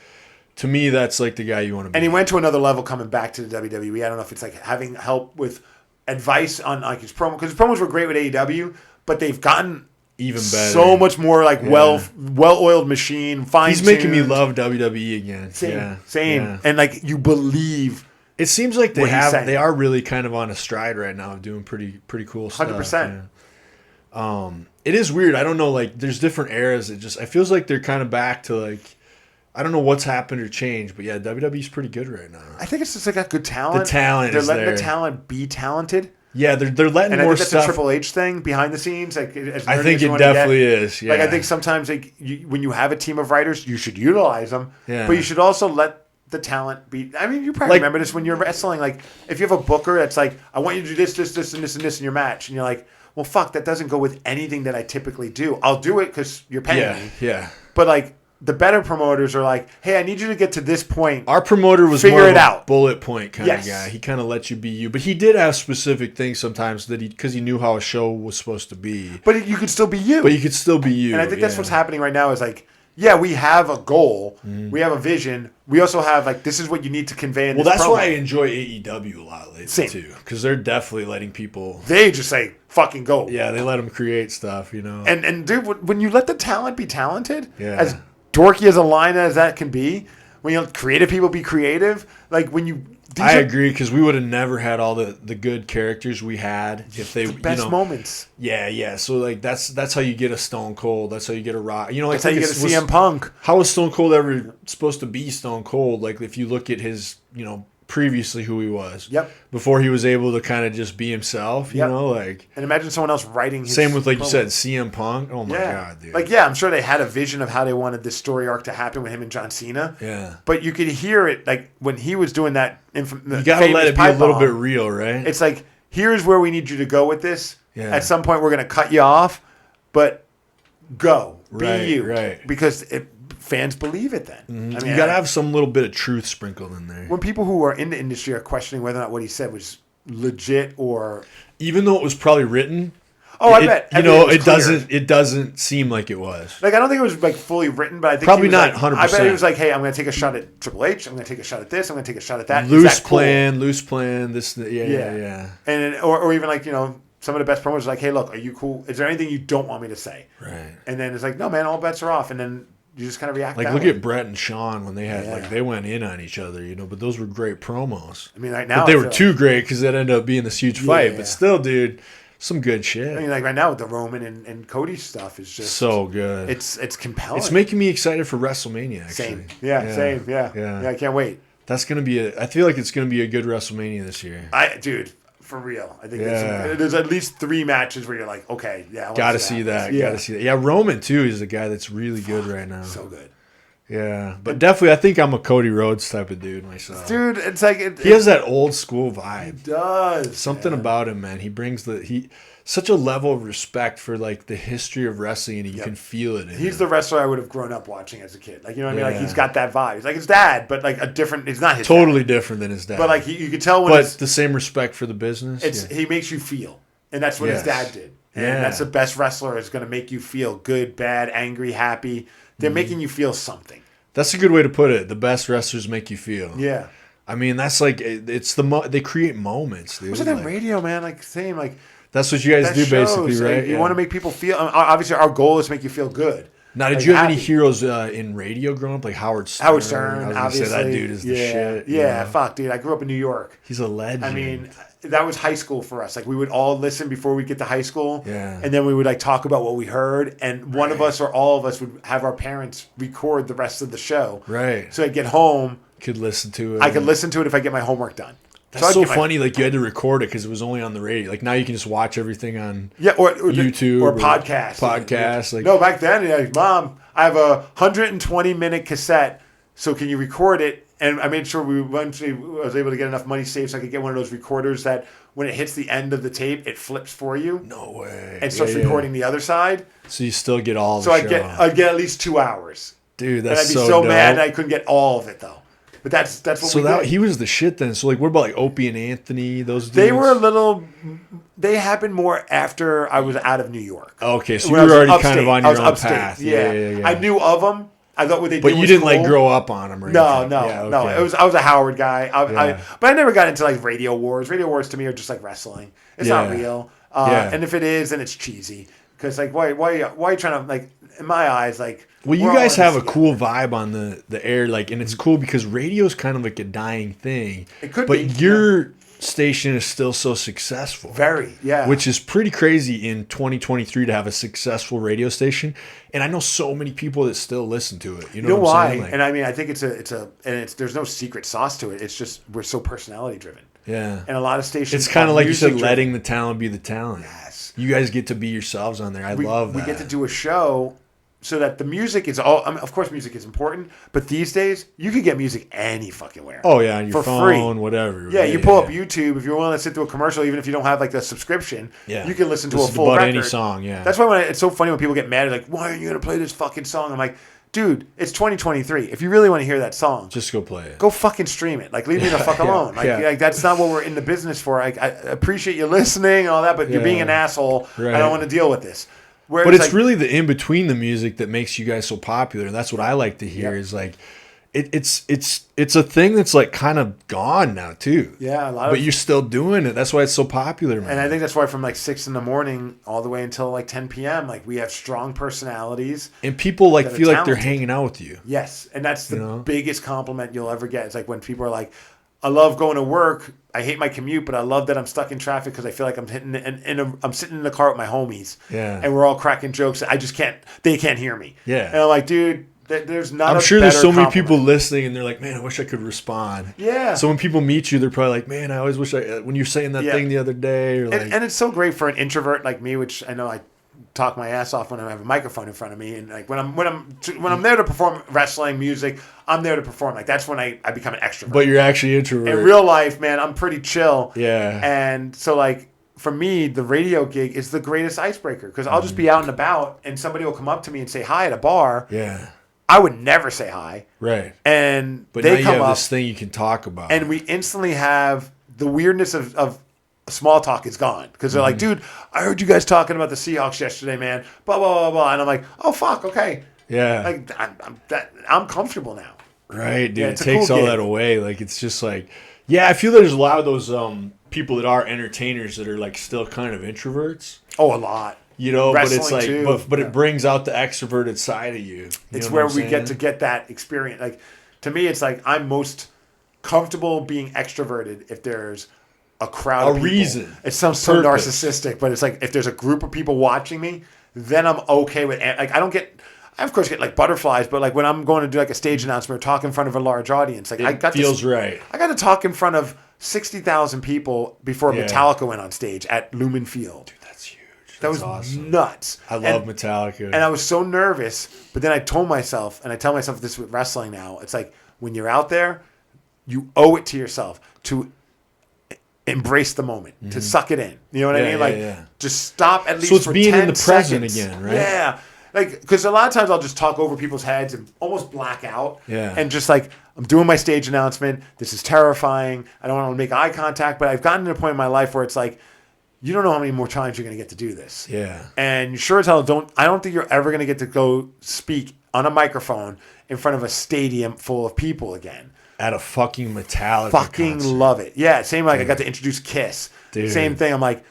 Speaker 3: To me, that's like the guy you want to be.
Speaker 2: And he went to another level coming back to the WWE. I don't know if it's like having help with advice on like his promo, because his promos were great with AEW, but they've gotten
Speaker 3: even better,
Speaker 2: so much more like well-oiled machine. He's
Speaker 3: making me love WWE again.
Speaker 2: Same. Yeah. And like you believe.
Speaker 3: It seems like they are really kind of on a stride right now, doing pretty cool stuff.
Speaker 2: 100%.
Speaker 3: Yeah. It is weird. I don't know. Like there's different eras. It feels like they're kind of back to like. I don't know what's happened or changed, but yeah, WWE's pretty good right now.
Speaker 2: I think it's just like got good talent.
Speaker 3: The talent
Speaker 2: they're
Speaker 3: is
Speaker 2: letting
Speaker 3: there.
Speaker 2: The talent be talented.
Speaker 3: Yeah, they're letting
Speaker 2: and
Speaker 3: more
Speaker 2: I think
Speaker 3: stuff.
Speaker 2: That's a Triple H thing behind the scenes. Like,
Speaker 3: I think it definitely is. Yeah.
Speaker 2: Like I think sometimes like when you have a team of writers, you should utilize them,
Speaker 3: yeah.
Speaker 2: but you should also let the talent be. I mean, you probably remember this when you're wrestling. Like if you have a booker that's like, I want you to do this, and this, and this in your match, and you're like, well, fuck, that doesn't go with anything that I typically do. I'll do it because you're paying me.
Speaker 3: Yeah.
Speaker 2: But like. The better promoters are like, hey, I need you to get to this point.
Speaker 3: Our promoter was more of a bullet point kind of guy. He kind of let you be you. But he did have specific things sometimes because he knew how a show was supposed to be.
Speaker 2: But you could still be you.
Speaker 3: And
Speaker 2: I think that's what's happening right now is like, yeah, we have a goal. We have a vision. We also have like, this is what you need to convey in this
Speaker 3: that's
Speaker 2: promo.
Speaker 3: why I enjoy AEW a lot lately too. Because they're definitely letting people.
Speaker 2: They just say, fucking go.
Speaker 3: Yeah, they let them create stuff, you know.
Speaker 2: And dude, when you let the talent be talented, as dorky as a line as that can be, when you let creative people be creative, like when you...
Speaker 3: I agree, because we would have never had all the good characters we had if they...
Speaker 2: The best moments.
Speaker 3: Yeah. So, like, that's how you get a Stone Cold. That's how you get a Rock. You know, like,
Speaker 2: that's how you get a CM Punk.
Speaker 3: How was Stone Cold ever supposed to be Stone Cold? Like, if you look at his, you know, previously who he was.
Speaker 2: Yep.
Speaker 3: Before he was able to kind of just be himself, you know, like...
Speaker 2: And imagine someone else writing his...
Speaker 3: Same with, like you said, CM Punk. Oh, my God, dude.
Speaker 2: Like, I'm sure they had a vision of how they wanted this story arc to happen with him and John Cena.
Speaker 3: Yeah.
Speaker 2: But you could hear it, like, when he was doing that...
Speaker 3: You got to let it be a little bit real, right?
Speaker 2: It's like, here's where we need you to go with this.
Speaker 3: Yeah.
Speaker 2: At some point, we're going to cut you off, but go. Be you.
Speaker 3: Right.
Speaker 2: Because fans believe it then.
Speaker 3: Mm-hmm. I mean, you got to have some little bit of truth sprinkled in there.
Speaker 2: When people who are in the industry are questioning whether or not what he said was legit or...
Speaker 3: Even though it was probably written...
Speaker 2: I bet.
Speaker 3: You know, it doesn't seem like it was.
Speaker 2: Like, I don't think it was, like, fully written, but I think
Speaker 3: probably not
Speaker 2: like,
Speaker 3: 100%.
Speaker 2: I bet he was like, hey, I'm going to take a shot at Triple H. I'm going to take a shot at this. I'm going to take a shot at that.
Speaker 3: Loose plan. This, yeah.
Speaker 2: And or even, like, you know, some of the best promos are like, hey, look, are you cool? Is there anything you don't want me to say?
Speaker 3: Right.
Speaker 2: And then it's like, no, man, all bets are off. And then you just kind of react
Speaker 3: like,
Speaker 2: that
Speaker 3: look
Speaker 2: way.
Speaker 3: at Brett and Sean when they had, like, they went in on each other, you know, but those were great promos.
Speaker 2: I mean, right now...
Speaker 3: But they were too great because that ended up being this huge fight.
Speaker 2: Yeah.
Speaker 3: But still, dude... Some good shit.
Speaker 2: I mean, like right now with the Roman and Cody stuff is just
Speaker 3: so good.
Speaker 2: It's compelling.
Speaker 3: It's making me excited for WrestleMania. Actually,
Speaker 2: same. Yeah. I can't wait.
Speaker 3: That's gonna be I feel like it's gonna be a good WrestleMania this year.
Speaker 2: Dude, for real. I think there's at least 3 matches where you're like, okay, I
Speaker 3: gotta see that.
Speaker 2: Yeah.
Speaker 3: Gotta see that. Yeah, Roman too is a guy that's really good right now.
Speaker 2: So good.
Speaker 3: Yeah, but definitely, I think I'm a Cody Rhodes type of dude myself.
Speaker 2: Dude, it's like
Speaker 3: he has that old school vibe.
Speaker 2: He does.
Speaker 3: Something about him, man. He brings such a level of respect for like the history of wrestling, and you can feel it.
Speaker 2: He's the wrestler I would have grown up watching as a kid. Like, you know what I mean? Like, he's got that vibe. He's like his dad, but like a different. It's not his
Speaker 3: totally different than his dad.
Speaker 2: But like you could tell when.
Speaker 3: But the same respect for the business.
Speaker 2: He makes you feel, and that's what his dad did. And that's the best wrestler is going to make you feel good, bad, angry, happy. They're making you feel something.
Speaker 3: That's a good way to put it. The best wrestlers make you feel.
Speaker 2: Yeah.
Speaker 3: I mean, that's like it's they create moments, dude.
Speaker 2: What's it on radio, man? Like
Speaker 3: that's what you guys do, basically, right?
Speaker 2: You want to make people feel. Obviously, our goal is to make you feel good,
Speaker 3: Now, did you have any heroes in radio growing up, like Howard Stern?
Speaker 2: Howard Stern, obviously.
Speaker 3: Say, that dude is the shit.
Speaker 2: Yeah, fuck, dude. I grew up in New York.
Speaker 3: He's a legend.
Speaker 2: I mean, that was high school for us. Like, we would all listen before we get to high school.
Speaker 3: Yeah.
Speaker 2: And then we would, like, talk about what we heard. And one of us or all of us would have our parents record the rest of the show.
Speaker 3: Right.
Speaker 2: So I'd get home.
Speaker 3: Could listen to it.
Speaker 2: I could listen to it if I get my homework done.
Speaker 3: That's so funny. Like, you had to record it because it was only on the radio. Like, now you can just watch everything on
Speaker 2: or
Speaker 3: YouTube
Speaker 2: or podcasts.
Speaker 3: Podcasts. Like,
Speaker 2: no, back then, like, Mom, I have a 120-minute cassette, so can you record it? And I made sure I was able to get enough money saved so I could get one of those recorders that when it hits the end of the tape, it flips for you.
Speaker 3: No way.
Speaker 2: And starts recording the other side.
Speaker 3: So you still get all the
Speaker 2: show. So I'd get at least 2 hours.
Speaker 3: Dude, that's so
Speaker 2: And I'd be so mad I couldn't get all of it, though. But that's what we did.
Speaker 3: He was the shit then. So, like, what about, like, Opie and Anthony, those dudes?
Speaker 2: They were a little... They happened more after I was out of New York.
Speaker 3: Okay, so you were already kind of on your own path.
Speaker 2: Yeah. I knew of them. I thought what they did was
Speaker 3: But you didn't,
Speaker 2: cool.
Speaker 3: like, grow up on them or anything?
Speaker 2: No. I was a Howard guy. But I never got into, like, Radio Wars. Radio Wars, to me, are just like wrestling. It's not real. And if it is, then it's cheesy. Because, like, why are you trying to, like, in my eyes, like...
Speaker 3: Well, you guys have a cool vibe on the air, like, and it's cool because radio is kind of like a dying thing.
Speaker 2: It could
Speaker 3: be.
Speaker 2: But
Speaker 3: your station is still so successful.
Speaker 2: Very, yeah.
Speaker 3: Which is pretty crazy in 2023 to have a successful radio station. And I know so many people that still listen to it. You know what I'm saying? Like,
Speaker 2: and I mean, I think there's no secret sauce to it. It's just we're so personality driven.
Speaker 3: Yeah.
Speaker 2: And a lot of stations.
Speaker 3: It's kind of like you said, letting the talent be the talent.
Speaker 2: Yes.
Speaker 3: You guys get to be yourselves on there. I love that.
Speaker 2: We get to do a show so that the music is all. I mean, of course, music is important, but these days you can get music any fucking where.
Speaker 3: Oh yeah, on your phone,
Speaker 2: free.
Speaker 3: Whatever.
Speaker 2: Yeah, you pull up YouTube if you're willing to sit through a commercial, even if you don't have like the subscription.
Speaker 3: Yeah.
Speaker 2: You can listen to a full record.
Speaker 3: Any song. Yeah.
Speaker 2: That's why it's so funny when people get mad, like, why aren't you gonna play this fucking song? I'm like, dude, it's 2023. If you really want to hear that song,
Speaker 3: just go play it.
Speaker 2: Go fucking stream it. Like, leave me the fuck alone. Like, like, that's not what we're in the business for. I appreciate you listening and all that, but you're being an asshole. Right. I don't want to deal with this.
Speaker 3: Whereas, but it's like, really the in between the music that makes you guys so popular, and that's what I like to hear. Is like, it's a thing that's like kind of gone now too.
Speaker 2: Yeah,
Speaker 3: but you're still doing it. That's why it's so popular, man.
Speaker 2: And I think that's why from like 6 a.m. all the way until like 10 p.m. like we have strong personalities,
Speaker 3: and people like feel like they're hanging out with you.
Speaker 2: Yes, and that's the biggest compliment you'll ever get. It's like when people are like, I love going to work. I hate my commute, but I love that I'm stuck in traffic because I feel like I'm I'm sitting in the car with my homies.
Speaker 3: Yeah.
Speaker 2: And we're all cracking jokes. I just can't. They can't hear me.
Speaker 3: Yeah.
Speaker 2: And I'm like, dude, there's not.
Speaker 3: I'm sure there's so many people listening, and they're like, man, I wish I could respond.
Speaker 2: Yeah.
Speaker 3: So when people meet you, they're probably like, man, I always wish when you're saying that thing the other day. Or like,
Speaker 2: and it's so great for an introvert like me, which I know I talk my ass off when I have a microphone in front of me, and like when I'm there to perform wrestling music, I'm there to perform. Like that's when I become an extrovert.
Speaker 3: But you're actually introvert.
Speaker 2: In real life, man, I'm pretty chill.
Speaker 3: Yeah.
Speaker 2: And so like for me, the radio gig is the greatest icebreaker because I'll just be out and about, and somebody will come up to me and say hi at a bar.
Speaker 3: Yeah.
Speaker 2: I would never say hi.
Speaker 3: Right.
Speaker 2: And
Speaker 3: but
Speaker 2: they
Speaker 3: now
Speaker 2: come
Speaker 3: you have
Speaker 2: up,
Speaker 3: this thing you can talk about,
Speaker 2: and we instantly have the weirdness of small talk is gone because they're like, dude, I heard you guys talking about the Seahawks yesterday, man. Blah blah blah blah, and I'm like, oh fuck, okay,
Speaker 3: yeah,
Speaker 2: like I'm comfortable now.
Speaker 3: Right, dude. It takes all that away. Like it's just like, yeah, I feel there's a lot of those people that are entertainers that are like still kind of introverts.
Speaker 2: Oh, a lot.
Speaker 3: You know,
Speaker 2: Wrestling
Speaker 3: but it's like,
Speaker 2: too.
Speaker 3: but it brings out the extroverted side of you.
Speaker 2: It's where we get to get that experience. Like to me, it's like I'm most comfortable being extroverted if there's a crowd of people.
Speaker 3: Reason.
Speaker 2: It sounds so narcissistic, but it's like if there's a group of people watching me, then I'm okay with like I of course get like butterflies, but like when I'm going to do like a stage announcement or talk in front of a large audience, like
Speaker 3: it feels right.
Speaker 2: I got to talk in front of 60,000 people before Metallica went on stage at Lumen Field.
Speaker 3: Dude, that's huge.
Speaker 2: That was
Speaker 3: awesome.
Speaker 2: Nuts.
Speaker 3: I love Metallica.
Speaker 2: And I was so nervous, but then I told myself, and I tell myself this with wrestling now, it's like when you're out there, you owe it to yourself to embrace the moment, to suck it in. You know what I mean? Like, just stop at least for 10 seconds. So it's being in the present
Speaker 3: again, right?
Speaker 2: Yeah. Like, because a lot of times I'll just talk over people's heads and almost black out.
Speaker 3: Yeah.
Speaker 2: And just like, I'm doing my stage announcement. This is terrifying. I don't want to make eye contact, but I've gotten to a point in my life where it's like, you don't know how many more times you're going to get to do this.
Speaker 3: Yeah.
Speaker 2: And you sure as hell I don't think you're ever going to get to go speak on a microphone in front of a stadium full of people again.
Speaker 3: At a fucking Metallica concert.
Speaker 2: Love it. Yeah, same like I got to introduce Kiss.
Speaker 3: Dude.
Speaker 2: Same thing. I'm like,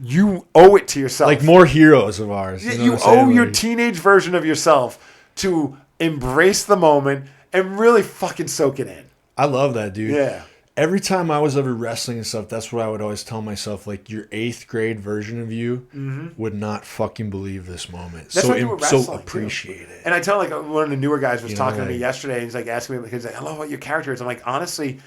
Speaker 2: you owe it to yourself.
Speaker 3: Like more heroes of ours.
Speaker 2: You owe your teenage version of yourself to embrace the moment and really fucking soak it in.
Speaker 3: I love that, dude.
Speaker 2: Yeah.
Speaker 3: Every time I was ever wrestling and stuff, that's what I would always tell myself. Like, your 8th grade version of you would not fucking believe this moment.
Speaker 2: That's what I do with wrestling,
Speaker 3: so appreciate it.
Speaker 2: And I tell, like, one of the newer guys was talking to me
Speaker 3: like,
Speaker 2: yesterday, and he's like asking me, because I love what your character is. I'm like, honestly,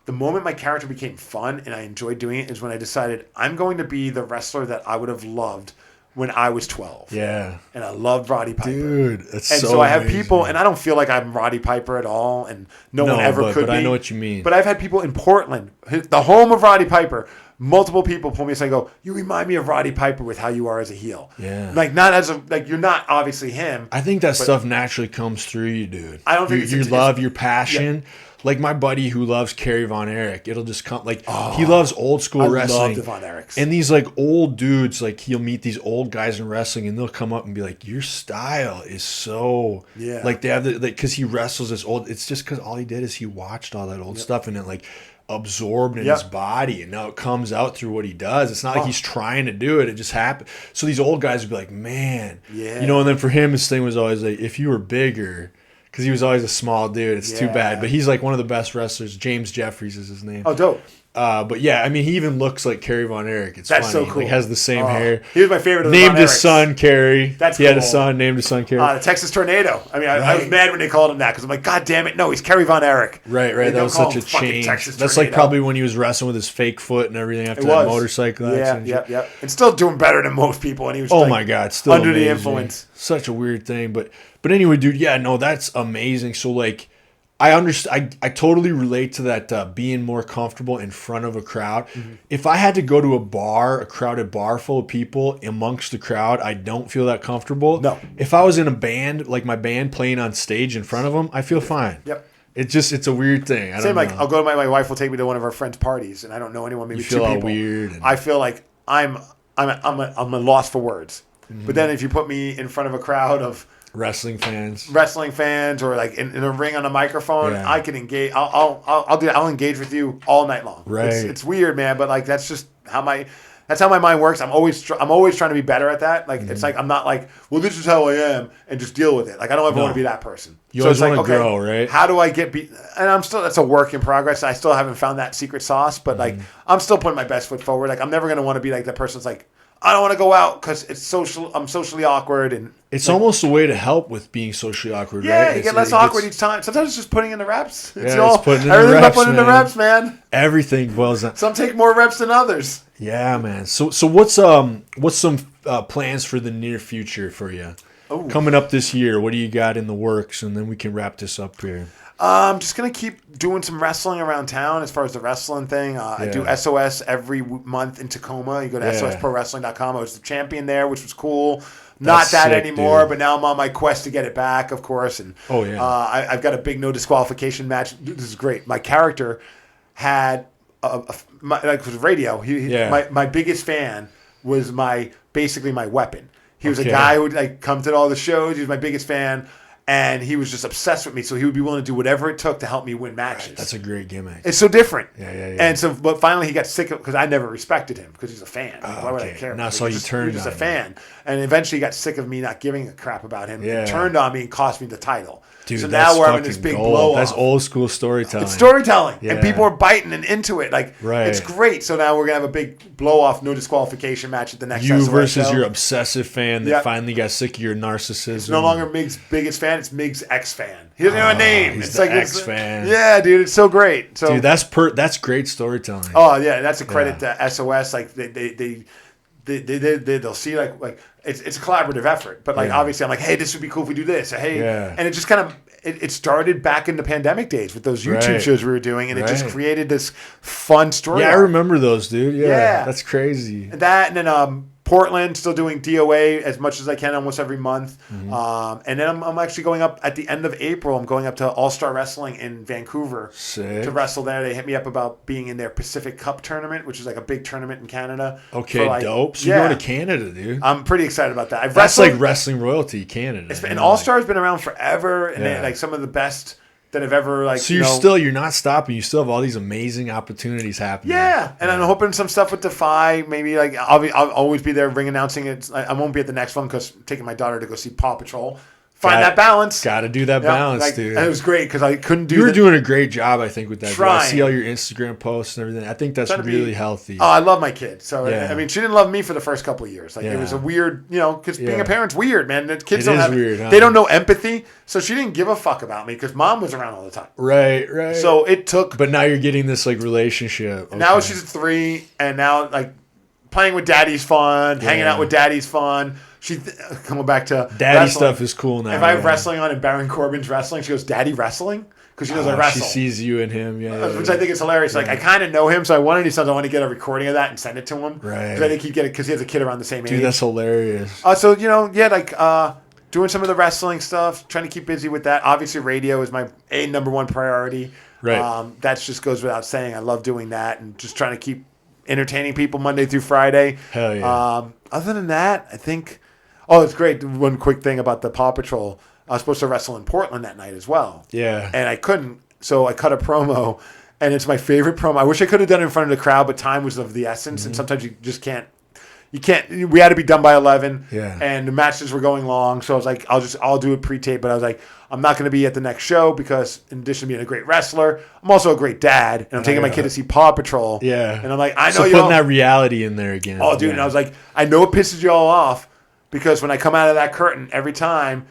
Speaker 2: the moment my character became fun and I enjoyed doing it is when I decided I'm going to be the wrestler that I would have loved when I was 12.
Speaker 3: Yeah.
Speaker 2: And I loved Roddy Piper.
Speaker 3: Dude, that's
Speaker 2: and so I have people, and I don't feel like I'm Roddy Piper at all, and no one ever could be.
Speaker 3: But I know what you mean.
Speaker 2: But I've had people in Portland, the home of Roddy Piper, multiple people pull me aside and go, you remind me of Roddy Piper with how you are as a heel.
Speaker 3: Yeah.
Speaker 2: Like, not as a, like, you're not obviously him.
Speaker 3: I think that stuff naturally comes through you, dude.
Speaker 2: I don't think
Speaker 3: your love, your passion. Yeah. Like my buddy who loves Kerry Von Erich, it'll just come like he loves old school wrestling. I love the Von Erichs. And these like old dudes, like he'll meet these old guys in wrestling, and they'll come up and be like, "Your style is so like they have the because he wrestles this old. It's just because all he did is he watched all that old stuff and it like absorbed in his body, and now it comes out through what he does. It's not like he's trying to do it; it just happened. So these old guys would be like, "Man, you know." And then for him, his thing was always like, "If you were bigger." Because he was always a small dude. It's too bad. But he's like one of the best wrestlers. James Jeffries is his name.
Speaker 2: Oh, dope.
Speaker 3: But yeah, I mean, he even looks like Kerry Von Erich. It's
Speaker 2: That's
Speaker 3: funny.
Speaker 2: so cool.
Speaker 3: Like, has the same hair.
Speaker 2: He was my favorite of the
Speaker 3: Named
Speaker 2: Von
Speaker 3: his
Speaker 2: Erichs.
Speaker 3: son Kerry.
Speaker 2: That's
Speaker 3: He had a son, named his son Kerry.
Speaker 2: The Texas Tornado. I mean, I was mad when they called him that because I'm like, God damn it, no, he's Kerry Von Erich.
Speaker 3: Right. That was such a change. That's like probably when he was wrestling with his fake foot and everything after that motorcycle accident.
Speaker 2: Yeah. And still doing better than most people. And he was
Speaker 3: my God, still
Speaker 2: under
Speaker 3: amazing.
Speaker 2: the influence.
Speaker 3: Such a weird thing. But anyway, dude, that's amazing. So like, I understand. I totally relate to that being more comfortable in front of a crowd. Mm-hmm. If I had to go to a crowded bar full of people amongst the crowd, I don't feel that comfortable.
Speaker 2: No.
Speaker 3: If I was in a band, like my band playing on stage in front of them, I feel fine.
Speaker 2: Yep.
Speaker 3: It's a weird thing.
Speaker 2: Same like I'll go to my wife will take me to one of our friends' parties, and I don't know anyone. Maybe
Speaker 3: you feel
Speaker 2: two
Speaker 3: all
Speaker 2: people.
Speaker 3: Weird.
Speaker 2: I feel like I'm a loss for words. Mm-hmm. But then if you put me in front of a crowd of
Speaker 3: wrestling fans
Speaker 2: or like in a ring on a microphone, I can engage. I'll engage with you all night long.
Speaker 3: Right.
Speaker 2: It's weird, man, but like that's just how my mind works. I'm always trying to be better at that. Like it's like I'm not like, well, this is how I am and just deal with it. Like I don't ever want to be that person.
Speaker 3: You always want to grow, right?
Speaker 2: How do I get beat? And that's a work in progress. I still haven't found that secret sauce, but like I'm still putting my best foot forward. Like I'm never gonna want to be like the person that's like, I don't want to go out because I'm socially awkward, and
Speaker 3: it's like, almost a way to help with being socially awkward.
Speaker 2: Yeah,
Speaker 3: right?
Speaker 2: You get less awkward each time. Sometimes it's just putting in the reps.
Speaker 3: It's putting in the
Speaker 2: everything's
Speaker 3: reps,
Speaker 2: about putting in the reps, man.
Speaker 3: Everything boils down.
Speaker 2: Some take more reps than others.
Speaker 3: Yeah, man. So what's some plans for the near future for you? Coming up this year, what do you got in the works, and then we can wrap this up here.
Speaker 2: I'm just going to keep doing some wrestling around town as far as the wrestling thing. I do SOS every month in Tacoma. You go to sosprowrestling.com. I was the champion there, which was cool. Not that sick, anymore, but now I'm on my quest to get it back, of course. And I've got a big no disqualification match. This is great. My character had, like with radio, my biggest fan was basically my weapon. He was a guy who would like come to all the shows. He was my biggest fan. And he was just obsessed with me, so he would be willing to do whatever it took to help me win matches.
Speaker 3: Right, that's a great gimmick.
Speaker 2: It's so different.
Speaker 3: Yeah.
Speaker 2: And so, but finally he got sick of because I never respected him because he's a fan. Why would I care?
Speaker 3: Now, so you turned on
Speaker 2: just a fan. And eventually he got sick of me not giving a crap about him. Yeah. He turned on me and cost me the title.
Speaker 3: Dude,
Speaker 2: so now we're having this big blow off.
Speaker 3: That's old school storytelling.
Speaker 2: It's storytelling. Yeah. And people are biting and into it. Like, it's great. So now we're going to have a big blow off, no disqualification match at the next
Speaker 3: You
Speaker 2: SOS
Speaker 3: versus
Speaker 2: show.
Speaker 3: Your obsessive fan that finally got sick of your narcissism.
Speaker 2: It's no longer Migs' biggest fan. It's Migs' ex-fan. He doesn't have a name.
Speaker 3: He's
Speaker 2: it's
Speaker 3: the
Speaker 2: like
Speaker 3: ex-fan.
Speaker 2: Yeah, dude. It's so great. So,
Speaker 3: dude, that's great storytelling.
Speaker 2: Oh, yeah. That's a credit to SOS. Like, they'll see like it's a collaborative effort. But like obviously I'm like, hey, this would be cool if we do this. Or, hey, and it just kind of it started back in the pandemic days with those YouTube shows we were doing, and it just created this fun story.
Speaker 3: Yeah, I remember those, dude. Yeah, that's crazy.
Speaker 2: And then Portland, still doing DOA as much as I can almost every month. Mm-hmm. And then I'm actually going up at the end of April. I'm going up to All-Star Wrestling in Vancouver to wrestle there. They hit me up about being in their Pacific Cup tournament, which is like a big tournament in Canada.
Speaker 3: Okay, dope. So you're going to Canada, dude.
Speaker 2: I'm pretty excited about that.
Speaker 3: That's like wrestling royalty, Canada.
Speaker 2: And All-Star has been around forever, and they're like some of the best that have ever like.
Speaker 3: So you're not stopping. You still have all these amazing opportunities happening.
Speaker 2: Yeah, and I'm hoping some stuff with Defy. Maybe like I'll always be there ring announcing it. I won't be at the next one because I'm taking my daughter to go see Paw Patrol find that balance.
Speaker 3: Got to do that balance, dude.
Speaker 2: And it was great because I couldn't do.
Speaker 3: You were doing a great job, I think, with that.
Speaker 2: Trying.
Speaker 3: I see all your Instagram posts and everything. I think that's really healthy.
Speaker 2: Oh, I love my kid. So I mean, she didn't love me for the first couple of years. Like it was a weird, because being a parent's weird, man. The kids they don't know empathy, so she didn't give a fuck about me because mom was around all the time.
Speaker 3: Right.
Speaker 2: So it took.
Speaker 3: But now you're getting this like relationship. Okay.
Speaker 2: Now she's 3, and now like playing with daddy's fun, hanging out with daddy's fun. Coming back to
Speaker 3: daddy
Speaker 2: wrestling.
Speaker 3: Stuff is cool now.
Speaker 2: If I have wrestling on and Baron Corbin's wrestling, she goes, "Daddy wrestling," because she knows I wrestle.
Speaker 3: She sees you and him,
Speaker 2: which I think is hilarious. Like I kind of know him, so I want to get a recording of that and send it to him.
Speaker 3: Right.
Speaker 2: Because I think he'd get it because he has a kid around the same age.
Speaker 3: Dude, that's hilarious.
Speaker 2: So doing some of the wrestling stuff, trying to keep busy with that. Obviously, radio is my number one priority.
Speaker 3: Right.
Speaker 2: That just goes without saying. I love doing that and just trying to keep entertaining people Monday through Friday.
Speaker 3: Hell yeah.
Speaker 2: Other than that, I think. Oh, it's great. One quick thing about the Paw Patrol. I was supposed to wrestle in Portland that night as well. Yeah. And I couldn't, so I cut a promo, and it's my favorite promo. I wish I could have done it in front of the crowd, but time was of the essence, and sometimes you just can't. You can't. We had to be done by 11. Yeah. And the matches were going long, so I was like, I'll do a pre-tape. But I was like, I'm not going to be at the next show because in addition to being a great wrestler, I'm also a great dad, and I'm taking my kid to see Paw Patrol. Yeah. And I'm like, I know
Speaker 3: so putting that reality in there again.
Speaker 2: Oh, dude. And I was like, I know it pisses you all off. Because when I come out of that curtain, every time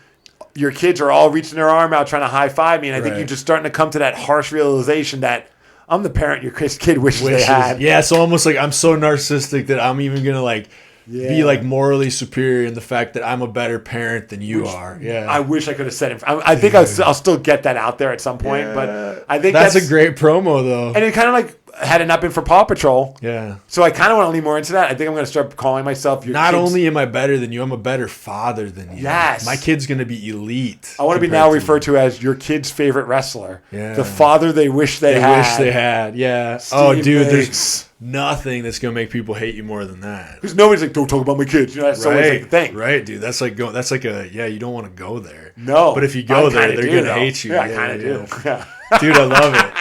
Speaker 2: your kids are all reaching their arm out trying to high five me, and I think you're just starting to come to that harsh realization that I'm the parent your kid wishes they had.
Speaker 3: Yeah, so almost like I'm so narcissistic that I'm even gonna be like morally superior in the fact that I'm a better parent than you are. Yeah,
Speaker 2: I wish I could have said it. I think I'll still get that out there at some point, but I think
Speaker 3: that's a great promo though.
Speaker 2: And it kind of like. Had it not been for Paw Patrol. Yeah. So I kind of want to lean more into that. I think I'm going to start calling myself your
Speaker 3: Not only am I better than you, I'm a better father than you.
Speaker 2: Yes.
Speaker 3: My kid's going to be elite.
Speaker 2: I want to be now referred to as your kid's favorite wrestler. Yeah. The father they wish they had.
Speaker 3: Yeah.
Speaker 2: Steve
Speaker 3: dude,
Speaker 2: Migs.
Speaker 3: There's nothing that's going to make people hate you more than that.
Speaker 2: Because nobody's like, don't talk about my kids. That's always like the thing.
Speaker 3: Right, dude. That's like you don't want to go there.
Speaker 2: No.
Speaker 3: But if you go there, they're going to hate you.
Speaker 2: Yeah, I kind of do. Yeah.
Speaker 3: Dude, I love it.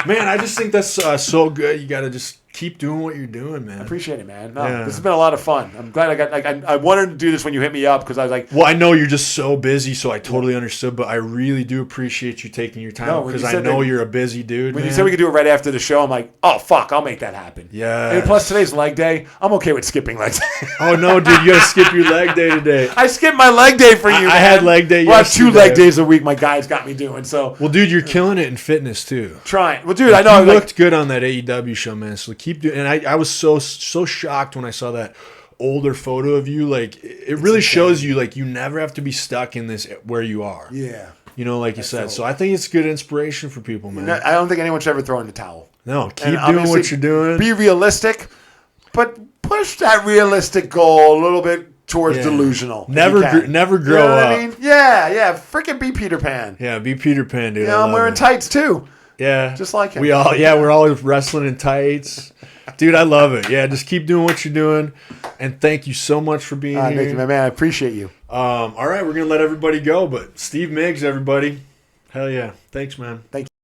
Speaker 3: Man, I just think that's so good. You got to just keep doing what you're doing, man.
Speaker 2: I appreciate it, man. No, this has been a lot of fun. I'm glad I wanted to do this when you hit me up because I was like,
Speaker 3: well, I know you're just so busy, so I totally understood, but I really do appreciate you taking your time because I know you're a busy dude.
Speaker 2: When you said we could do it right after the show, I'm like, oh fuck, I'll make that happen.
Speaker 3: Yeah.
Speaker 2: And plus today's leg day. I'm okay with skipping leg day.
Speaker 3: Oh no, dude, you gotta skip your leg day today.
Speaker 2: I skipped my leg day for you.
Speaker 3: I had leg day.
Speaker 2: Well, I have 2 leg days a week. My guys got me doing so.
Speaker 3: Well, dude, you're killing it in fitness too.
Speaker 2: Trying. Well, dude, I know
Speaker 3: you looked good on that AEW show, man. So keep doing. And I was so shocked when I saw that older photo of you. Like it really shows you like you never have to be stuck in this where you are.
Speaker 2: Yeah.
Speaker 3: You know, like you said. So I think it's good inspiration for people, man.
Speaker 2: I don't think anyone should ever throw in the towel.
Speaker 3: No, keep doing what you're doing.
Speaker 2: Be realistic, but push that realistic goal a little bit towards delusional.
Speaker 3: Never grow up.
Speaker 2: I mean? Yeah. Freaking be Peter Pan.
Speaker 3: Yeah, be Peter Pan, dude.
Speaker 2: I'm wearing tights too.
Speaker 3: Yeah.
Speaker 2: Just like him.
Speaker 3: We're all wrestling in tights. Dude, I love it. Yeah, just keep doing what you're doing. And thank you so much for being here.
Speaker 2: Nicky, my man, I appreciate you.
Speaker 3: All right, we're going to let everybody go. But Steve Migs, everybody. Hell yeah. Thanks, man.
Speaker 2: Thank you.